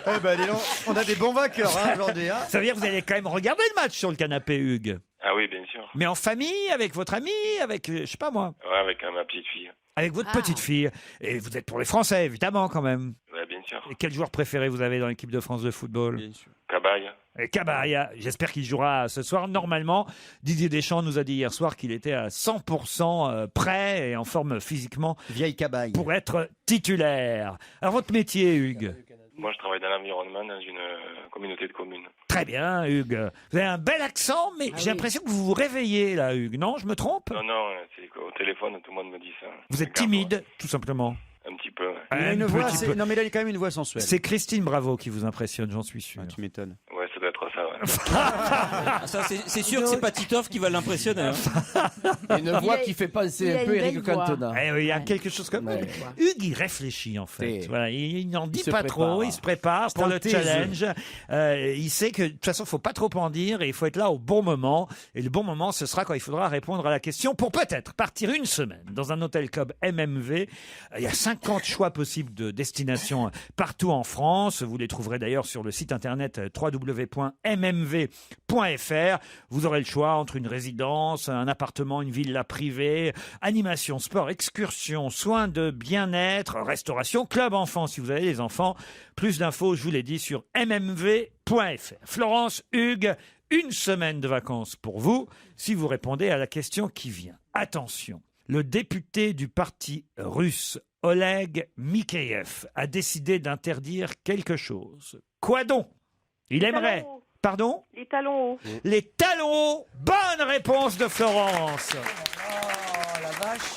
Eh ben, dis donc, on a des bons vainqueurs aujourd'hui. Hein. Ça veut dire que vous allez quand même regarder le match sur le canapé, Hugues. Ah oui, bien sûr. Mais en famille, avec votre ami, avec, je sais pas moi, Ouais, avec ma petite fille. avec votre Ah. petite fille. Et vous êtes pour les Français, évidemment, quand même. Ouais, bien sûr. Et quel joueur préféré vous avez dans l'équipe de France de football? Cabaye. Et Cabaye, j'espère qu'il jouera ce soir. Normalement, Didier Deschamps nous a dit hier soir qu'il était à 100% prêt et en forme physiquement Vieille cabaye. pour être titulaire. Alors, votre métier, Hugues? Moi, je travaille dans l'environnement dans une communauté de communes. Très bien, Hugues. Vous avez un bel accent, mais Ah j'ai oui. l'impression que vous vous réveillez, là, Hugues. Non, je me trompe? Non, c'est qu'au téléphone, tout le monde me dit ça. Vous êtes timide, tout simplement. Un petit peu, ouais. Il a Un une voix petit assez- peu. Non mais il a quand même une voix sensuelle. C'est Christine Bravo qui vous impressionne, j'en suis sûr. Ah, tu m'étonnes. Ouais, ça doit être ça, ouais. Ah, ça, c'est sûr que c'est pas Titoff qui va l'impressionner. hein. Une voix qui fait penser il a un peu une Eric belle voix. Cantona. Eh oui, il y a quelque chose comme Ouais. Hugues, il réfléchit en fait. C'est- Voilà, il n'en dit se pas prépare. trop, il se prépare C'est pour un le taiseux. challenge. Il sait que de toute façon, faut pas trop en dire et il faut être là au bon moment. Et le bon moment, ce sera quand il faudra répondre à la question pour peut-être partir une semaine dans un hôtel club MMV. Il y a 50 choix possibles de destinations partout en France. Vous les trouverez d'ailleurs sur le site internet www.mmv.fr. Vous aurez le choix entre une résidence, un appartement, une villa privée, animation, sport, excursion, soins de bien-être, restauration, club enfant si vous avez des enfants. Plus d'infos, je vous l'ai dit, sur mmv.fr. Florence, Hugues, une semaine de vacances pour vous si vous répondez à la question qui vient. Attention, le député du parti russe Oleg Mikheyev a décidé d'interdire quelque chose. Quoi donc? Il aimerait... talons hauts. Pardon? Les talons hauts. Les talons hauts. Bonne réponse de Florence. Oh la vache.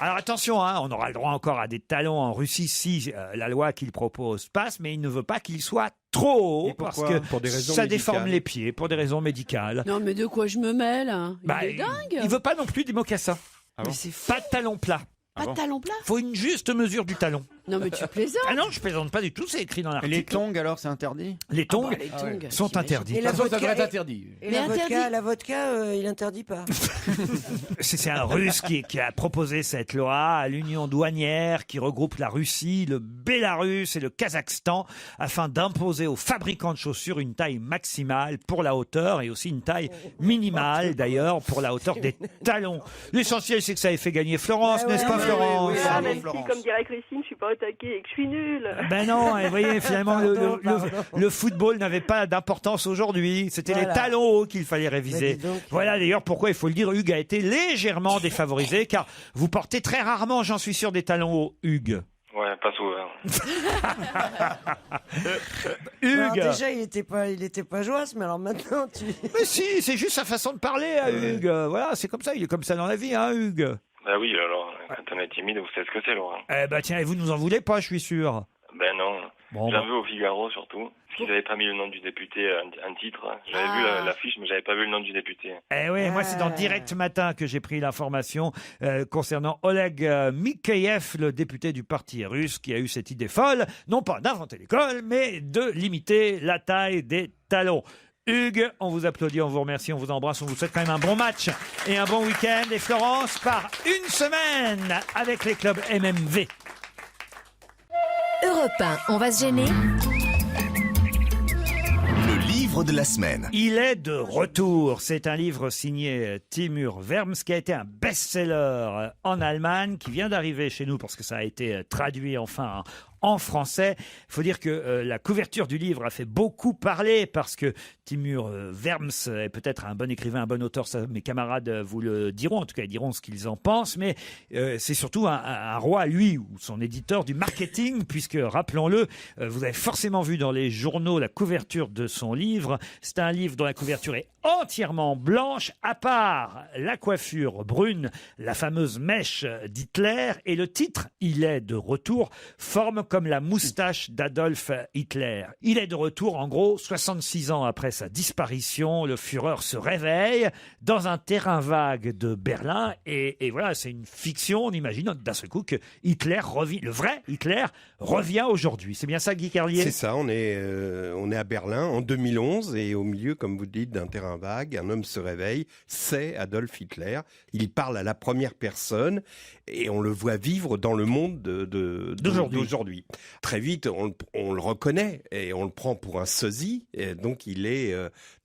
Alors attention, on aura le droit encore à des talons en Russie si la loi qu'il propose passe, mais il ne veut pas qu'il soit trop haut parce que Pour des raisons ça médicales. déforme les pieds pour des raisons médicales. Non, mais de quoi je me mêle hein. Il est dingue. Il veut pas non plus des mocassins. Mais c'est Pas de talons plats. Pas de talons plats. Faut une juste mesure du talon. Non, mais tu plaisantes. Ah non, je plaisante pas du tout, c'est écrit dans Et l'article. les tongs, alors, c'est interdit Les tongs les tongs, sont interdits. Et la Ça devrait vodka, être interdit. et Mais la vodka, interdit. la vodka, il interdit pas. C'est un Russe qui a proposé cette loi à l'union douanière qui regroupe la Russie, le Bélarus et le Kazakhstan afin d'imposer aux fabricants de chaussures une taille maximale pour la hauteur et aussi une taille minimale d'ailleurs pour la hauteur des talons. L'essentiel c'est que ça ait fait gagner Florence, n'est-ce pas Florence? Ah, même si, comme dirait Christine, je suis pas au taquet et que je suis nulle. Ben non, et vous voyez, finalement, le football n'avait pas d'importance aujourd'hui. C'était Voilà. les talons hauts qu'il fallait réviser. Mais dis donc. Voilà d'ailleurs pourquoi, il faut le dire, Hugues a été légèrement défavorisé, car vous portez très rarement, j'en suis sûr, des talons hauts, Hugues. Ouais, pas souvent. Alors Hugues. déjà, il était pas joyeux, mais alors maintenant, tu. Mais si, c'est juste sa façon de parler à Hugues. Voilà, c'est comme ça, il est comme ça dans la vie, hein, Hugues. Bah oui, alors, quand on est timide, vous savez ce que c'est, Laurent. Eh ben tiens, et vous nous en voulez pas, je suis sûr. Ben non. Bon, J'en bah. veux au Figaro, surtout. Parce qu'ils n'avaient pas mis le nom du député, un titre. J'avais vu l'affiche, mais j'avais pas vu le nom du député. Eh oui, moi c'est dans Direct Matin que j'ai pris l'information concernant Oleg Mikheyev, le député du parti russe, qui a eu cette idée folle, non pas d'inventer l'école, mais de limiter la taille des talons. Hugues, on vous applaudit, on vous remercie, on vous embrasse, on vous souhaite quand même un bon match et un bon week-end. Et Florence part une semaine avec les clubs MMV. Europe 1, on va se gêner. Le livre de la semaine. Il est de retour. C'est un livre signé Timur Verms qui a été un best-seller en Allemagne, qui vient d'arriver chez nous parce que ça a été traduit enfin en français. Il faut dire que la couverture du livre a fait beaucoup parler parce que Timur Verms est peut-être un bon écrivain, un bon auteur. Ça, mes camarades vous le diront. En tout cas, ils diront ce qu'ils en pensent. Mais c'est surtout un roi, lui, ou son éditeur du marketing, puisque, rappelons-le, vous avez forcément vu dans les journaux la couverture de son livre. C'est un livre dont la couverture est entièrement blanche, à part la coiffure brune, la fameuse mèche d'Hitler, et le titre « Il est de retour » forme comme la moustache d'Adolf Hitler. Il est de retour, en gros, 66 ans après sa disparition, le Führer se réveille dans un terrain vague de Berlin, et voilà, c'est une fiction, on imagine d'un seul coup que Hitler revient, le vrai Hitler revient aujourd'hui. C'est bien ça, Guy Carlier? C'est ça, on est à Berlin en 2011 et au milieu, comme vous dites, d'un terrain vague, un homme se réveille, c'est Adolf Hitler. Il parle à la première personne et on le voit vivre dans le monde d'aujourd'hui. Très vite, on le reconnaît et on le prend pour un sosie, et donc il est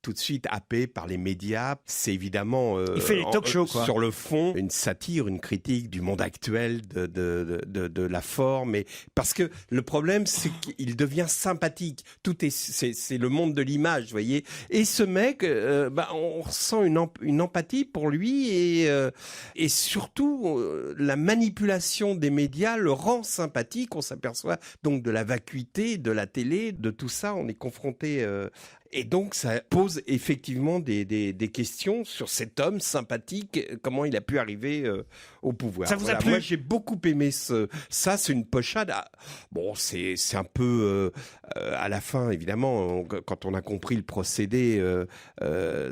tout de suite happé par les médias. C'est évidemment il fait les talk-shows, quoi. Sur le fond, une satire, une critique du monde actuel, de la forme. Et parce que le problème, c'est qu'il devient sympathique. C'est le monde de l'image, vous voyez. Et ce mec, on ressent une empathie pour lui et surtout la manipulation des médias le rend sympathique. On s'aperçoit donc de la vacuité de la télé, de tout ça. On est confronté. Et donc, ça pose effectivement des questions sur cet homme sympathique, comment il a pu arriver au pouvoir. Ça vous a plu? Moi, j'ai beaucoup aimé ça. C'est une pochade. Bon, c'est un peu à la fin, évidemment, quand on a compris le procédé,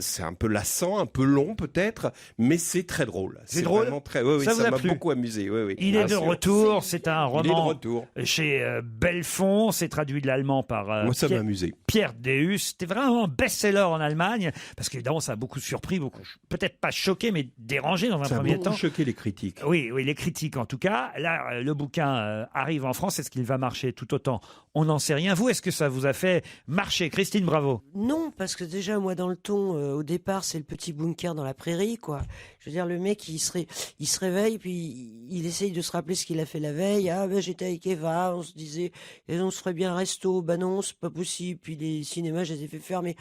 c'est un peu lassant, un peu long peut-être, mais c'est très drôle. C'est drôle. Vraiment très. Oui, Ça vous a m'a plu? beaucoup amusé. Oui, oui. Il est de retour, c'est un Il est de roman retour. chez Belfond, c'est traduit de l'allemand par Moi, ça m'a amusé. Pierre Deus. C'était vraiment un best-seller en Allemagne, parce qu'évidemment ça a beaucoup surpris, peut-être pas choqué, mais dérangé dans un Ça a premier beaucoup temps. choqué les critiques. Oui, les critiques en tout cas. Là, le bouquin arrive en France. Est-ce qu'il va marcher tout autant? On n'en sait rien. Vous, est-ce que ça vous a fait marcher? Christine Bravo. Non, parce que déjà, moi, dans le ton, au départ, c'est le petit bunker dans la prairie, quoi. Je veux dire, le mec, il se réveille, puis il essaye de se rappeler ce qu'il a fait la veille. Ah, ben, j'étais avec Eva, on se disait, on se ferait bien un resto. Ben non, c'est pas possible. Puis les cinémas, je les ai fait fermer.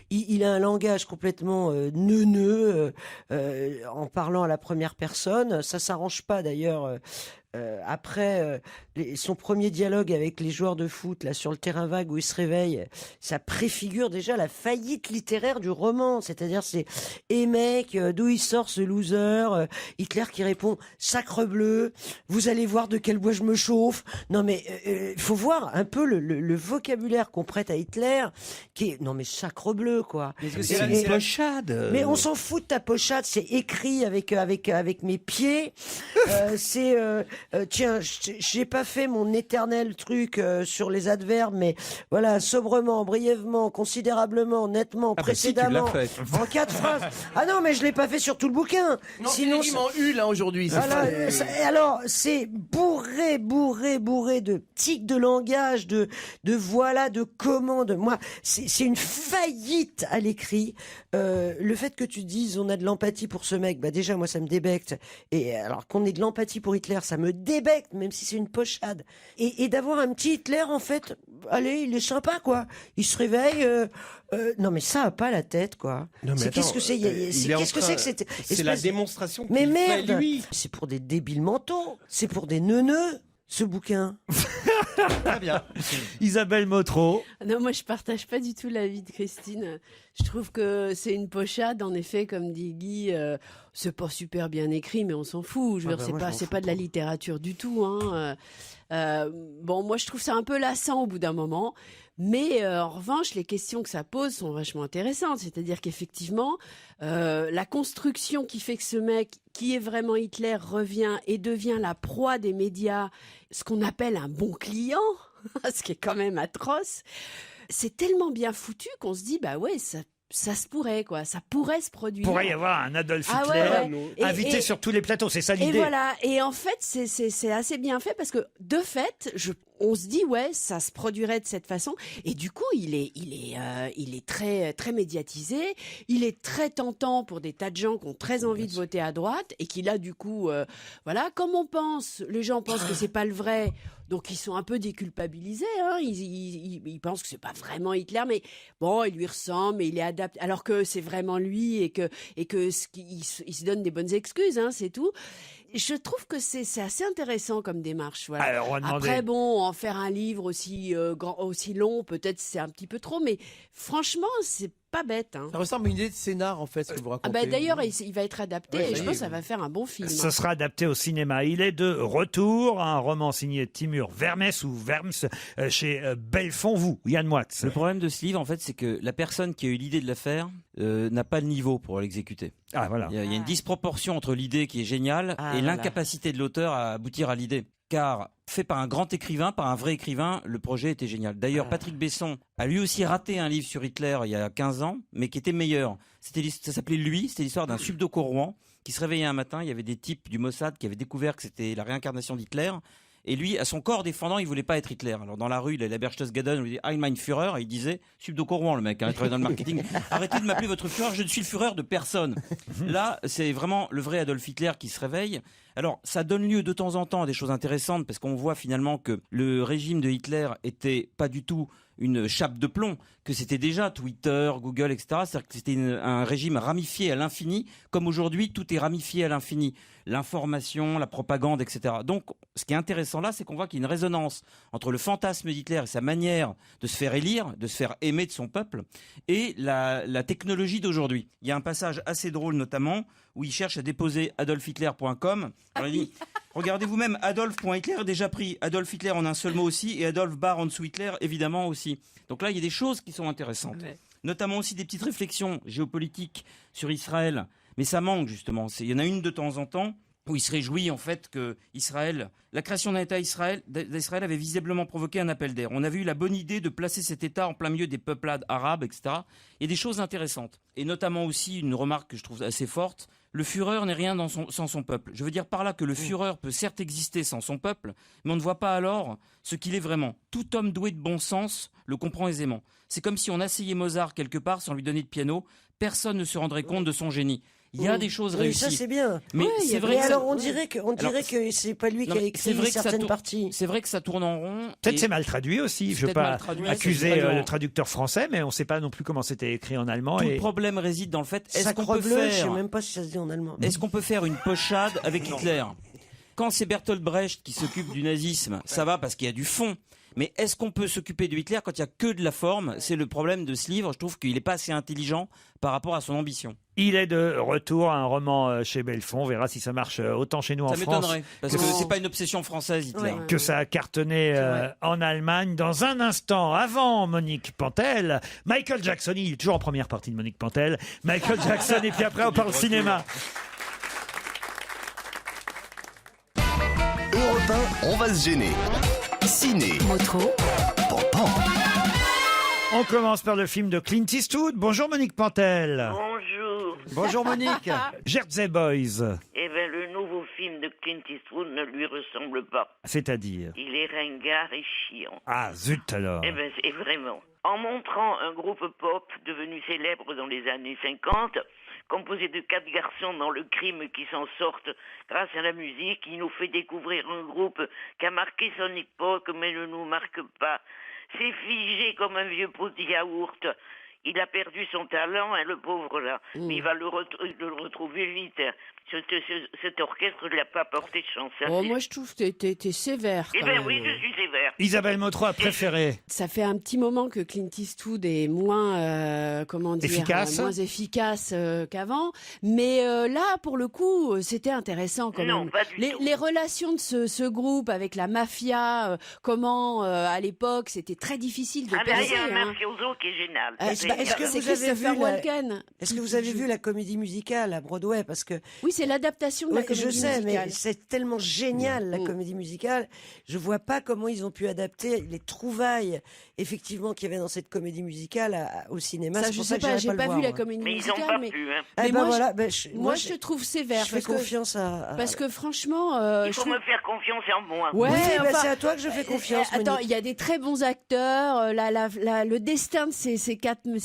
Il a un langage complètement neuneux, en parlant à la première personne. Ça s'arrange pas, d'ailleurs, après son premier dialogue avec les joueurs de foot là sur le terrain vague où il se réveille, ça préfigure déjà la faillite littéraire du roman. C'est-à-dire c'est mec, d'où il sort ce loser, Hitler qui répond sacre bleu, vous allez voir de quel bois je me chauffe. Non mais il faut voir un peu le vocabulaire qu'on prête à Hitler qui est non mais sacre bleu quoi. C'est une pochade. Mais on s'en fout de ta pochade, c'est écrit avec mes pieds. Tiens, j'ai pas fait mon éternel truc sur les adverbes, mais voilà, sobrement, brièvement, considérablement, nettement, précédemment, en 4 phrases. Ah non, mais je l'ai pas fait sur tout le bouquin. Non, sinon, c'est U là aujourd'hui. voilà, alors, c'est bourré de tics de langage, de voilà, de commandes. Moi, c'est une faillite à l'écrit. Le fait que tu dises on a de l'empathie pour ce mec, bah déjà moi ça me débecte. Et alors qu'on ait de l'empathie pour Hitler, ça me débecte, même si c'est une pochade. Et d'avoir un petit Hitler en fait, allez, il est sympa quoi. Il se réveille. Non mais ça a pas la tête quoi. Qu'est-ce que c'est Qu'est-ce que c'est que cette C'est la démonstration qu'il Mais fait merde, lui. c'est pour des débiles mentaux, c'est pour des neuneux ce bouquin. Très bien. Isabelle Motro. Non, moi je partage pas du tout l'avis de Christine. Je trouve que c'est une pochade, en effet, comme dit Guy. C'est pas super bien écrit, mais on s'en fout. Je veux dire, c'est pas de la littérature du tout. Hein. Bon, moi je trouve ça un peu lassant au bout d'un moment. Mais en revanche, les questions que ça pose sont vachement intéressantes. C'est-à-dire qu'effectivement, la construction qui fait que ce mec, qui est vraiment Hitler, revient et devient la proie des médias, ce qu'on appelle un bon client, ce qui est quand même atroce, c'est tellement bien foutu qu'on se dit, bah ouais, ça se pourrait, quoi. Ça pourrait se produire. Il pourrait y avoir un Adolf Hitler ouais. invité sur tous les plateaux, c'est ça l'idée. Et voilà. Et en fait, c'est assez bien fait parce que, de fait, on se dit, ouais, ça se produirait de cette façon. Et du coup, il est très, très médiatisé. Il est très tentant pour des tas de gens qui ont très envie de voter à droite et qui, là, du coup, voilà, comme les gens pensent que c'est pas le vrai. Donc ils sont un peu déculpabilisés, hein. Ils pensent que c'est pas vraiment Hitler, mais bon, il lui ressemble, mais il est adapté, alors que c'est vraiment lui et que il se donne des bonnes excuses, hein, c'est tout. Je trouve que c'est assez intéressant comme démarche. Voilà. Alors, on va demander... Après, bon, en faire un livre aussi aussi long, peut-être c'est un petit peu trop, mais franchement, c'est pas bête. Hein. Ça ressemble à une idée de scénar, en fait, ce que vous racontez. D'ailleurs, il va être adapté et je pense que ça va faire un bon film. Ce sera adapté au cinéma. Il est de retour, un roman signé Timur Vermes ou Verms chez Belfond-Vous, Yann Moix. Le problème de ce livre, en fait, c'est que la personne qui a eu l'idée de le faire n'a pas le niveau pour l'exécuter. Ah, voilà. Il y a une disproportion entre l'idée qui est géniale et l'incapacité de l'auteur à aboutir à l'idée. Car fait par un grand écrivain, par un vrai écrivain, le projet était génial. D'ailleurs, Patrick Besson a lui aussi raté un livre sur Hitler il y a 15 ans, mais qui était meilleur. Ça s'appelait Lui, c'était l'histoire d'un subdocorouen qui se réveillait un matin, il y avait des types du Mossad qui avaient découvert que c'était la réincarnation d'Hitler. Et lui, à son corps défendant, il voulait pas être Hitler. Alors dans la rue, il a la Berchtesgaden, on lui dit Ein mein Führer, et il disait subdocorouen le mec, hein, il travaillait dans le marketing. Arrêtez de m'appeler votre Führer, je ne suis le Führer de personne. Là, c'est vraiment le vrai Adolf Hitler qui se réveille. Alors, ça donne lieu de temps en temps à des choses intéressantes parce qu'on voit finalement que le régime de Hitler était pas du tout une chape de plomb, que c'était déjà Twitter, Google, etc. C'est-à-dire que c'était un régime ramifié à l'infini, comme aujourd'hui tout est ramifié à l'infini. L'information, la propagande, etc. Donc, ce qui est intéressant là, c'est qu'on voit qu'il y a une résonance entre le fantasme d'Hitler et sa manière de se faire élire, de se faire aimer de son peuple, et la technologie d'aujourd'hui. Il y a un passage assez drôle notamment, où il cherche à déposer adolfhitler.com. Alors il dit, regardez vous-même, Adolf.Hitler est déjà pris, Adolf Hitler en un seul mot aussi, et Adolf barre en dessous Hitler évidemment aussi. Donc là, il y a des choses qui sont intéressantes. Ouais. Notamment aussi des petites réflexions géopolitiques sur Israël. Mais ça manque justement. Il y en a une de temps en temps où il se réjouit en fait que la création d'un État d'Israël avait visiblement provoqué un appel d'air. On avait eu la bonne idée de placer cet État en plein milieu des peuplades arabes, etc. Il y a des choses intéressantes. Et notamment aussi une remarque que je trouve assez forte. Le Führer n'est rien sans son peuple. Je veux dire par là que le Führer peut certes exister sans son peuple, mais on ne voit pas alors ce qu'il est vraiment. Tout homme doué de bon sens le comprend aisément. C'est comme si on asseyait Mozart quelque part sans lui donner de piano. Personne ne se rendrait compte de son génie. Il y a des choses réussies. Ça c'est bien. Mais c'est vrai. Mais alors on dirait que c'est pas lui qui a écrit certaines parties. C'est vrai que ça tourne en rond. Peut-être c'est mal traduit aussi. Je ne veux pas accuser le traducteur français, mais on ne sait pas non plus comment c'était écrit en allemand. Tout le problème réside dans le fait. Est-ce qu'on peut faire? Je sais même pas si ça se dit en allemand. Est-ce qu'on peut faire une pochade avec Hitler? Quand c'est Bertolt Brecht qui s'occupe du nazisme, ça va parce qu'il y a du fond. Mais est-ce qu'on peut s'occuper de Hitler quand il n'y a que de la forme? C'est le problème de ce livre. Je trouve qu'il n'est pas assez intelligent par rapport à son ambition. Il est de retour à un roman chez Belfond. On verra si ça marche autant chez nous en France. Ça m'étonnerait, parce que c'est pas une obsession française, Hitler. Que ça a cartonné en Allemagne. Dans un instant, avant Monique Pantel, Michael Jackson, il est toujours en première partie de Monique Pantel. Michael Jackson, et puis après on parle cinéma. Europe 1, on va se gêner. Ciné. Motro. Pan. On commence par le film de Clint Eastwood. Bonjour Monique Pantel. Bonjour. Bonjour Monique. Jersey Boys. Eh bien, le nouveau film de Clint Eastwood ne lui ressemble pas. C'est-à-dire? Il est ringard et chiant. Ah zut alors. Eh bien, c'est vraiment. En montrant un groupe pop devenu célèbre dans les années 50, composé de 4 garçons dans le crime qui s'en sortent grâce à la musique, il nous fait découvrir un groupe qui a marqué son époque mais ne nous marque pas. C'est figé comme un vieux pot de yaourt. Il a perdu son talent, le pauvre là. Mais il va le retrouver vite. Cet orchestre ne l'a pas porté chance. Oh, moi, je trouve que t'es sévère. Eh bien oui, je suis sévère. Isabelle Motro a préféré. Ça fait un petit moment que Clint Eastwood est moins, moins efficace qu'avant. Mais là, pour le coup, c'était intéressant quand même. Pas du tout. Les relations de ce groupe avec la mafia, comment à l'époque, c'était très difficile de il percer. y a un mafioso qui est génial. Est-ce que vous avez vu la comédie musicale à Broadway? Parce que oui, c'est l'adaptation de la comédie musicale. Je sais, mais c'est tellement génial la comédie musicale. Je vois pas comment ils ont pu adapter les trouvailles effectivement qu'il y avait dans cette comédie musicale au cinéma. Ça, je sais pas, j'ai pas vu la comédie musicale. Ils ont pas pu. Hein. Mais moi, je te trouve sévère. Je fais confiance à. Parce que franchement, il faut me faire confiance en moi. Ouais, c'est à toi que je fais confiance. Attends, il y a des très bons acteurs. Le destin de ces 4-5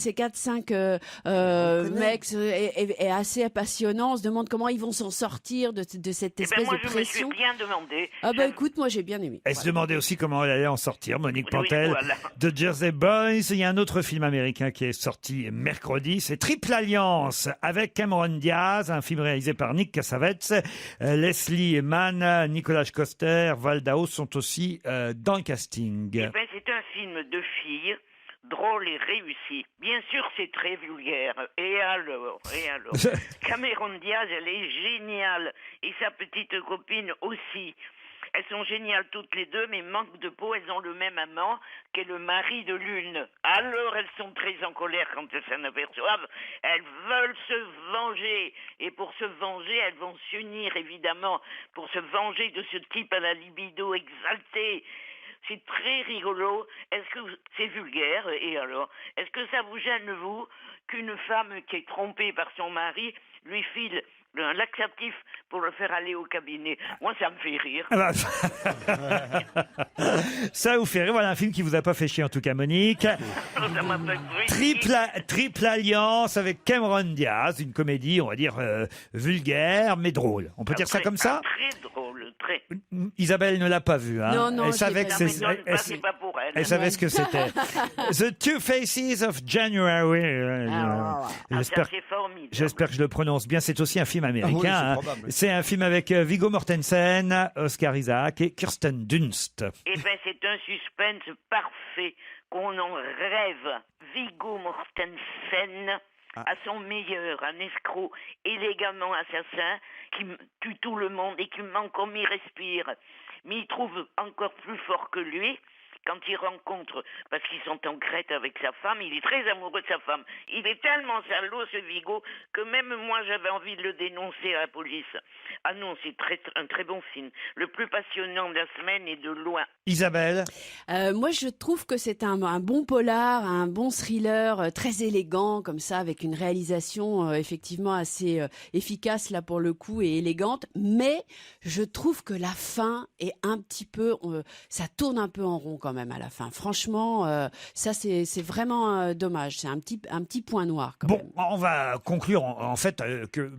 mecs est assez passionnant. On se demande comment ils vont s'en sortir de cette espèce de pression. Je me suis bien demandé. Ah bah écoute, moi j'ai bien aimé. Elle se demandait aussi comment elle allait en sortir, Monique Pantel. Voilà. De Jersey Boys. Il y a un autre film américain qui est sorti mercredi, c'est Triple Alliance avec Cameron Diaz, un film réalisé par Nick Cassavetes. Leslie Mann, Nicolas Coster, Val Dao sont aussi dans le casting. Eh ben, c'est un film de filles drôle et réussi. Bien sûr, c'est très vulgaire. Et alors Cameron Diaz, elle est géniale. Et sa petite copine aussi. Elles sont géniales toutes les deux, mais manque de peau, elles ont le même amant qu'est le mari de l'une. Alors elles sont très en colère quand elles s'en aperçoivent. Elles veulent se venger. Et pour se venger, elles vont s'unir, évidemment, pour se venger de ce type à la libido exaltée. C'est très rigolo. Est-ce que c'est vulgaire? Et alors, est-ce que ça vous gêne, vous, qu'une femme qui est trompée par son mari lui file un laxatif pour le faire aller au cabinet? Moi, ça me fait rire. Ça vous fait rire. Voilà un film qui vous a pas fait chier, en tout cas, Monique. Ça m'a fait Triple Alliance avec Cameron Diaz, une comédie, on va dire, vulgaire, mais drôle. On peut dire ça comme ça? Très drôle, très. Isabelle ne l'a pas vu, hein. Non, elle savait que c'est pas pour elle. Elle savait ce que c'était. The Two Faces of January. J'espère que je le prononce bien. C'est aussi un film américain. Oui, c'est un film avec Viggo Mortensen, Oscar Isaac et Kirsten Dunst. Eh ben, c'est un suspense parfait qu'on en rêve. Viggo Mortensen à son meilleur, un escroc élégamment assassin qui tue tout le monde et qui ment comme il respire. Mais il trouve encore plus fort que lui quand il rencontre, parce qu'ils sont en Crète avec sa femme, il est très amoureux de sa femme. Il est tellement salaud, ce Viggo, que même moi, j'avais envie de le dénoncer à la police. Ah non, c'est un très bon film. Le plus passionnant de la semaine et de loin. Isabelle? Moi, je trouve que c'est un bon polar, un bon thriller, très élégant, comme ça, avec une réalisation effectivement assez efficace, là, pour le coup, et élégante. Mais je trouve que la fin est un petit peu... ça tourne un peu en rond, quand même, à la fin. Franchement, ça, c'est vraiment dommage. C'est un petit point noir, quand même. On va conclure, en fait, que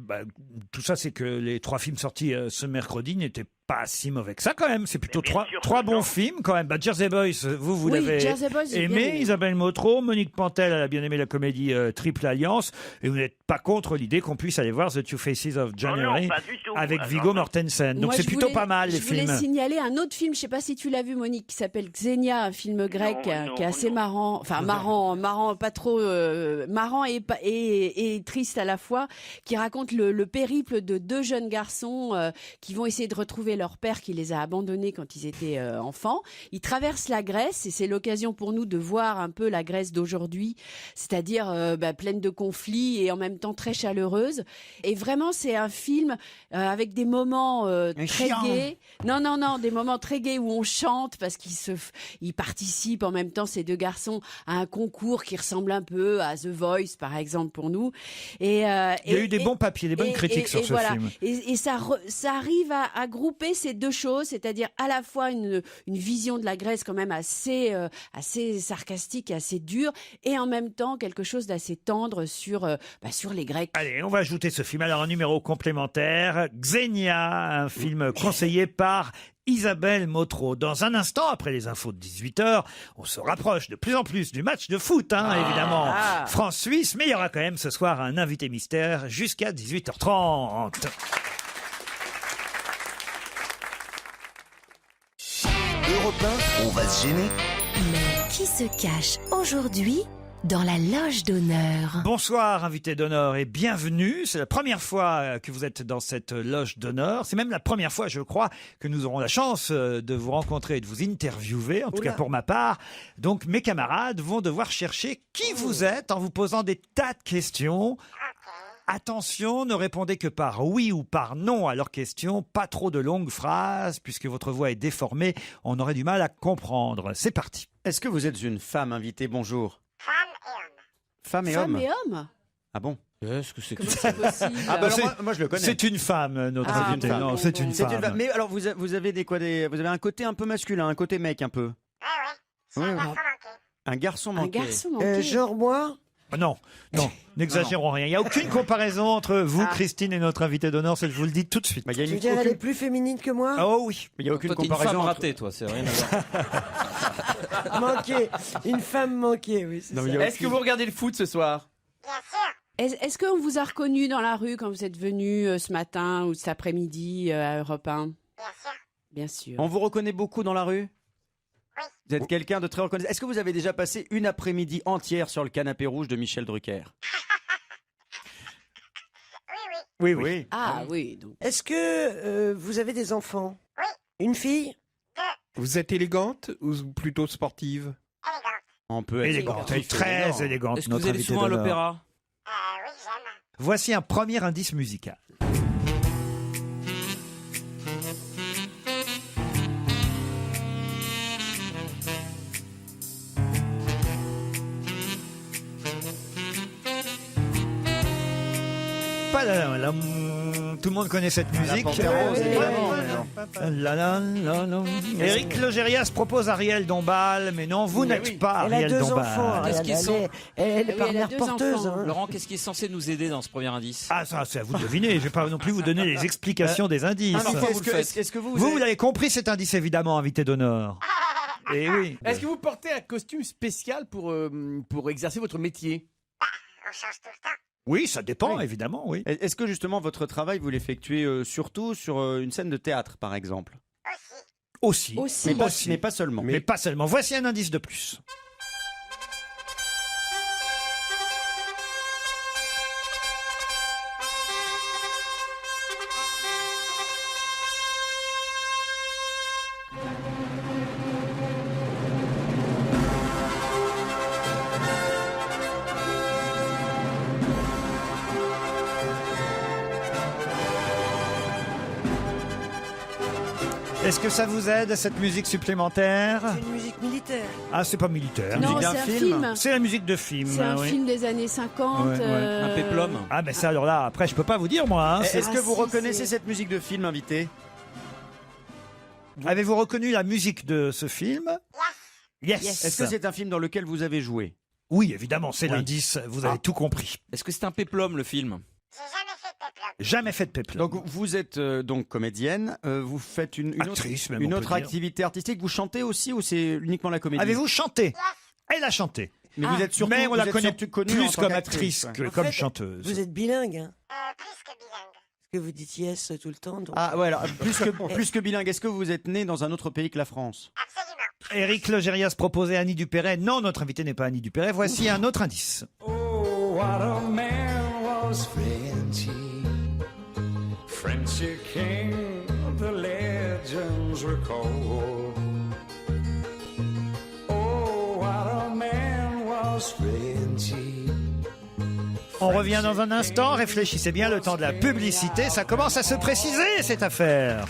tout ça, c'est que les 3 films sortis ce mercredi n'étaient pas si mauvais que ça quand même. C'est plutôt bien sûr trois que bons non. films quand même. Jersey Boys, vous Oui, l'avez Jersey Boys, j'ai bien aimé. aimé. Isabelle Motro, Monique Pantel, elle a bien aimé la comédie Triple Alliance. Et vous n'êtes pas contre l'idée qu'on puisse aller voir The Two Faces of January pas du tout. avec Alors, Viggo non. Mortensen. Donc Moi, c'est je plutôt voulais- pas mal les Je voulais films. signaler un autre film, je sais pas si tu l'as vu Monique, qui s'appelle Xenia, un film grec Non, qui est assez marrant, enfin marrant, pas trop marrant et triste à la fois, qui raconte le périple de deux jeunes garçons qui vont essayer de retrouver leur père qui les a abandonnés quand ils étaient enfants. Ils traversent la Grèce et c'est l'occasion pour nous de voir un peu la Grèce d'aujourd'hui, c'est-à-dire pleine de conflits et en même temps très chaleureuse. Et vraiment, c'est un film avec des moments très gais. Non, des moments très gais où on chante parce qu'ils participent en même temps, ces deux garçons, à un concours qui ressemble un peu à The Voice, par exemple, pour nous. Et, Il y a eu des bons papiers, des bonnes critiques sur ce voilà. film. Et ça arrive à grouper ces deux choses, c'est-à-dire à la fois une vision de la Grèce quand même assez sarcastique et assez dure, et en même temps quelque chose d'assez tendre sur les Grecs. Allez, on va ajouter ce film alors un numéro complémentaire. Xenia, un film conseillé par Isabelle Motro. Dans un instant, après les infos de 18h, on se rapproche de plus en plus du match de foot, évidemment. France-Suisse, mais il y aura quand même ce soir un invité mystère jusqu'à 18h30. Europe 1, on va se gêner. Mais qui se cache aujourd'hui dans la loge d'honneur? Bonsoir, invité d'honneur, et bienvenue. C'est la première fois que vous êtes dans cette loge d'honneur. C'est même la première fois, je crois, que nous aurons la chance de vous rencontrer et de vous interviewer, en tout cas pour ma part. Donc, mes camarades vont devoir chercher qui vous êtes en vous posant des tas de questions. Attention, ne répondez que par oui ou par non à leurs questions. Pas trop de longues phrases, puisque votre voix est déformée. On aurait du mal à comprendre. C'est parti. Est-ce que vous êtes une femme invitée? Bonjour. Femme et homme. Femme et homme. Ah bon? Est-ce que c'est Comment c'est possible? Ah bah alors moi je le connais. C'est une femme, notre invité. Non, c'est une femme. Mais alors vous avez vous avez un côté un peu masculin, un côté mec un peu. Oui, un garçon manqué. Un garçon manqué. Genre moi? Non, n'exagérons rien. Il n'y a aucune comparaison entre vous, Christine, et notre invité d'honneur, je vous le dis tout de suite. Il y a Tu veux dire, elle est plus féminine que moi? Oh oui. Il n'y a aucune Toi, t'es une comparaison. femme entre- ratée, toi, c'est rien à voir. Manquée. Une femme manquée, oui, c'est Non, ça. mais il y a Est-ce que vous regardez le foot ce soir? Est-ce qu'on vous a reconnu dans la rue quand vous êtes venu ce matin ou cet après-midi à Europe 1? Bien sûr. On vous reconnaît beaucoup dans la rue? Vous êtes quelqu'un de très reconnaissable. Est-ce que vous avez déjà passé une après-midi entière sur le canapé rouge de Michel Drucker? Oui. Ah oui. Donc. Est-ce que vous avez des enfants? Oui. Une fille? Vous êtes élégante ou plutôt sportive? On peut être Élégante, sportif, très élégante. Est-ce que vous notre allez invité souvent à d'honneur. l'opéra? Voici un premier indice musical. Padalam. Tout le monde connaît cette musique. Éric Logérias propose Ariel Dombal, mais non, vous n'êtes pas Elle a Ariel deux Dombal. enfants. Qu'est-ce qu'ils sont? Elle est Oui, par elle a mère deux porteuse. enfants. hein. Laurent, qu'est-ce qui est censé nous aider dans ce premier indice? Ah, ça, c'est à vous de deviner. Je ne vais pas non plus vous donner les explications des indices. Parfois, vous le faites. Est-ce que Vous l'avez compris, cet indice, évidemment, invité d'honneur. Et oui. Est-ce que vous portez un costume spécial pour exercer votre métier? Oui, ça dépend, évidemment, oui. Est-ce que justement votre travail vous l'effectuez surtout sur une scène de théâtre par exemple? Aussi. Mais pas seulement. Mais pas seulement. Voici un indice de plus. Est-ce que ça vous aide, cette musique supplémentaire? C'est une musique militaire. Ah, c'est pas militaire. Non, c'est un film. C'est la musique de film. C'est un oui. film des années 50. Ouais, ouais. Un péplum. Ah, mais ça, alors là, après, je peux pas vous dire, moi. Hein, Est-ce que vous si, reconnaissez c'est- cette musique de film invité? Avez-vous reconnu la musique de ce film? Yes. Est-ce que c'est un film dans lequel vous avez joué? Oui, évidemment, c'est l'indice. Vous avez tout compris. Est-ce que c'est un péplum, le film? Jamais fait de péplum. Donc vous êtes donc comédienne, vous faites une Actrice, même, une on peut autre dire. activité artistique, vous chantez aussi ou c'est uniquement la comédie? Avez-vous chanté? Elle a chanté. Mais vous êtes surtout, Mais on la vous êtes connaît surtout connue en plus tant comme qu'actrice, actrice ouais. que comme fait, chanteuse. Vous êtes bilingue, hein? Parce que vous dites yes tout le temps. Donc... Ah ouais, alors plus que bilingue, est-ce que vous êtes né dans un autre pays que la France? Éric Logérias proposait Annie Dupéret. Non, notre invité n'est pas Annie Dupéret. Voici un autre indice. Oh, what a man was Frenchy. Frenchy king, the legends recall. Oh, what a man was Frenchy. On revient dans un instant. Réfléchissez bien, le temps de la publicité. Ça commence à se préciser, cette affaire.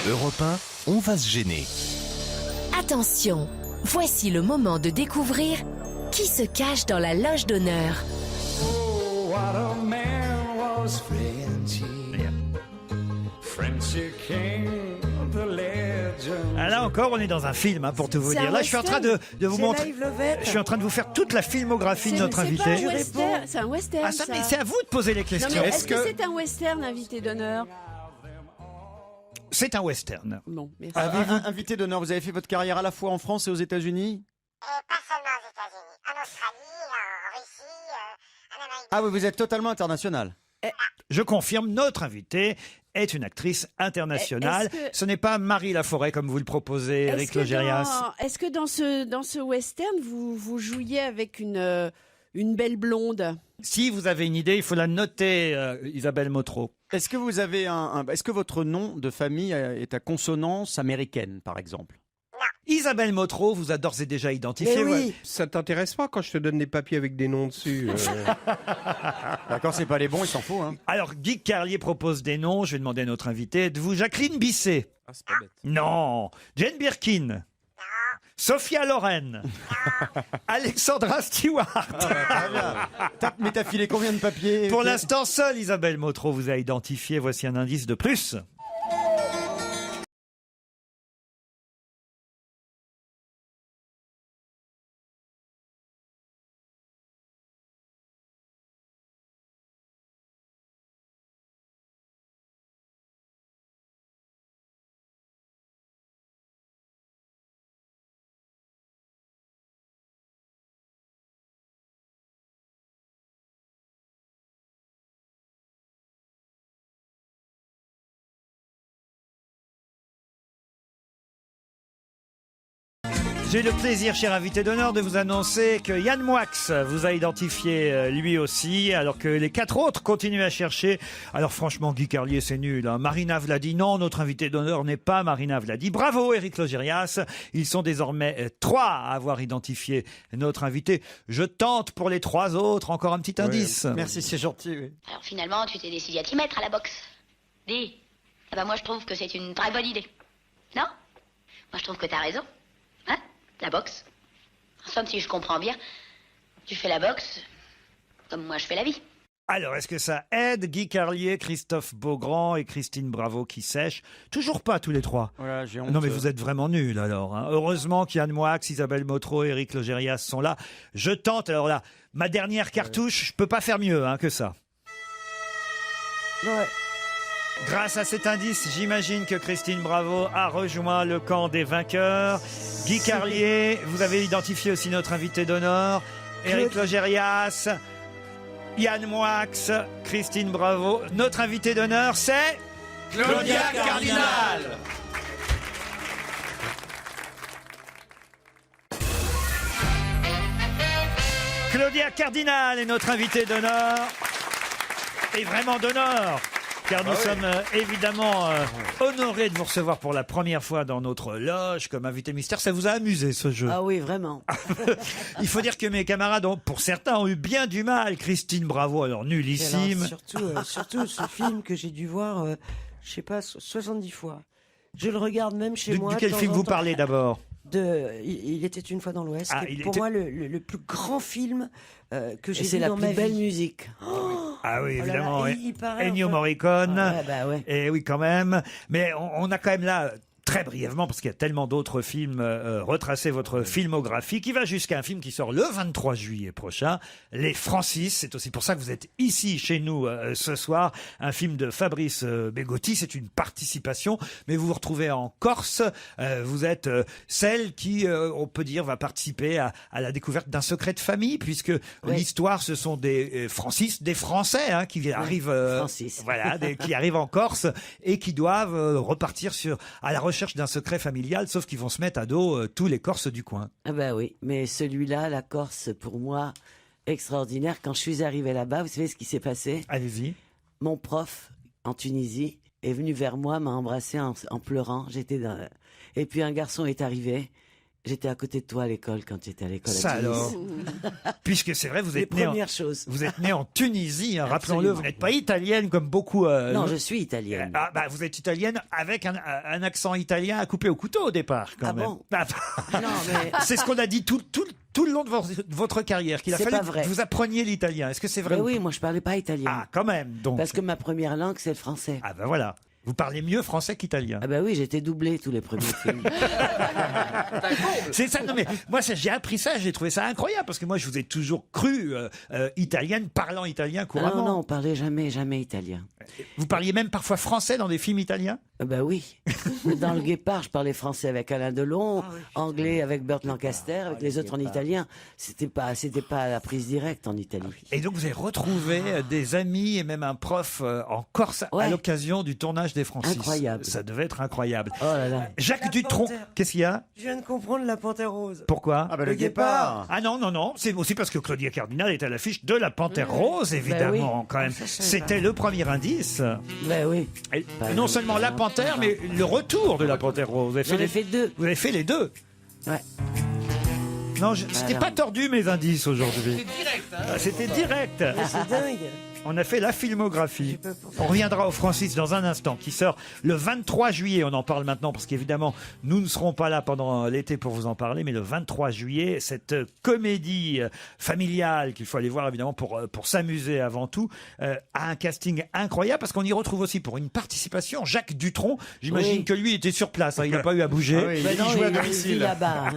Europe 1, on va se gêner. Attention, voici le moment de découvrir qui se cache dans la loge d'honneur. Oh, what a man was Frenchy. Frenchy king, the legends. Ah, là encore, on est dans un film, hein, pour tout vous C'est dire. un Là, je suis en train de vous C'est montrer. Live Lovett. Je suis en train de vous faire toute la filmographie de C'est- notre c'est invité. pas un western, c'est un western. Ah, ça, mais c'est à vous de poser les Non, questions. mais est-ce que c'est un western, invité d'honneur? C'est un western. Bon, merci. Avez-vous invité d'honneur, vous avez fait votre carrière à la fois en France et aux États-Unis? Ah oui, vous êtes totalement international. Je confirme, notre invité est une actrice internationale. Est-ce que- Ce n'est pas Marie Laforêt comme vous le proposez, Éric Logérias. Est-ce que dans ce western, vous jouiez avec une belle blonde? Si vous avez une idée, il faut la noter, Isabelle Motro. Est-ce que vous avez est-ce que votre nom de famille est à consonance américaine, par exemple? Isabelle Motro vous a d'ores et déjà identifié. Mais oui. Ouais. Ça t'intéresse pas quand je te donne des papiers avec des noms dessus D'accord, c'est pas les bons, il s'en fout. Hein. Alors, Guy Carlier propose des noms. Je vais demander à notre invité. Êtes-vous Jacqueline Bisset? Ah, c'est pas bête. Non. Jane Birkin? Sophia Loren? Alexandra Stewart? Mais t'as filé combien de papiers? Pour l'instant, seule Isabelle Motro vous a identifié. Voici un indice de plus. J'ai le plaisir, cher invité d'honneur, de vous annoncer que Yann Moix vous a identifié lui aussi, alors que les 4 autres continuent à chercher. Alors franchement, Guy Carlier, c'est nul. Hein. Marina Vladi, non, notre invité d'honneur n'est pas Marina Vladi. Bravo, Éric Logérias. Ils sont désormais 3 à avoir identifié notre invité. Je tente pour les 3 autres encore un petit indice. Merci, c'est gentil. Oui. Alors finalement, tu t'es décidé à t'y mettre à la boxe. Dis. Ah bah moi je trouve que c'est une très bonne idée. Non? Moi je trouve que t'as raison. Hein? La boxe. En somme, si je comprends bien, tu fais la boxe comme moi je fais la vie. Alors, est-ce que ça aide Guy Carlier, Christophe Beaugrand et Christine Bravo qui sèchent? Toujours pas tous les 3. Voilà, j'ai honte. Non mais vous êtes vraiment nuls alors. Hein. Heureusement qu'Yann Moix, Isabelle Motro et Éric Logérias sont là. Je tente, alors là, ma dernière cartouche, je peux pas faire mieux hein, que ça. Ouais. Grâce à cet indice, j'imagine que Christine Bravo a rejoint le camp des vainqueurs. Guy Carlier, vous avez identifié aussi notre invité d'honneur. Éric Logérias, Yann Moix, Christine Bravo. Notre invité d'honneur, c'est... Claudia Cardinal. Claudia Cardinal est notre invité d'honneur. Et vraiment d'honneur. Car nous sommes évidemment honorés de vous recevoir pour la première fois dans notre loge comme invité mystère. Ça vous a amusé ce jeu? Ah oui, vraiment. Il faut dire que mes camarades, pour certains, ont eu bien du mal. Christine Bravo, alors nullissime. Alors, surtout ce film que j'ai dû voir, je sais pas, 70 fois. Je le regarde même chez moi. De quel de temps film en vous temps. parlest d'abord? Il était une fois dans l'Ouest. Ah, qui est il pour était- moi le plus grand film que j'ai Et c'est vu la dans plus ma belle vie. musique. Ah oui, Oh là là, évidemment. et il paraît, Ennio enfin- Morricone. Ah ouais, bah ouais. Et oui, quand même. Mais on a quand même là très brièvement, parce qu'il y a tellement d'autres films, retracer votre filmographie qui va jusqu'à un film qui sort le 23 juillet prochain, Les Francis. C'est aussi pour ça que vous êtes ici chez nous ce soir. Un film de Fabrice Bégotti. C'est une participation, mais vous vous retrouvez en Corse. Vous êtes celle qui, on peut dire, va participer à la découverte d'un secret de famille, puisque l'histoire, ce sont des Francis, des Français qui arrivent, qui arrivent en Corse et qui doivent repartir à la recherche d'un secret familial, sauf qu'ils vont se mettre à dos tous les Corses du coin. Ah bah oui, mais celui-là, la Corse, pour moi, extraordinaire. Quand je suis arrivé là-bas, vous savez ce qui s'est passé? Allez-y. Mon prof en Tunisie est venu vers moi, m'a embrassé en pleurant. Et puis un garçon est arrivé. J'étais à côté de toi à l'école quand j'étais à l'école. Ça alors. Puisque c'est vrai, vous êtes né en Tunisie, rappelons-le, vous n'êtes pas italienne comme beaucoup. Non, je suis italienne. Vous êtes italienne avec un accent italien à couper au couteau au départ, quand même. Bon non, mais... C'est ce qu'on a dit tout le long de votre carrière, qu'il a fallu que vous appreniez l'italien. Est-ce que c'est vrai? Mais oui, moi je parlais pas italien. Ah, quand même, donc. Parce que ma première langue, c'est le français. Ah ben voilà. Vous parlez mieux français qu'italien. Ah bah oui, j'étais doublé tous les premiers films. C'est ça, non mais moi j'ai appris ça, j'ai trouvé ça incroyable parce que moi je vous ai toujours cru italienne, parlant italien couramment. Non, on parlait jamais italien. Vous parliez même parfois français dans des films italiens? Bah oui. Dans Le Guépard, je parlais français avec Alain Delon, anglais avec Burt Lancaster, avec les autres en italien. C'était pas à la prise directe en Italie. Et donc vous avez retrouvé des amis et même un prof en Corse à l'occasion du tournage des Francis. Incroyable. Ça devait être incroyable. Oh là là. Jacques Dutronc, qu'est-ce qu'il y a? Je viens de comprendre La Panthère Rose. Pourquoi? Le Guépard. Ah non, c'est aussi parce que Claudia Cardinal est à l'affiche de La Panthère Rose, évidemment, quand même. C'était le premier indice. Ben oui. Et non seulement La Panthère, mais le retour de La Panthère Rose. Vous avez fait deux. Vous avez fait les deux. Ouais. Non, c'était pas tordu mes indices aujourd'hui. C'est direct, hein. C'était direct. C'est dingue. On a fait la filmographie. On reviendra au Francis dans un instant, qui sort le 23 juillet. On en parle maintenant parce qu'évidemment, nous ne serons pas là pendant l'été pour vous en parler, mais le 23 juillet, cette comédie familiale qu'il faut aller voir évidemment pour s'amuser avant tout, a un casting incroyable parce qu'on y retrouve aussi pour une participation Jacques Dutronc. J'imagine que lui était sur place, il n'a pas eu à bouger. Ah oui, il jouait à domicile. Là-bas.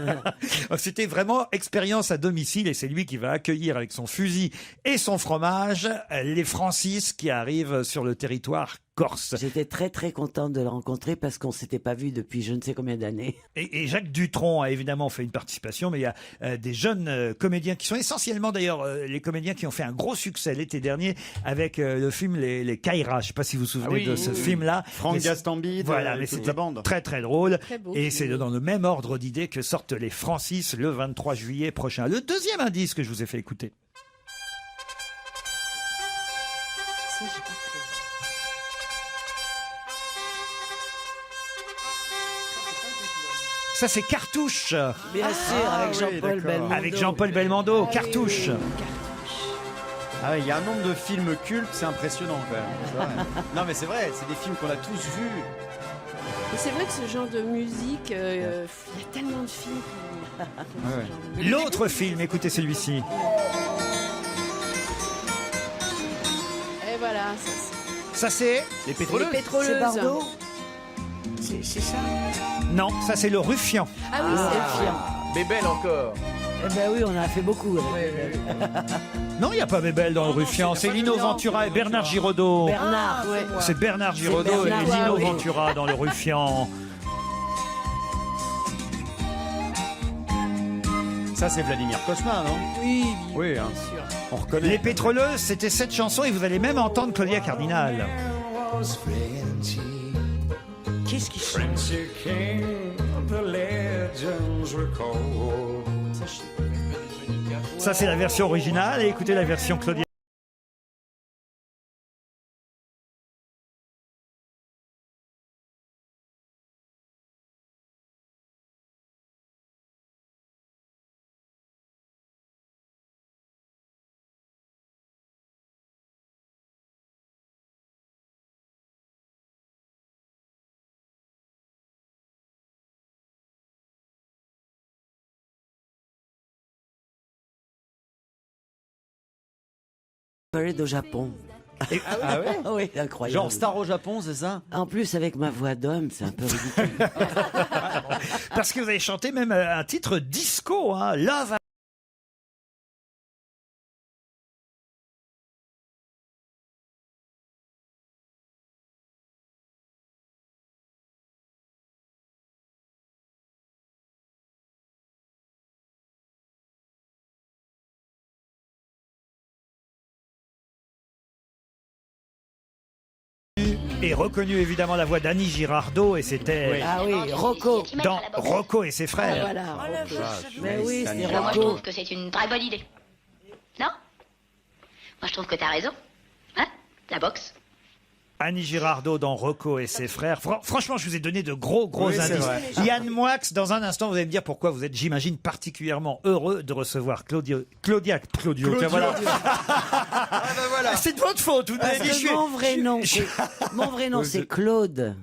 C'était vraiment expérience à domicile et c'est lui qui va accueillir avec son fusil et son fromage les Francis qui arrivent sur le territoire corse. J'étais très très contente de le rencontrer parce qu'on s'était pas vu depuis je ne sais combien d'années. Et Jacques Dutronc a évidemment fait une participation, mais il y a des jeunes comédiens qui sont essentiellement d'ailleurs les comédiens qui ont fait un gros succès l'été dernier avec le film Les Caïras. Je ne sais pas si vous vous souvenez de ce film-là. Franck Gastambide, voilà, mais toute c'était la bande. très très drôle. Très beau Et film. c'est dans le même ordre d'idées que sortent les Francis le 23 juillet prochain. Le deuxième indice que je vous ai fait écouter. Ça, j'ai pas fait. Ça c'est Cartouche. Bien sûr, avec Jean-Paul Belmondo. Avec Jean-Paul Belmondo, Cartouche. Ah il y a un nombre de films cultes, c'est impressionnant quand même. C'est vrai. Non mais c'est vrai, c'est des films qu'on a tous vus. Mais c'est vrai que ce genre de musique, il y a tellement de films qui font ce genre de musique. L'autre film, écoutez celui-ci. Et voilà, Ça c'est Les pétroleuses. Les pétroleuses. C'est Bardot. C'est ça. Non, ça c'est le Ruffian. Ah oui, c'est le film. Bébel encore. Eh ben oui, on en a fait beaucoup. Non, il n'y a pas Bébel dans le Ruffian. C'est Lino Ventura et Bernard Giraudot. Bernard, ouais. C'est Bernard Giraudot et Bernard, Lino oui. Ventura dans le Ruffian. Ça c'est Vladimir Cosma, non? Oui, Oui, hein. bien sûr. On reconnaît. Les Pétroleuses, c'était cette chanson et vous allez même entendre Claudia Cardinal. Qu'est-ce qui chante? Ça, c'est la version originale et écoutez la version Claudia. Parade au Japon. Ah ouais, oui, incroyable. Genre star au Japon, c'est ça? En plus, avec ma voix d'homme, c'est un peu ridicule. Parce que vous avez chanté même un titre disco, hein, Love. Et reconnu évidemment la voix d'Annie Girardot, et c'était Ah oui, Rocco. dans Rocco et ses frères. Voilà, Rocco. Mais oui, c'est Alors moi je Rocco. trouve que c'est une très bonne idée. Non? Moi je trouve que t'as raison. Hein? La boxe. Annie Girardot dans Rocco et ses frères. Franchement, je vous ai donné de gros Oui, c'est indices. vrai. Yann Moix, dans un instant, vous allez me dire pourquoi vous êtes, j'imagine, particulièrement heureux de recevoir Claudio. Tiens, voilà. C'est de votre faute. Vous Parce m'avez dit, que mon vrai nom, c'est Claude.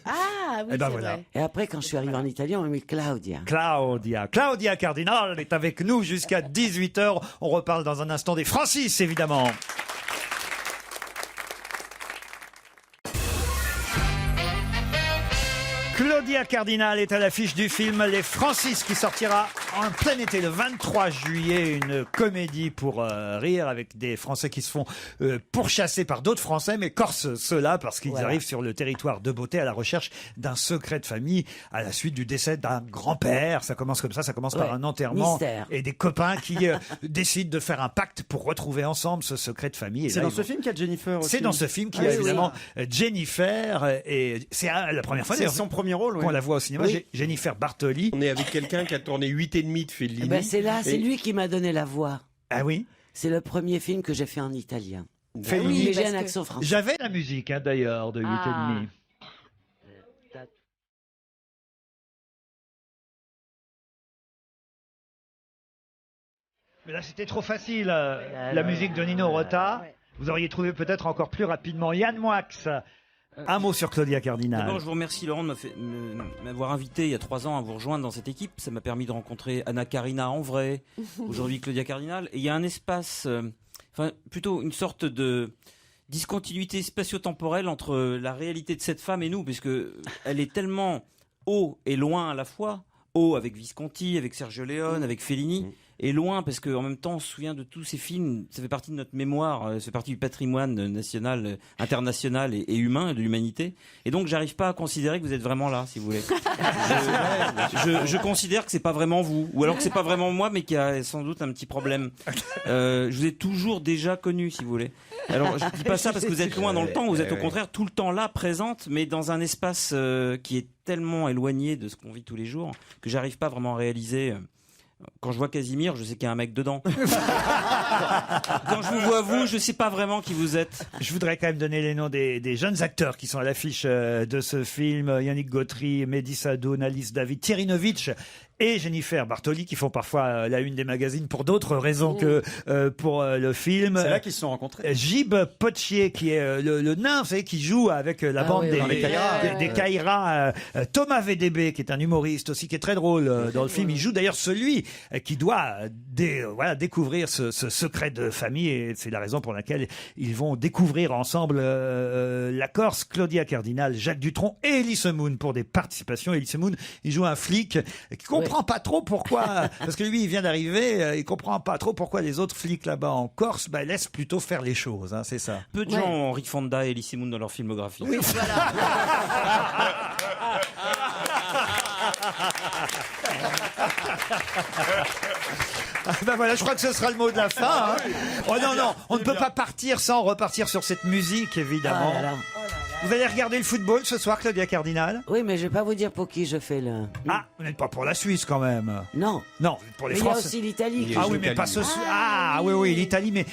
Ah oui, Eh ben c'est voilà. vrai. Et après, quand je suis arrivé en Italie, on m'a mis Claudia. Claudia Cardinal est avec nous jusqu'à 18h. On reparle dans un instant des Francis, évidemment. Claudia Cardinal est à l'affiche du film Les Francis qui sortira en plein été le 23 juillet. Une comédie pour rire avec des Français qui se font pourchasser par d'autres Français mais corsent ceux-là parce qu'ils arrivent sur le territoire de Beauté à la recherche d'un secret de famille à la suite du décès d'un grand-père. Ça commence comme ça commence par un enterrement. Mystère. Et des copains qui décident de faire un pacte pour retrouver ensemble ce secret de famille. Et C'est là, dans ils ce vont- film qu'il y a Jennifer aussi. C'est dans ce film qu'il y a évidemment Jennifer et c'est la première fois C'est d'ailleurs son premier rôle, oui. qu'on la voit au cinéma. Oui. Jennifer Bartoli. On est avec quelqu'un qui a tourné 8,5 de Fellini. Ben, c'est là, c'est Et- lui qui m'a donné la voix. Ah oui. C'est le premier film que j'ai fait en italien. Fellini. Mais j'ai parce un que- accent français. J'avais la musique d'ailleurs de 8,5. Mais là c'était trop facile. La musique de Nino Rota. Vous auriez trouvé peut-être encore plus rapidement. Yann Moix. Un mot sur Claudia Cardinal. D'abord, je vous remercie Laurent de m'avoir invité il y a 3 ans à vous rejoindre dans cette équipe. Ça m'a permis de rencontrer Anna Karina en vrai, aujourd'hui Claudia Cardinal. Et il y a un espace, enfin plutôt une sorte de discontinuité spatio-temporelle entre la réalité de cette femme et nous, puisque elle est tellement haut et loin à la fois. Haut avec Visconti, avec Sergio Leone, avec Fellini, et loin parce qu'en même temps on se souvient de tous ces films, ça fait partie de notre mémoire, ça fait partie du patrimoine national, international et humain de l'humanité. Et donc j'arrive pas à considérer que vous êtes vraiment là, si vous voulez. Je considère que c'est pas vraiment vous, ou alors que c'est pas vraiment moi, mais qu'il y a sans doute un petit problème. Je vous ai toujours déjà connu, si vous voulez. Alors je dis pas ça parce que vous êtes loin dans le temps, vous êtes au contraire tout le temps là, présente, mais dans un espace qui est tellement éloigné de ce qu'on vit tous les jours que j'arrive pas vraiment à réaliser. Quand je vois Casimir, je sais qu'il y a un mec dedans. Quand je vous vois vous, je sais pas vraiment qui vous êtes. Je voudrais quand même donner les noms des jeunes acteurs qui sont à l'affiche de ce film. Yannick Gautry, Mehdi Sadoun, Alice David, Thierry Novitch et Jennifer Bartoli qui font parfois la une des magazines pour d'autres raisons que pour le film. C'est là qu'ils se sont rencontrés. Gib Potier qui est le nain, vous savez, qui joue avec la bande des Caïras. Thomas VDB qui est un humoriste aussi qui est très drôle dans le film. Il joue d'ailleurs celui qui doit découvrir ce secret de famille et c'est la raison pour laquelle ils vont découvrir ensemble la Corse. Claudia Cardinal, Jacques Dutronc et Elie Semoun pour des participations. Elie Semoun, il joue un flic qui comprend pas trop pourquoi, parce que lui il vient d'arriver, il comprend pas trop pourquoi les autres flics là-bas en Corse laissent plutôt faire les choses, hein, c'est ça. Peu de gens ont Rick Fonda et Elie Semoun dans leur filmographie. Oui, voilà. Ben voilà, je crois que ce sera le mot de la fin. Hein. Oh non, on ne peut pas partir sans repartir sur cette musique, évidemment. Ah là là. Vous allez regarder le football ce soir, Claudia Cardinal? Oui, mais je vais pas vous dire pour qui je fais le. Ah, vous n'êtes pas pour la Suisse quand même. Non. Non, vous êtes pour les Mais il y a Français. aussi l'Italie. Ah oui, mais pas ce soir. Ah oui, l'Italie, mais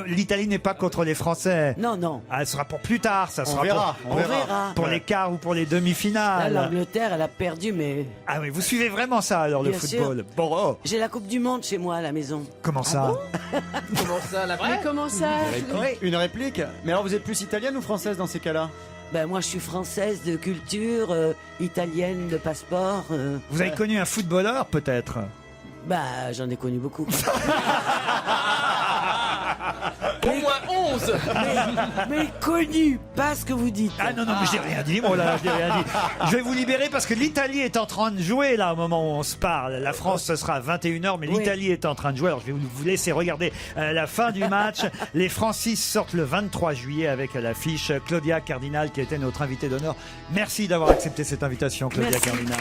l'Italie n'est pas contre les Français. Non. Ah, elle sera pour plus tard, ça sera verra, pour, on verra. pour les quarts ou pour les Là, demi-finales. l'Angleterre, elle a perdu, mais. Ah oui, vous suivez vraiment ça alors, le Bien football. sûr. Bon, oh, J'ai la Coupe du Monde chez moi à la maison. comment ça? Comment ça, la Mais comment ça? Une réplique. Mais alors vous êtes plus italienne ou française dans ces cas-là? Ben moi, je suis française de culture, italienne de passeport. Vous avez connu un footballeur peut-être? Bah, j'en ai connu beaucoup. Au moins 11. Mais connu, pas ce que vous dites. Ah non, mais j'ai rien dit, j'ai rien dit. Je vais vous libérer parce que l'Italie est en train de jouer là au moment où on se parle. La France, ce sera à 21h, mais l'Italie est en train de jouer. Alors je vais vous laisser regarder la fin du match. Les Francis sortent le 23 juillet avec à l'affiche Claudia Cardinal qui était notre invitée d'honneur. Merci d'avoir accepté cette invitation, Claudia Cardinal.